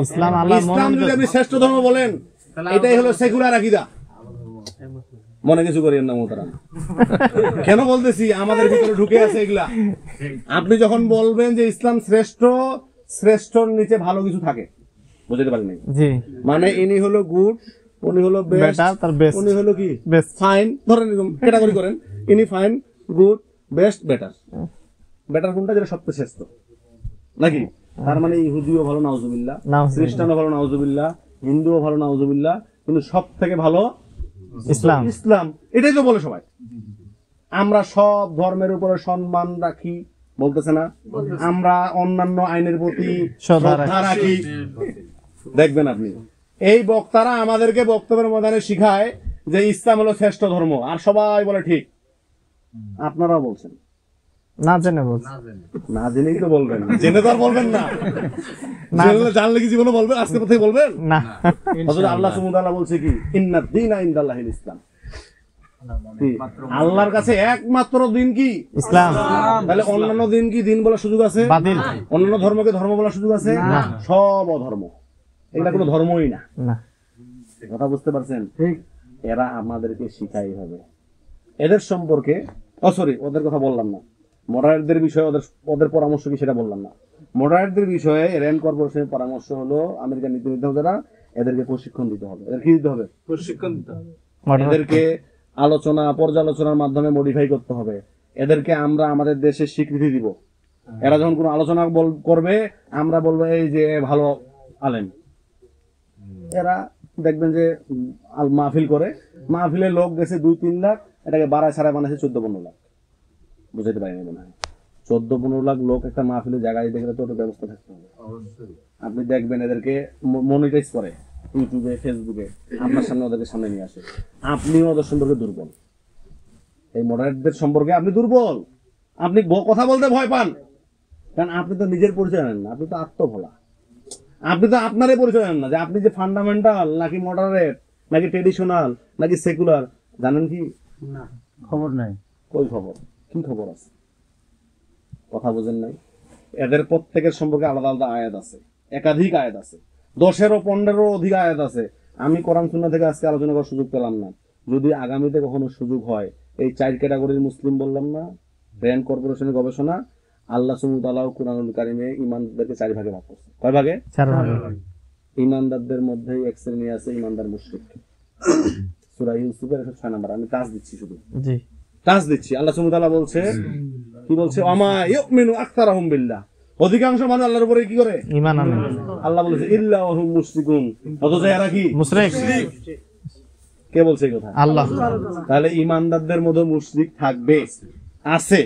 ইসলাম যদি আপনি শ্রেষ্ঠ ধর্ম বলেন, এটাই হলো সেকুলার আকীদা। মনে কিছু করেন না মোহতারাম। কেন বলতেছি? আমাদের ভিতরে ঢুকে আছে এগুলা। আপনি যখন বলবেন যে ইসলাম শ্রেষ্ঠ, শ্রেষ্ঠর নিচে ভালো কিছু থাকে, বুঝতে পারেন? মানে ইনি হলো গুড, উনি হলো বেস্ট, উনি হলো কি ফাইন, ধরেন ক্যাটাগরি করেন। ইনি fine, good, best, better. Better কোনটা? যেটা সবচেয়ে শ্রেষ্ঠ, নাকি? তার মানে ইহুদিও ভালো নাউজুবিল্লাহ, খ্রিস্টানও ভালো নাউজুবিল্লাহ, হিন্দুও ভালো নাউজুবিল্লাহ, কিন্তু সব থেকে ভালো ইসলাম। ইসলাম এটাই তো বলে সবাই। আমরা সব ধর্মের উপরে সম্মান রাখি, বলতেছে না? আমরা অন্যান্য আইনের প্রতি শ্রদ্ধা রাখি। দেখবেন আপনি, এই বক্তারা আমাদেরকে বক্তব্যের ময়দানে শিখায় যে ইসলাম হলো শ্রেষ্ঠ ধর্ম, আর সবাই বলে ঠিক। আপনারাও বলছেন না জেনে, না জেনেই তো বলবেন, জেনে তো আর বলবেন না। জানলে কি জীবনে বলবেন? আজকে কোথায় বলবেন না? আল্লাহ সুবহানাহু ওয়া তাআলা বলছে কি, ইন্নাদ দীনা ইনদাল্লাহিল ইসলাম। আল্লাহর কাছে একমাত্র দিন কি? ইসলাম। তাহলে অন্যান্য দিন কি দিন বলার সুযোগ আছে? অন্যান্য ধর্মকে ধর্ম বলার সুযোগ আছে? সব অধর্ম। এটা কোনো ধর্মই না। কথা বুঝতে পারছেন? এরা আমাদেরকে শিখাই হবে। এদের সম্পর্কে, ওদের কথা বললাম না। মডারেটদের বিষয়ে ওদের পরামর্শ কি সেটা বললাম না। মডারেটদের বিষয়ে র্যান্ড কর্পোরেশনের পরামর্শ হলো আমেরিকার নীতি নির্ধারকরা এদেরকে প্রশিক্ষণ দিতে হবে। এদের কি দিতে হবে? প্রশিক্ষণ দিতে হবে। এদেরকে আলোচনা পর্যালোচনার মাধ্যমে মডিফাই করতে হবে। এদেরকে আমরা আমাদের দেশে স্বীকৃতি দিব। এরা যখন কোনো আলোচনা করবে, আমরা বলবো এই যে ভালো আলেম। এরা দেখবেন যে মাহফিল করে, মাহফিলে লোক গেছে 2-3 লাখ, এটাকে বাড়ায় ছাড়ায় বানাইছে 14-15 লাখ। বুঝাইতে পারি না মনে হয়? 14-15 লাখ লোক একটা মাহফিলে জায়গায় দেখলে তো ব্যবস্থা থাকতে হবে। আপনি দেখবেন এদেরকে মনিটাইজ করে ইউটিউবে, ফেসবুকে, আপনার সামনে ওদেরকে সামনে নিয়ে আসে। আপনিও ওদের সম্পর্কে দুর্বল। এই মডারেটদের সম্পর্কে আপনি দুর্বল। আপনি কথা বলতে ভয় পান, কারণ আপনি তো নিজের পরিচয় নেন না। আপনি তো আত্মভোলা। আপনি তো আপনারই পরিচয় নেন না, যে আপনি যে ফান্ডামেন্টাল নাকি মডারেট নাকি ট্রেডিশনাল নাকি সেকুলার, জানেন কি? না, খবর নাই। কই খবর? কি খবর আছে? কথা বোঝেন নাই? এদের প্রত্যেকের সম্পর্কে আলাদা আলাদা আয়াত আছে, একাধিক আয়াত আছে, 10-15 অধিক আয়াত আছে। আমি কোরআন সুন্নাহ থেকে আজকে আলোচনা করার সুযোগ পেলাম না। যদি আগামীতে কখনো সুযোগ হয়, এই 4 ক্যাটাগরির মুসলিম বললাম না, র্যান্ড কর্পোরেশনের গবেষণা, আল্লাহ সুবহানাহু ওয়া তাআলা কুরআনুল কারীমে ঈমানদারদেরকে 4 ভাগে ভাগ করছে। কয় ভাগে? 4 ভাগে। ঈমানদারদের মধ্যে এক শ্রেণী আছে ঈমানদার মুশরিক। সূরা ইউসুফের 106 নম্বর, আমি টাচ দিচ্ছি, শুধু জি টাচ দিচ্ছি। আল্লাহ সুবহানাহু ওয়া তাআলা বলছে, কি বলছে? ওয়ামা ইউমিনু আকতারুহুম বিল্লাহ, অধিকাংশ মানুষ আল্লাহর উপরে কি করে? ঈমান আনে। আল্লাহ বলেছে ইল্লা ওয়া হুম মুশরিকুন, অথচ এরা কি? মুশরিক। কে বলছে এই কথা? আল্লাহ। তাহলে ঈমানদারদের মধ্যে মুশরিক থাকবে, আছে,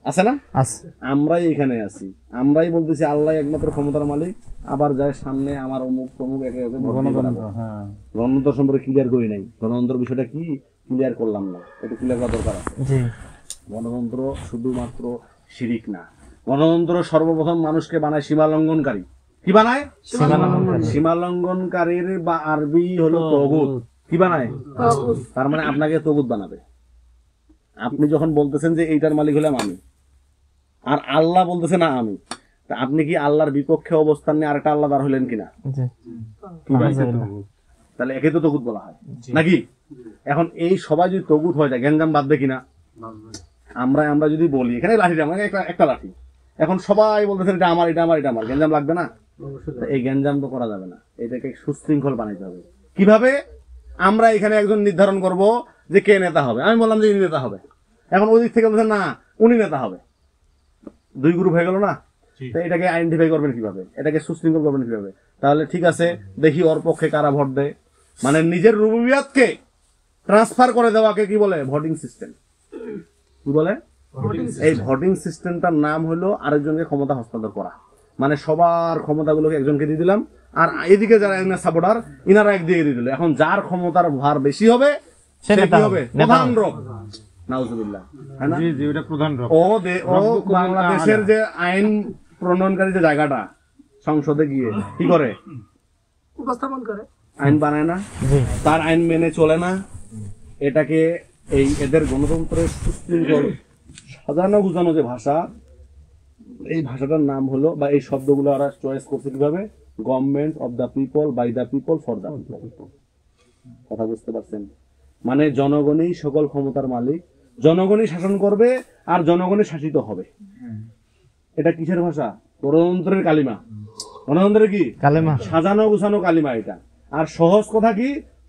আছে না? আছে। আমরাই এখানে আছি, আমরাই বলতেছি আল্লাহ একমাত্র ক্ষমতার মালিক, আবার যায় সামনে আমার অমুক প্রমুখ একে একে গণতন্ত্র। হ্যাঁ, গণতন্ত্র সম্পর্কে ক্লিয়ার করি নাই, গণতন্ত্র বিষয়টা কি ক্লিয়ার করলাম না, এটা ক্লিয়ার করা দরকার আছে। গণতন্ত্র শুধুমাত্র শিরিক না, গণতন্ত্র সর্বপ্রথম মানুষকে বানায় সীমা লঙ্ঘনকারী। কি বানায়? সীমা লঙ্ঘনকারীর বা আরবি হলো তগুত। কি বানায়? তার মানে আপনাকে তগুত বানাবে। আপনি যখন বলতেছেন যে এইটার মালিক হলাম আমি, আর আল্লাহ বলতেছে না আমি, তা আপনি কি আল্লাহর বিপক্ষে অবস্থান নিয়ে আরেকটা আল্লাহ দাঁড় হলেন কিনা? তাহলে একে তো তগুত বলা হয় নাকি? এখন এই সবাই যদি তগুত হয়ে যায়, গ্যাঞ্জাম বাঁধবে কিনা? আমরা যদি বলি এখানে লাঠিটা আমাকে একটা লাঠি, এখন সবাই বলতেছেন এটা আমার, এটা আমার, এটা আমার, গ্যাঞ্জাম লাগবে না? এই গ্যাঞ্জাম তো করা যাবে না, এটাকে সুশৃঙ্খল বানাইতে হবে। কিভাবে? আমরা এখানে একজন নির্ধারণ করব যে কে নেতা হবে, আমি বললাম যে ইনি নেতা হবে, এখন ওই দিক থেকে বলছেন না উনি নেতা হবে, দুই গ্রুপ হয়ে গেল না? এটাকে আইডেন্টিফাই করবেন কিভাবে, এটাকে সুশৃঙ্খল করবেন কিভাবে? তাহলে ঠিক আছে, দেখি ওর পক্ষে কারা ভোট দেয়, মানে নিজের রুবুবিয়াতকে ট্রান্সফার করে দেওয়াকে কি বলে? Voting system. কি বলে? এই ভোটিং সিস্টেমটার নাম হলো আরেকজনকে ক্ষমতা হস্তান্তর করা, মানে সবার ক্ষমতাগুলোকে একজনকে দিয়ে দিলাম, আর এদিকে যারা সাপোর্টার ইনারা একদিকে দিয়ে দিল। এখন যার ক্ষমতার ভার বেশি হবে সে কি হবে? প্রধান রব। নাউজুবিল্লাহ। জি জি, ওটা প্রধান রব। ও বাংলাদেশের যে আইন প্রণয়নকারী যে জায়গাটা, সংসদে গিয়ে কি করে? উপস্থাপন করে, আইন বানায় না, তার আইন মেনে চলে না। এটাকে এই এদের গণতন্ত্রের সুশৃঙ্খল সাজানো গুজানো যে ভাষা, এই ভাষাটার নাম হলো, বা এই শব্দগুলো ওরা চয়েস করছে কিভাবে? Government of the people, by the people, for the people. কথা বুঝতে পারছেন? মানে জনগণই সকল ক্ষমতার মালিক, জনগণই শাসন করবে, আর জনগণই শাসিত হবে। এটা কিসের ভাষা? গণতন্ত্রের কালিমা। গণতন্ত্রের কি কালিমা? সাজানো গুছানো কালিমা এটা। আর সহজ কথা কি?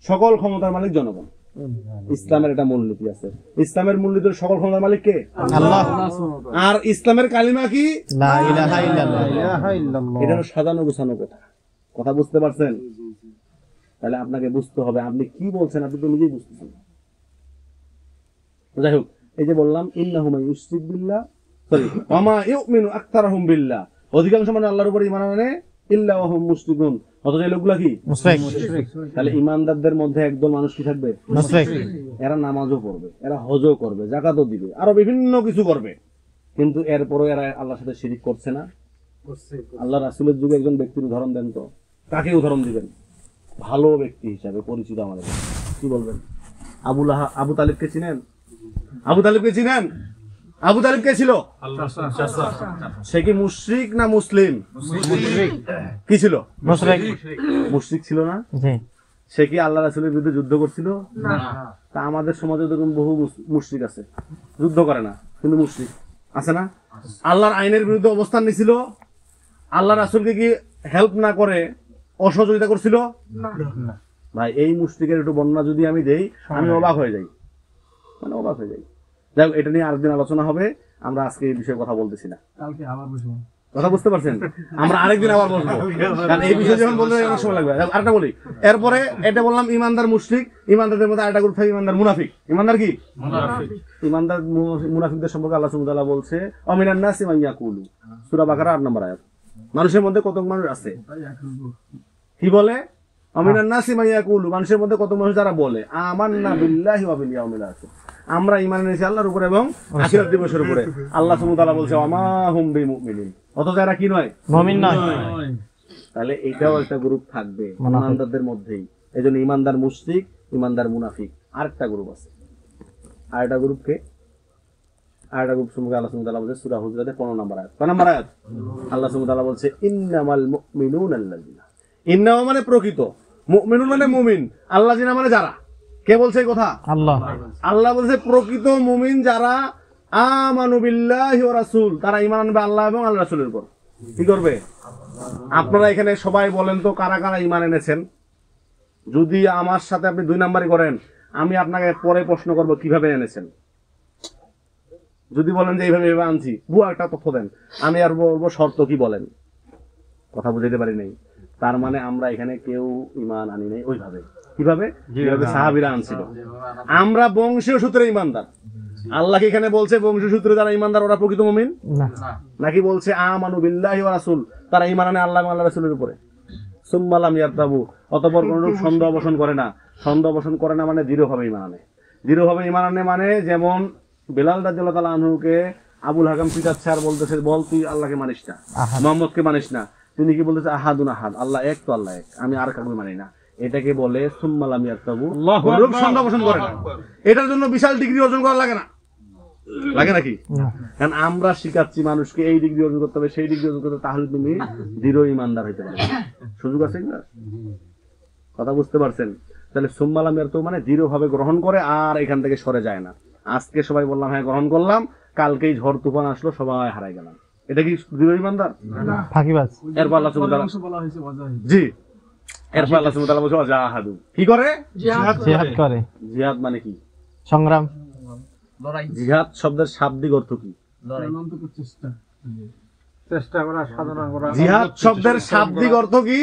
সকল ক্ষমতার মালিক জনগণ। ইসলামের এটা মূলনীতি আছে। ইসলামের মূলনীতি সকল ক্ষমতার মালিক কে? আল্লাহ। আর ইসলামের কালিমা কি? লা ইলাহা ইল্লাল্লাহ। এটা হলো সাজানো গুছানো কথা। কথা বুঝতে পারছেন? তাহলে আপনাকে বুঝতে হবে আপনি কি বলছেন, আপনি তো নিজেই বুঝতেছেন। যাই হোক, এই যে বললাম ইন্নাহু মান ইউশরিক বিল্লাহ, সরি, ওয়া মা ইউমিনু আকতারুহুম বিল্লাহ, অধিকাংশ মানুষ আল্লাহর উপর ঈমান আনে, ইল্লা ওয়া হুম মুশরিকুন, অথচ এই লোকগুলা কি? মুশরিক। তাহলে ঈমানদারদের মধ্যে একদল মানুষ কি থাকবে? মুশরিক। এরা নামাজও পড়বে, এরা হজও করবে, যাকাতও দিবে, আরো বিভিন্ন কিছু করবে, কিন্তু এরপরও এরা আল্লাহর সাথে শিরিক করছে না? আল্লাহ রাসূলের যুগে একজন ব্যক্তির উদাহরণ দেন তো, কাকে উদাহরণ দিবেন ভালো ব্যক্তি হিসাবে পরিচিত আমাদের? কি বলবেন? আবু তালিবকে চিনেন? আবু তালিবকে চিনেন? আবু তালিব কে ছিল? সে কি মুশরিক না মুসলিম? কি ছিল? মুশরিক ছিল না? সে কি আল্লাহ রাসূলের বিরুদ্ধে যুদ্ধ করছিল? না। তা আমাদের সমাজে দেখুন বহু মুশরিক আছে, যুদ্ধ করে না কিন্তু মুশরিক আছে না? আল্লাহর আইনের বিরুদ্ধে অবস্থান নিছিল, আল্লাহ রাসূলকে কি হেল্প না করে অসহযোগিতা করছিল? না। ভাই, এই মুশরিকের একটু বর্ণনা যদি আমি দেই, আমি অবাক হয়ে যাই, মানে অবাক হয়ে যাই। যাই হোক, এটা নিয়ে আরেকদিন আলোচনা হবে, আমরা আজকে এই বিষয়ে কথা বলতেছি না। কথা বুঝতে পারছেন? আমরা আরেকদিন আবার বলবো, কারণ এই বিষয়ে যখন বলতে অনেক সময় লাগবে। আরেকটা বলি, এরপরে এটা বললাম ইমানদার মুশরিক, ইমানদারদের মধ্যে আরেকটা গ্রুপ থাকে ইমানদার মুনাফিক। ইমানদার কি? ইমানদার মুনাফিকদের সম্পর্কে আল্লাহ সুবহানাহু ওয়া তাআলা বলছে আমিনান নাসি মান ইয়াকুলু, সূরা বাকারা 8 নম্বর আয়াত। মানুষের মধ্যে কত মানুষ আছে? কি বলে? আমিনান নাসি মান ইয়াকুলু, মানুষের মধ্যে কত মানুষ যারা বলে আমান্না বিল্লাহি ওয়া বিল ইয়াউমিল আখির, আমরা ঈমান এনেছি আল্লাহর উপরে এবং আখিরাত দিবসের উপরে। আল্লাহ সুবহানাহু ওয়া তাআলা বলছে ওয়া মা হুম বিমুমিনিন, অথচ এরা কি নয়? মুমিন নয়। তাহলে এটাও একটা গ্রুপ থাকবে ইমানদারদের মধ্যেই। এইজন্য ইমানদার মুশরিক, ইমানদার মুনাফিক, আরেকটা গ্রুপ আছে। আরেকটা গ্রুপকে আরেকটা গ্রুপ সম্পর্কে আল্লাহ সুবহানাহু ওয়া তাআলা বলছে সূরা হুজরাতে 15 নম্বর আয়াত। কয় নম্বর আয়াত? আল্লাহ সুবহানাহু ওয়া তাআলা বলছে ইন্নামাল মুমিনুনা আল্লাযিনা, ইন্নামা মানে প্রকৃত, মুমিনুন মানে মুমিন, আল্লাযিনা মানে যারা। কে বলছে এই কথা? আল্লাহ। আল্লাহ বলছে প্রকৃত মুমিন যারা আমানু বিল্লাহি ওয়া রাসূল, তারা ঈমান আনবে আল্লাহ এবং আল্লাহর রাসূলের উপর। কি করবে? আপনারা এখানে সবাই বলেন তো কারা কারা ঈমান এনেছেন? যদি আমার সাথে আপনি 2 নাম্বারই করেন, আমি আপনাকে পরে প্রশ্ন করব কিভাবে এনেছেন। যদি বলেন যে এইভাবে এইভাবে আনছি, ভুয়া একটা তথ্য দেন, আমি আর বলবো শর্ত কি বলেন, কথা বুঝাইতে পারি নাই। তার মানে আমরা এখানে কেউ ঈমান আনি নাই ওইভাবে। কিভাবে? যেভাবে সাহাবীরা আনছিল। আমরা বংশীয় সূত্রে ঈমানদার। আল্লাহ কি এখানে বলছে বংশীয় সূত্রে যারা ঈমানদার ওরা প্রকৃত মুমিন? নাকি বলছে আমানু বিল্লাহি ওয়া রাসূল, তারা ঈমান আনে আল্লাহ এবং আল্লাহর রাসূলের উপরে। সুম্মা লাম ইয়ারতাবু, অতঃপর কোনরূপ সন্দেহ অবসান করে না। সন্দেহ অবসান করে না মানে দৃঢ়ভাবে ঈমান আনে। দৃঢ়ভাবে ঈমান আনে মানে যেমন বেলাল রাদিয়াল্লাহু তাআলা আনহুকে আবুল হাকাম পিটাচ্ছে আর বলতেছে বল তুই আল্লাহকে মানিস না, মুহাম্মদকে মানিস না। তিনি কি বলতেছে আহাদুন আহাদ, আল্লাহ এক তো আল্লাহ এক, আমি আর কাউকে মানি না। এটাকে বলে সুম্মা লাম ইয়ারতাবু, কোনরূপ সন্দেহ অবসান করে না। এটার জন্য বিশাল ডিগ্রি অর্জন করা লাগে না, লাগে নাকি? কারণ আমরা শিখাচ্ছি মানুষকে এই ডিগ্রি অর্জন করতে হবে, সেই ডিগ্রি অর্জন করতে হবে, তাহলে তুমি দৃঢ় ঈমানদার হইতে পারবে। সুযোগ আছে না? কথা বুঝতে পারছেন? তাহলে সুম্মা লাম ইয়ারতাবু মানে দৃঢ়ভাবে গ্রহণ করে আর এখান থেকে সরে যায় না। আজকে সবাই বললাম হ্যাঁ গ্রহণ করলাম, কালকেই ঝড় তুফান আসলো সবাই হারাই গেলাম, এটা কি দৃঢ় ঈমানদার? ফাঁকিবাজ। এরপর আল্লাহ সুবহানাহু ওয়া তাআলা, জি, এরপর আল্লাহ সুবহানাহু ওয়া তাআলা বলছে ওয়াজাহাদু, কি করে? জিহাদ করে। জিহাদ মানে কি? সংগ্রাম, লড়াই। জিহাদ শব্দের শাব্দিক অর্থ কি? লড়াই, চেষ্টা করা, সাধনা করা। জিহাদ শব্দের শাব্দিক অর্থ কি?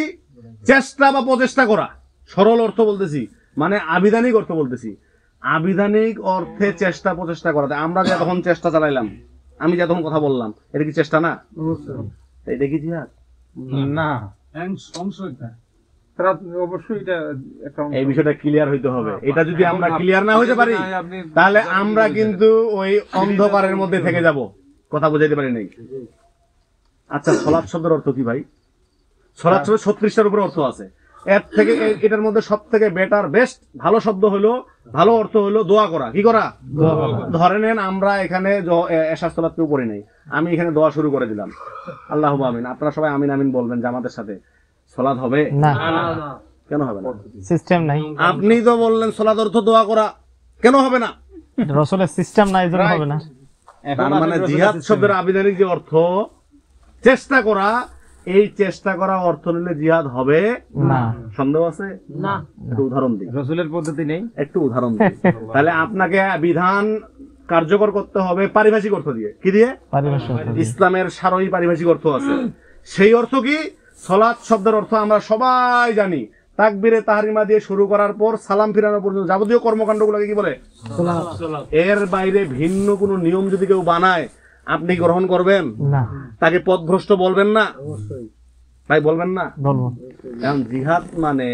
চেষ্টা বা প্রচেষ্টা করা। সরল অর্থ বলতেছি, মানে আবিধানিক অর্থ বলতেছি। আবিধানিক অর্থে চেষ্টা প্রচেষ্টা করা। আমরা যে তখন চেষ্টা চালাইলাম, আমি যে তখন কথা বললাম, এটা কি চেষ্টা না? এটা কি জিহাদ না? এই বিষয়টা ক্লিয়ার হইতে হবে। এটা যদি আমরা ক্লিয়ার না হইতে পারি তাহলে আমরা কিন্তু ওই অন্ধকারের মধ্যে থেকে যাব, কথা বুঝাইতে পারি নাই। আচ্ছা, সালাত শব্দের অর্থ কি ভাই? সালাত শব্দের 36টার উপরে অর্থ আছে। এর থেকে এটার মধ্যে সব থেকে বেটার বেস্ট ভালো শব্দ হলো, ভালো অর্থ হলো দোয়া করা। কি করা? ধরে নেন আমরা এখানে এশার সালাত কেউ পড়ি নাই, আমি এখানে দোয়া শুরু করে দিলাম, আল্লাহুম্মা আমিন। আপনারা সবাই আমিন আমিন বলবেন জামাতের সাথে, সালাত হবে না? কেন হবে না? সিস্টেম নাই। আপনি তো বললেন সালাত অর্থ দোয়া করা, কেন হবে না? রাসূলের সিস্টেম নাই, এজন্য হবে না। তার মানে জিহাদ শব্দের আবিধানিক যে অর্থ চেষ্টা করা, এই চেষ্টা করা অর্থ নিলে জিহাদ হবে না। সন্দেহ আছে? না। একটু উদাহরণ দিই। রাসূলের পদ্ধতি নেই, একটু উদাহরণ দিই। তাহলে আপনাকে বিধান কার্যকর করতে হবে পারিভাষিক অর্থ দিয়ে। কি দিয়ে? পারিভাষিক। ইসলামের সারই পারিভাষিক অর্থ আছে। সেই অর্থ কি? সালাত শব্দের অর্থ আমরা সবাই জানি, তাকবীরে তাহরিমা দিয়ে শুরু করার পর সালাম ফিরানো পর্যন্ত যাবতীয় কর্মকাণ্ডগুলোকে কি বলে? সালাত। এর বাইরে ভিন্ন কোনো নিয়ম যদি কেউ বানায় আপনি গ্রহণ করবেন না? তাকে পথভ্রষ্ট বলবেন না? অবশ্যই ভাই, বলবেন না? বলবো। এখন জিহাদ মানে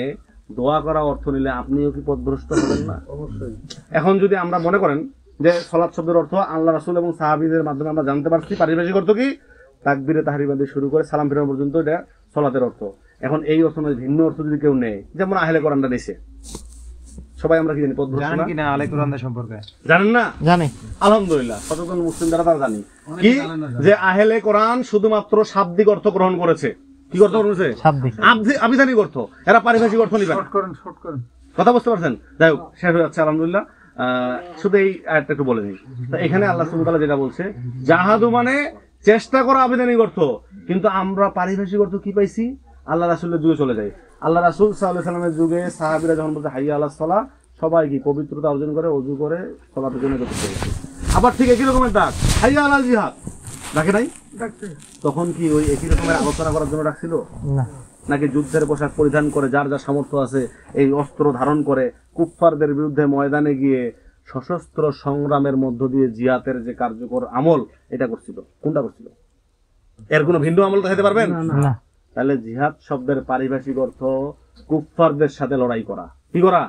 দোয়া করা অর্থ নিলে আপনিও কি পথভ্রষ্ট হবেন না? অবশ্যই। এখন যদি আমরা মনে করেন যে সালাত শব্দের অর্থ আল্লাহ রাসূল এবং সাহাবীদের মাধ্যমে আমরা জানতে পারছি পারিভাষিক অর্থ কি, তাকবীরে তাহরিমা দিয়ে শুরু করে সালাম ফিরানো পর্যন্ত, এটা সালাতের অর্থ। এখন এই অর্থ নয়, ভিন্ন অর্থ যদি কেউ নেয়, যেমন আহলে কোরআনটা নিছে, সবাই আমরা কি জানি পথভ্রষ্ট না? জানেন কি না আহলে কোরআনদের সম্পর্কে? জানেন না? জানি, আলহামদুলিল্লাহ। সচেতন মুসলিম যারা তারা জানি কি যে আহলে কোরআন শুধুমাত্র শাব্দিক অর্থ গ্রহণ করেছে। কি অর্থ গ্রহণ করেছে? শাব্দিক, আবিধানিক অর্থ। এরা পারিভাষিক অর্থ নিবে। কথা বুঝতে পারছেন? যাই হোক, শেষ হয়ে যাচ্ছে আলহামদুলিল্লাহ। শুধু এই আয়াতটা একটু বলে নিই। এখানে আল্লাহ সুবহানাহু ওয়া তাআলা যেটা বলছে, জাহাদু মানে চেষ্টা করা আবিধানিক অর্থ, কিন্তু আমরা পারিভাষিক অর্থ কি পাইছি? আল্লাহ রাসূলের যুগে চলে যায়। আল্লাহ রাসূল সাল্লাল্লাহু আলাইহি ওয়াসাল্লামের যুগে সাহাবীরা যখন বলতে হাইয়া আলাস সালাহ, সবাই কি পবিত্রতা অর্জন করে ওযু করে সালাতের জন্য যেতে চায়। আবার ঠিক একই রকমের ডাক হাইয়া আলাল জিহাদ ডাকে নাই? তখন কি ওই একই রকমের আলোচনা করার জন্য ডাকছিল না? নাকি যুদ্ধের পোশাক পরিধান করে যার যা সামর্থ্য আছে এই অস্ত্র ধারণ করে কুফফারদের বিরুদ্ধে ময়দানে গিয়ে সশস্ত্র সংগ্রামের মধ্য দিয়ে জিহাদের যে কার্যকর আমল এটা করছিল? কোনটা করছিল? এর কোনো ভিন্ন আমল দেখাতে পারবেন না? তাহলে জিহাদ শব্দের পারিভাষিক অর্থ কুফফারদের সাথে লড়াই করা। কি করা?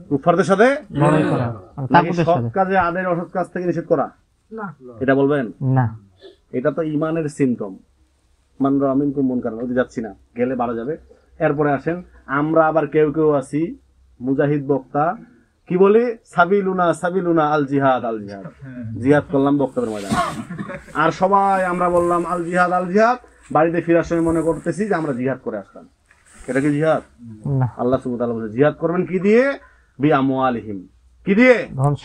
কুফফারদের সাথে লড়াই করা। নাকি সৎ কাজে আদেশ অসৎ কাজ থেকে নিষেধ করা? না। এটা বলবেন না? এটা তো ঈমানের সিম্পটম। মানরা আমিনকুম মুনকার, ওদি যাচ্ছি না, গেলে বাড়া যাবে। এরপরে আসেন, আমরা আবার কেউ কেউ আছি মুজাহিদ বক্তা, কি বলি? সাবিলুনা সাবিলুনা আল জিহাদ আল জিহাদ। জিহাদ করলাম বক্তব্যের ময়দানে, আর সবাই আমরা বললাম আল জিহাদ আল জিহাদ। বাড়িতে ফেরার সময় মনে করতেছি যে আমরা জিহাদ করে আসলাম। এটা কি জিহাদ? না। আল্লাহ সুবহানাহু ওয়া তাআলা বলেন জিহাদ করবেন কি দিয়ে? বি আমওয়ালিহিম। কি দিয়ে?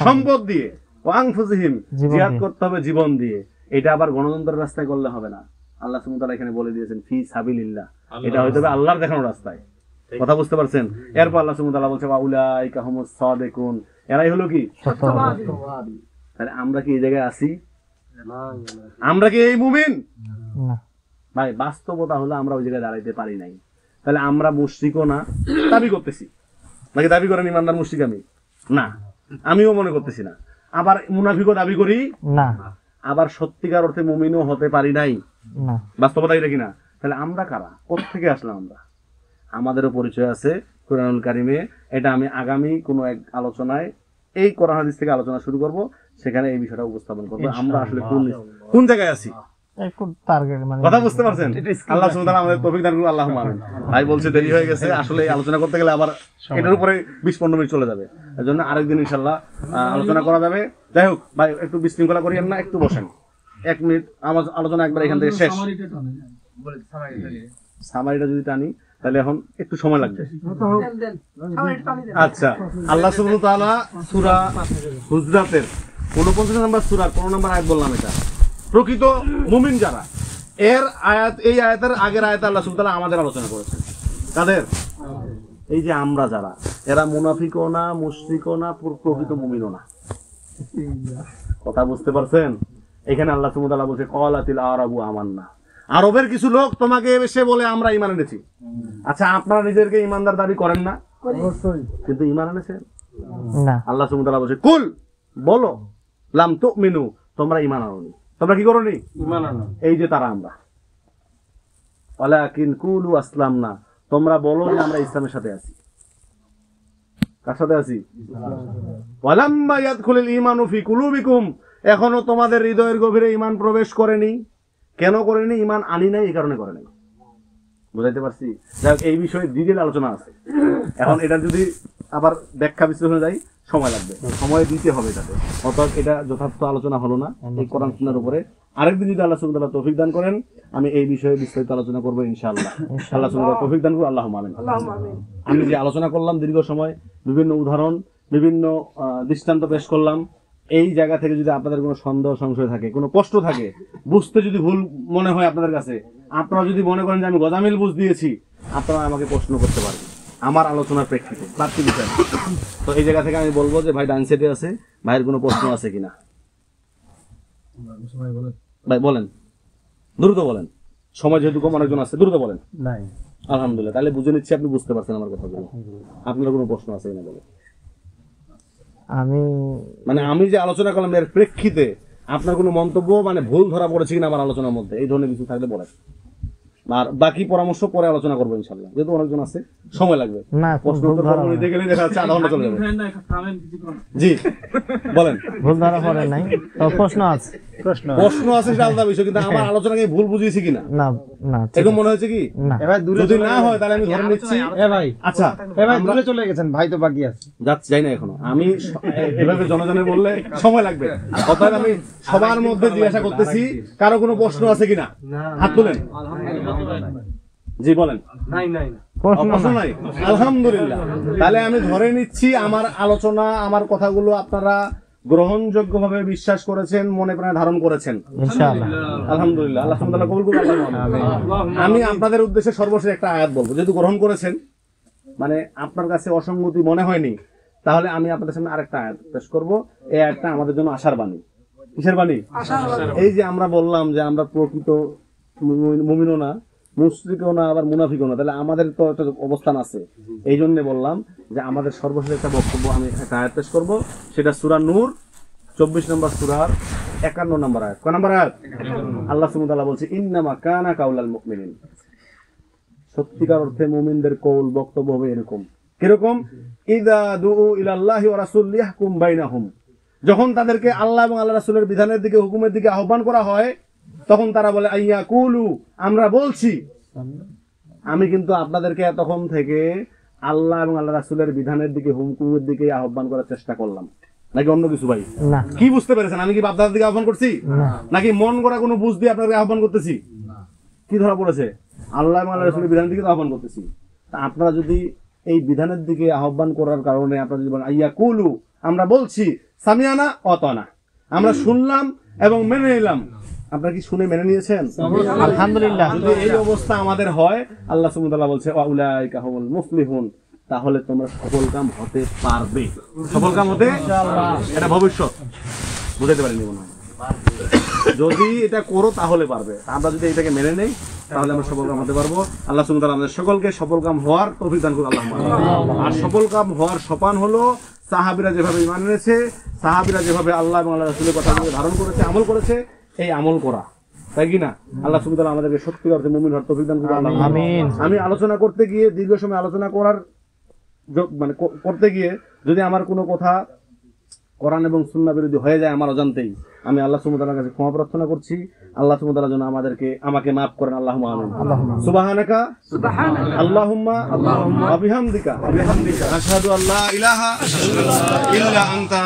সম্পদ দিয়ে। ওয়া আনফুসিহিম, জিহাদ করতে হবে জীবন দিয়ে। এটা আবার গণতন্ত্রের রাস্তায় করলে হবে না। আল্লাহ সুবহানাহু ওয়া তাআলা এখানে বলে দিয়েছেন ফি সাবিলিল্লাহ, এটা হইতে হবে আল্লাহর দেখানো রাস্তায়। কথা বুঝতে পারছেন? এরপর আল্লাহ সুবহানাহু ওয়া তাআলা বলছে উলাইকা হুমুস সাদিকুন, এরাই হলো কি সত্যবাদী। তাহলে আমরা কি এই জায়গায় আছি? আমরা কি এই মুমিন? না। ভাই বাস্তবতা হলো আমরা ওই জায়গায় দাঁড়াইতে পারি নাই। তাহলে আমরা মুশরিকও না, দাবি করতেছি নাকি? দাবি করেন ইমানদার মুশরিক আমি না, আমিও মনে করতেছি না। আবার মুনাফিকও দাবি করি না, আবার সত্যিকার অর্থে মুমিনও হতে পারি নাই। না। বাস্তবতা এটা কিনা? তাহলে আমরা কারা? কোথেকে আসলাম আমরা? আমাদেরও পরিচয় আছে কুরআনুল কারিমে। এটা আমি আগামী কোনো এক আলোচনায় এই কোরআন হাদিস থেকে আলোচনা শুরু করব, সেখানে এই বিষয়টা উপস্থাপন করব আমরা আসলে কোন জায়গায় আছি। একটু টার্গেট মানে কথা বুঝতে পারছেন? আল্লাহ সুবহানাহু ওয়া তাআলা আমাদের তৌফিক দান করুন, আল্লাহুম্মা আমিন। ভাই বলছে দেরি হয়ে গেছে, আসলে এই আলোচনা করতে গেলে আবার এটার উপরে 20-15 মিনিট চলে যাবে, এজন্য আরেকদিন ইনশাআল্লাহ আলোচনা করা যাবে। যাই হোক ভাই, একটু বিশৃঙ্খলা করিয়েন না, একটু বসেন 1 মিনিট। আমার আলোচনা একবার এখান থেকে শেষ। সামারিটা যদি টানি তাহলে এখন একটু সময় লাগবে। আচ্ছা, আল্লাহ সুবহানাহু ওয়া তাআলা সূরা হুজরাতের 49 নম্বর সূরা 1 নম্বর আয়াত বললাম, এটা প্রকৃত মুমিন যারা, এর আয়াত, এই আয়াতের আগের আয়াতে আল্লাহ সুবহানাহু ওয়া তাআলা আমাদের আলোচনা করেছেন। কাদের? এই যে আমরা যারা, এরা মুনাফিকও না, মুশরিকও না, প্রকৃত মুমিনও না। কথা বুঝতে পারছেন? এখানে আল্লাহ সুবহানাহু ওয়া তাআলা বলছে ক্বালাতিল আরাবু আমান্না, আরবের কিছু লোক তোমাকে এসে বলে আমরা ঈমান এনেছি। আচ্ছা, আপনারা নিজেদেরকে ঈমানদার দাবি করেন না? অবশ্যই। কিন্তু ঈমান এনেছেন না। আল্লাহ সুবহানাহু ওয়া তাআলা বলছে কুল, বলো লাম তুমিনু, তোমরা ঈমান আনোনি। তোমরা কি করোনি? ঈমান আনো। এই যে তারা আমরা। ওয়ালাকিন কুলু আসলামনা, তোমরা বলো যে আমরা ইসলামের সাথে আছি। কার সাথে আছি? ওয়ালাম্মা ইয়াদখুলুল ঈমানু ফি কুলুবিকুম, এখনো তোমাদের হৃদয়ের গভীরে ঈমান প্রবেশ করেনি। কেন করেনি? ঈমান আনি নাই, এই কারণে করে নাই। বুঝাইতে পারছি? যাই হোক, এই বিষয়ে ডিটেইল আলোচনা আছে। এখন এটা যদি আবার ব্যাখ্যা বিশ্লেষণে যাই সময় লাগবে, সময় দিতে হবে এটাতে। অর্থাৎ এটা যথার্থ আলোচনা হলো না এই কোরআন সুন্নাহর উপরে। আরেকদিন যদি আল্লাহ সুবহানাহু ওয়া তাআলা তৌফিক দান করেন, আমি এই বিষয়ে বিস্তারিত আলোচনা করবো ইনশাআল্লাহ। আল্লাহ সুবহানাহু ওয়া তাআলা তৌফিক দান করুন, আল্লাহুম্মা আমিন। আমি যে আলোচনা করলাম দীর্ঘ সময়, বিভিন্ন উদাহরণ, বিভিন্ন দৃষ্টান্ত পেশ করলাম, এই জায়গা থেকে যদি আপনাদের কোনো সন্দেহ সংশয় থাকে, কোনো কষ্ট থাকে, বুঝতে যদি ভুল মনে হয় আপনাদের কাছে, আপনারা যদি মনে করেন যে আমি গজামিল বুঝ দিয়েছি, আপনারা আমাকে প্রশ্ন করতে পারেন আমার আলোচনার প্রেক্ষিতে, বাড়তি বিষয়। তো এই জায়গা থেকে আমি বলবো যে ভাই ডান সাইডে আছে, ভাইয়ের কোনো প্রশ্ন আছে কিনা? ভাই বলেন, দ্রুত বলেন, সময় যেহেতু কম, অনেকজন আছে, দ্রুত বলেন। নাই। আলহামদুলিল্লাহ, তাহলে বুঝে নিচ্ছি আপনি বুঝতে পারছেন আমার কথাগুলো। আপনার কোনো প্রশ্ন আছে কিনা বলেন। আমি যে আলোচনা করলাম এর প্রেক্ষিতে আপনার কোনো মন্তব্য, মানে ভুল ধরা পড়েছে কিনা আমার আলোচনার মধ্যে, এই ধরনের কিছু থাকলে বলেন। আর বাকি পরামর্শ পরে আলোচনা করবো ইনশাআল্লাহ, যেহেতু অনেকজন আছে, সময় লাগবে। প্রশ্ন নিতে গেলে দেখা যাচ্ছে আধা ঘন্টা চলে যাবে। জি বলেন। ভুল ধরা পড়ে নাই, প্রশ্ন আছে। প্রশ্ন আছে সেটা আলাদা বিষয়, কিন্তু আমার আলোচনাকে ভুল বুঝিয়েছি কিনা না না এরকম মনে হয়েছে কি? এবার দূরে যদি না হয় তাহলে আমি ধরে নিচ্ছি। ভাই, আচ্ছা এবার দূরে চলে গেছেন, ভাই তো বাকি আছে। যাচ্ছি, যাই না এখনো। আমি এভাবে জনজনে বললে সময় লাগবে, অর্থাৎ আমি সবার মধ্যে জিজ্ঞাসা করতেছি কারো কোনো প্রশ্ন আছে কিনা, হাত তুলেন। জি বলেন। প্রশ্ন নাই? আলহামদুলিল্লাহ, তাহলে আমি ধরে নিচ্ছি আমার আলোচনা, আমার কথাগুলো আপনারা গ্রহণযোগ্য ভাবে বিশ্বাস করেছেন, মনে প্রাণে ধারণ করেছেন ইনশাআল্লাহ। আলহামদুলিল্লাহ, আল্লাহ সুবহানাহু ওয়া তাআলা কবুল করুন। আল্লাহুম্মা। আমি আপনাদের উদ্দেশ্যে সর্বশেষ একটা আয়াত বলবো, যেহেতু গ্রহণ করেছেন, মানে আপনার কাছে অসঙ্গতি মনে হয়নি, তাহলে আমি আপনাদের সামনে আরেকটা আয়াত পেশ করব। এই আয়াতটা আমাদের জন্য আশার বাণী। কিসের বাণী? এই যে আমরা বললাম যে আমরা প্রকৃত মুমিনও না, মুশরিকও না, আবার মুনাফিকও না, তাহলে আমাদের তো একটা অবস্থান আছে। এই জন্য বললাম যে আমাদের সর্বশেষ একটা বক্তব্য, আমি একটা আয়াত পেশ করবো, সেটা সূরা নূর 24 নম্বর সূরার 51 নম্বর আয়াত। কয় নম্বর আয়াত? আল্লাহ সুবহানাহু ওয়া তাআলা বলছে ইন্নামা কানা কাউলাল মুমিনিন, সত্যিকার অর্থে মুমিনদের কওল, বক্তব্য হবে এরকম। কিরকম? ইযা দুউ ইলাল্লাহি ওয়া রাসূলিহি ইয়াহকুম বাইনাহুম, যখন তাদেরকে আল্লাহ এবং আল্লাহর রাসূলের বিধানের দিকে, হুকুমের দিকে আহ্বান করা হয়, তখন তারা বলে আইয়া কুলু, আমরা বলছি। আমি কিন্তু আপনাদেরকে এতক্ষণ থেকে আল্লাহ এবং আল্লাহ রাসূলের বিধানের দিকে, হুকুমের দিকে আহ্বান করার চেষ্টা করলাম, নাকি অন্য কিছু? ভাই কি বুঝতে পেরেছেন? আমি কি বাপদাদার দিকে আহ্বান করছি, নাকি মন করা কোনো বুঝ দিয়ে আপনাদের আহ্বান করতেছি? কি ধরা পড়েছে? আল্লাহ এবং আল্লাহ রাসূলের বিধানের দিকে আহ্বান করতেছি। তা আপনারা যদি এই বিধানের দিকে আহ্বান করার কারণে আপনারা যদি বলেন আইয়া কুলু, আমরা বলছি, সামিয়ানা অতানা, আমরা শুনলাম এবং মেনে নিলাম, আপনারা কি শুনে মেনে নিয়েছেন? আলহামদুলিল্লাহ। যদি এই অবস্থা আমাদের হয়, আল্লাহ সুবহানাহু ওয়া তাআলা বলছে উলাইকা হুমুল মুফলিহুন, তাহলে তোমরা সফলকাম হতে পারবে। সফলকাম হতে ইনশাআল্লাহ, এটা ভবিষ্যৎ, বুঝাইতে পারিনি মনে হয়। যদি এটা করো তাহলে পারবে। আমরা যদি এটাকে মেনে নেই তাহলে আমরা সফলকাম হতে পারবো। আল্লাহ সুবহানাহু ওয়া তাআলা আমাদের সকলকে সফলকাম হওয়ার তৌফিক দান করুন, আল্লাহুম্মা আমিন। আর সফলকাম হওয়ার সোপান হলো সাহাবীরা যেভাবে ঈমান এনেছে, সাহাবীরা যেভাবে আল্লাহ এবং আল্লাহর রাসূলের কথাগুলো ধারণ করেছে, আমল করেছে, এই আমল করা, তাই কি না? আল্লাহ সুবহানাহু ওয়া তাআলা আমাদেরকে সত্যি অর্থে মুমিন হওয়ার তৌফিক দান করুন, আল্লাহুম্মা আমিন। আমি আলোচনা করতে গিয়ে দীর্ঘ সময় আলোচনা করার মানে করতে গিয়ে যদি আমার কোনো কথা কোরআন এবং সুন্নাহ বিরোধী হয়ে যায় আমার অজান্তেই, আমি আল্লাহ সুবহানাহু ওয়া তাআলার কাছে ক্ষমা প্রার্থনা করছি। আল্লাহ সুবহানাহু ওয়া তাআলা যেন আমাকে মাফ করেন, আল্লাহুম্মা আমিন। সুবহানাকা আল্লাহুম্মা ওয়া বিহামদিকা আশহাদু আল্লা ইলাহা ইল্লা আনতা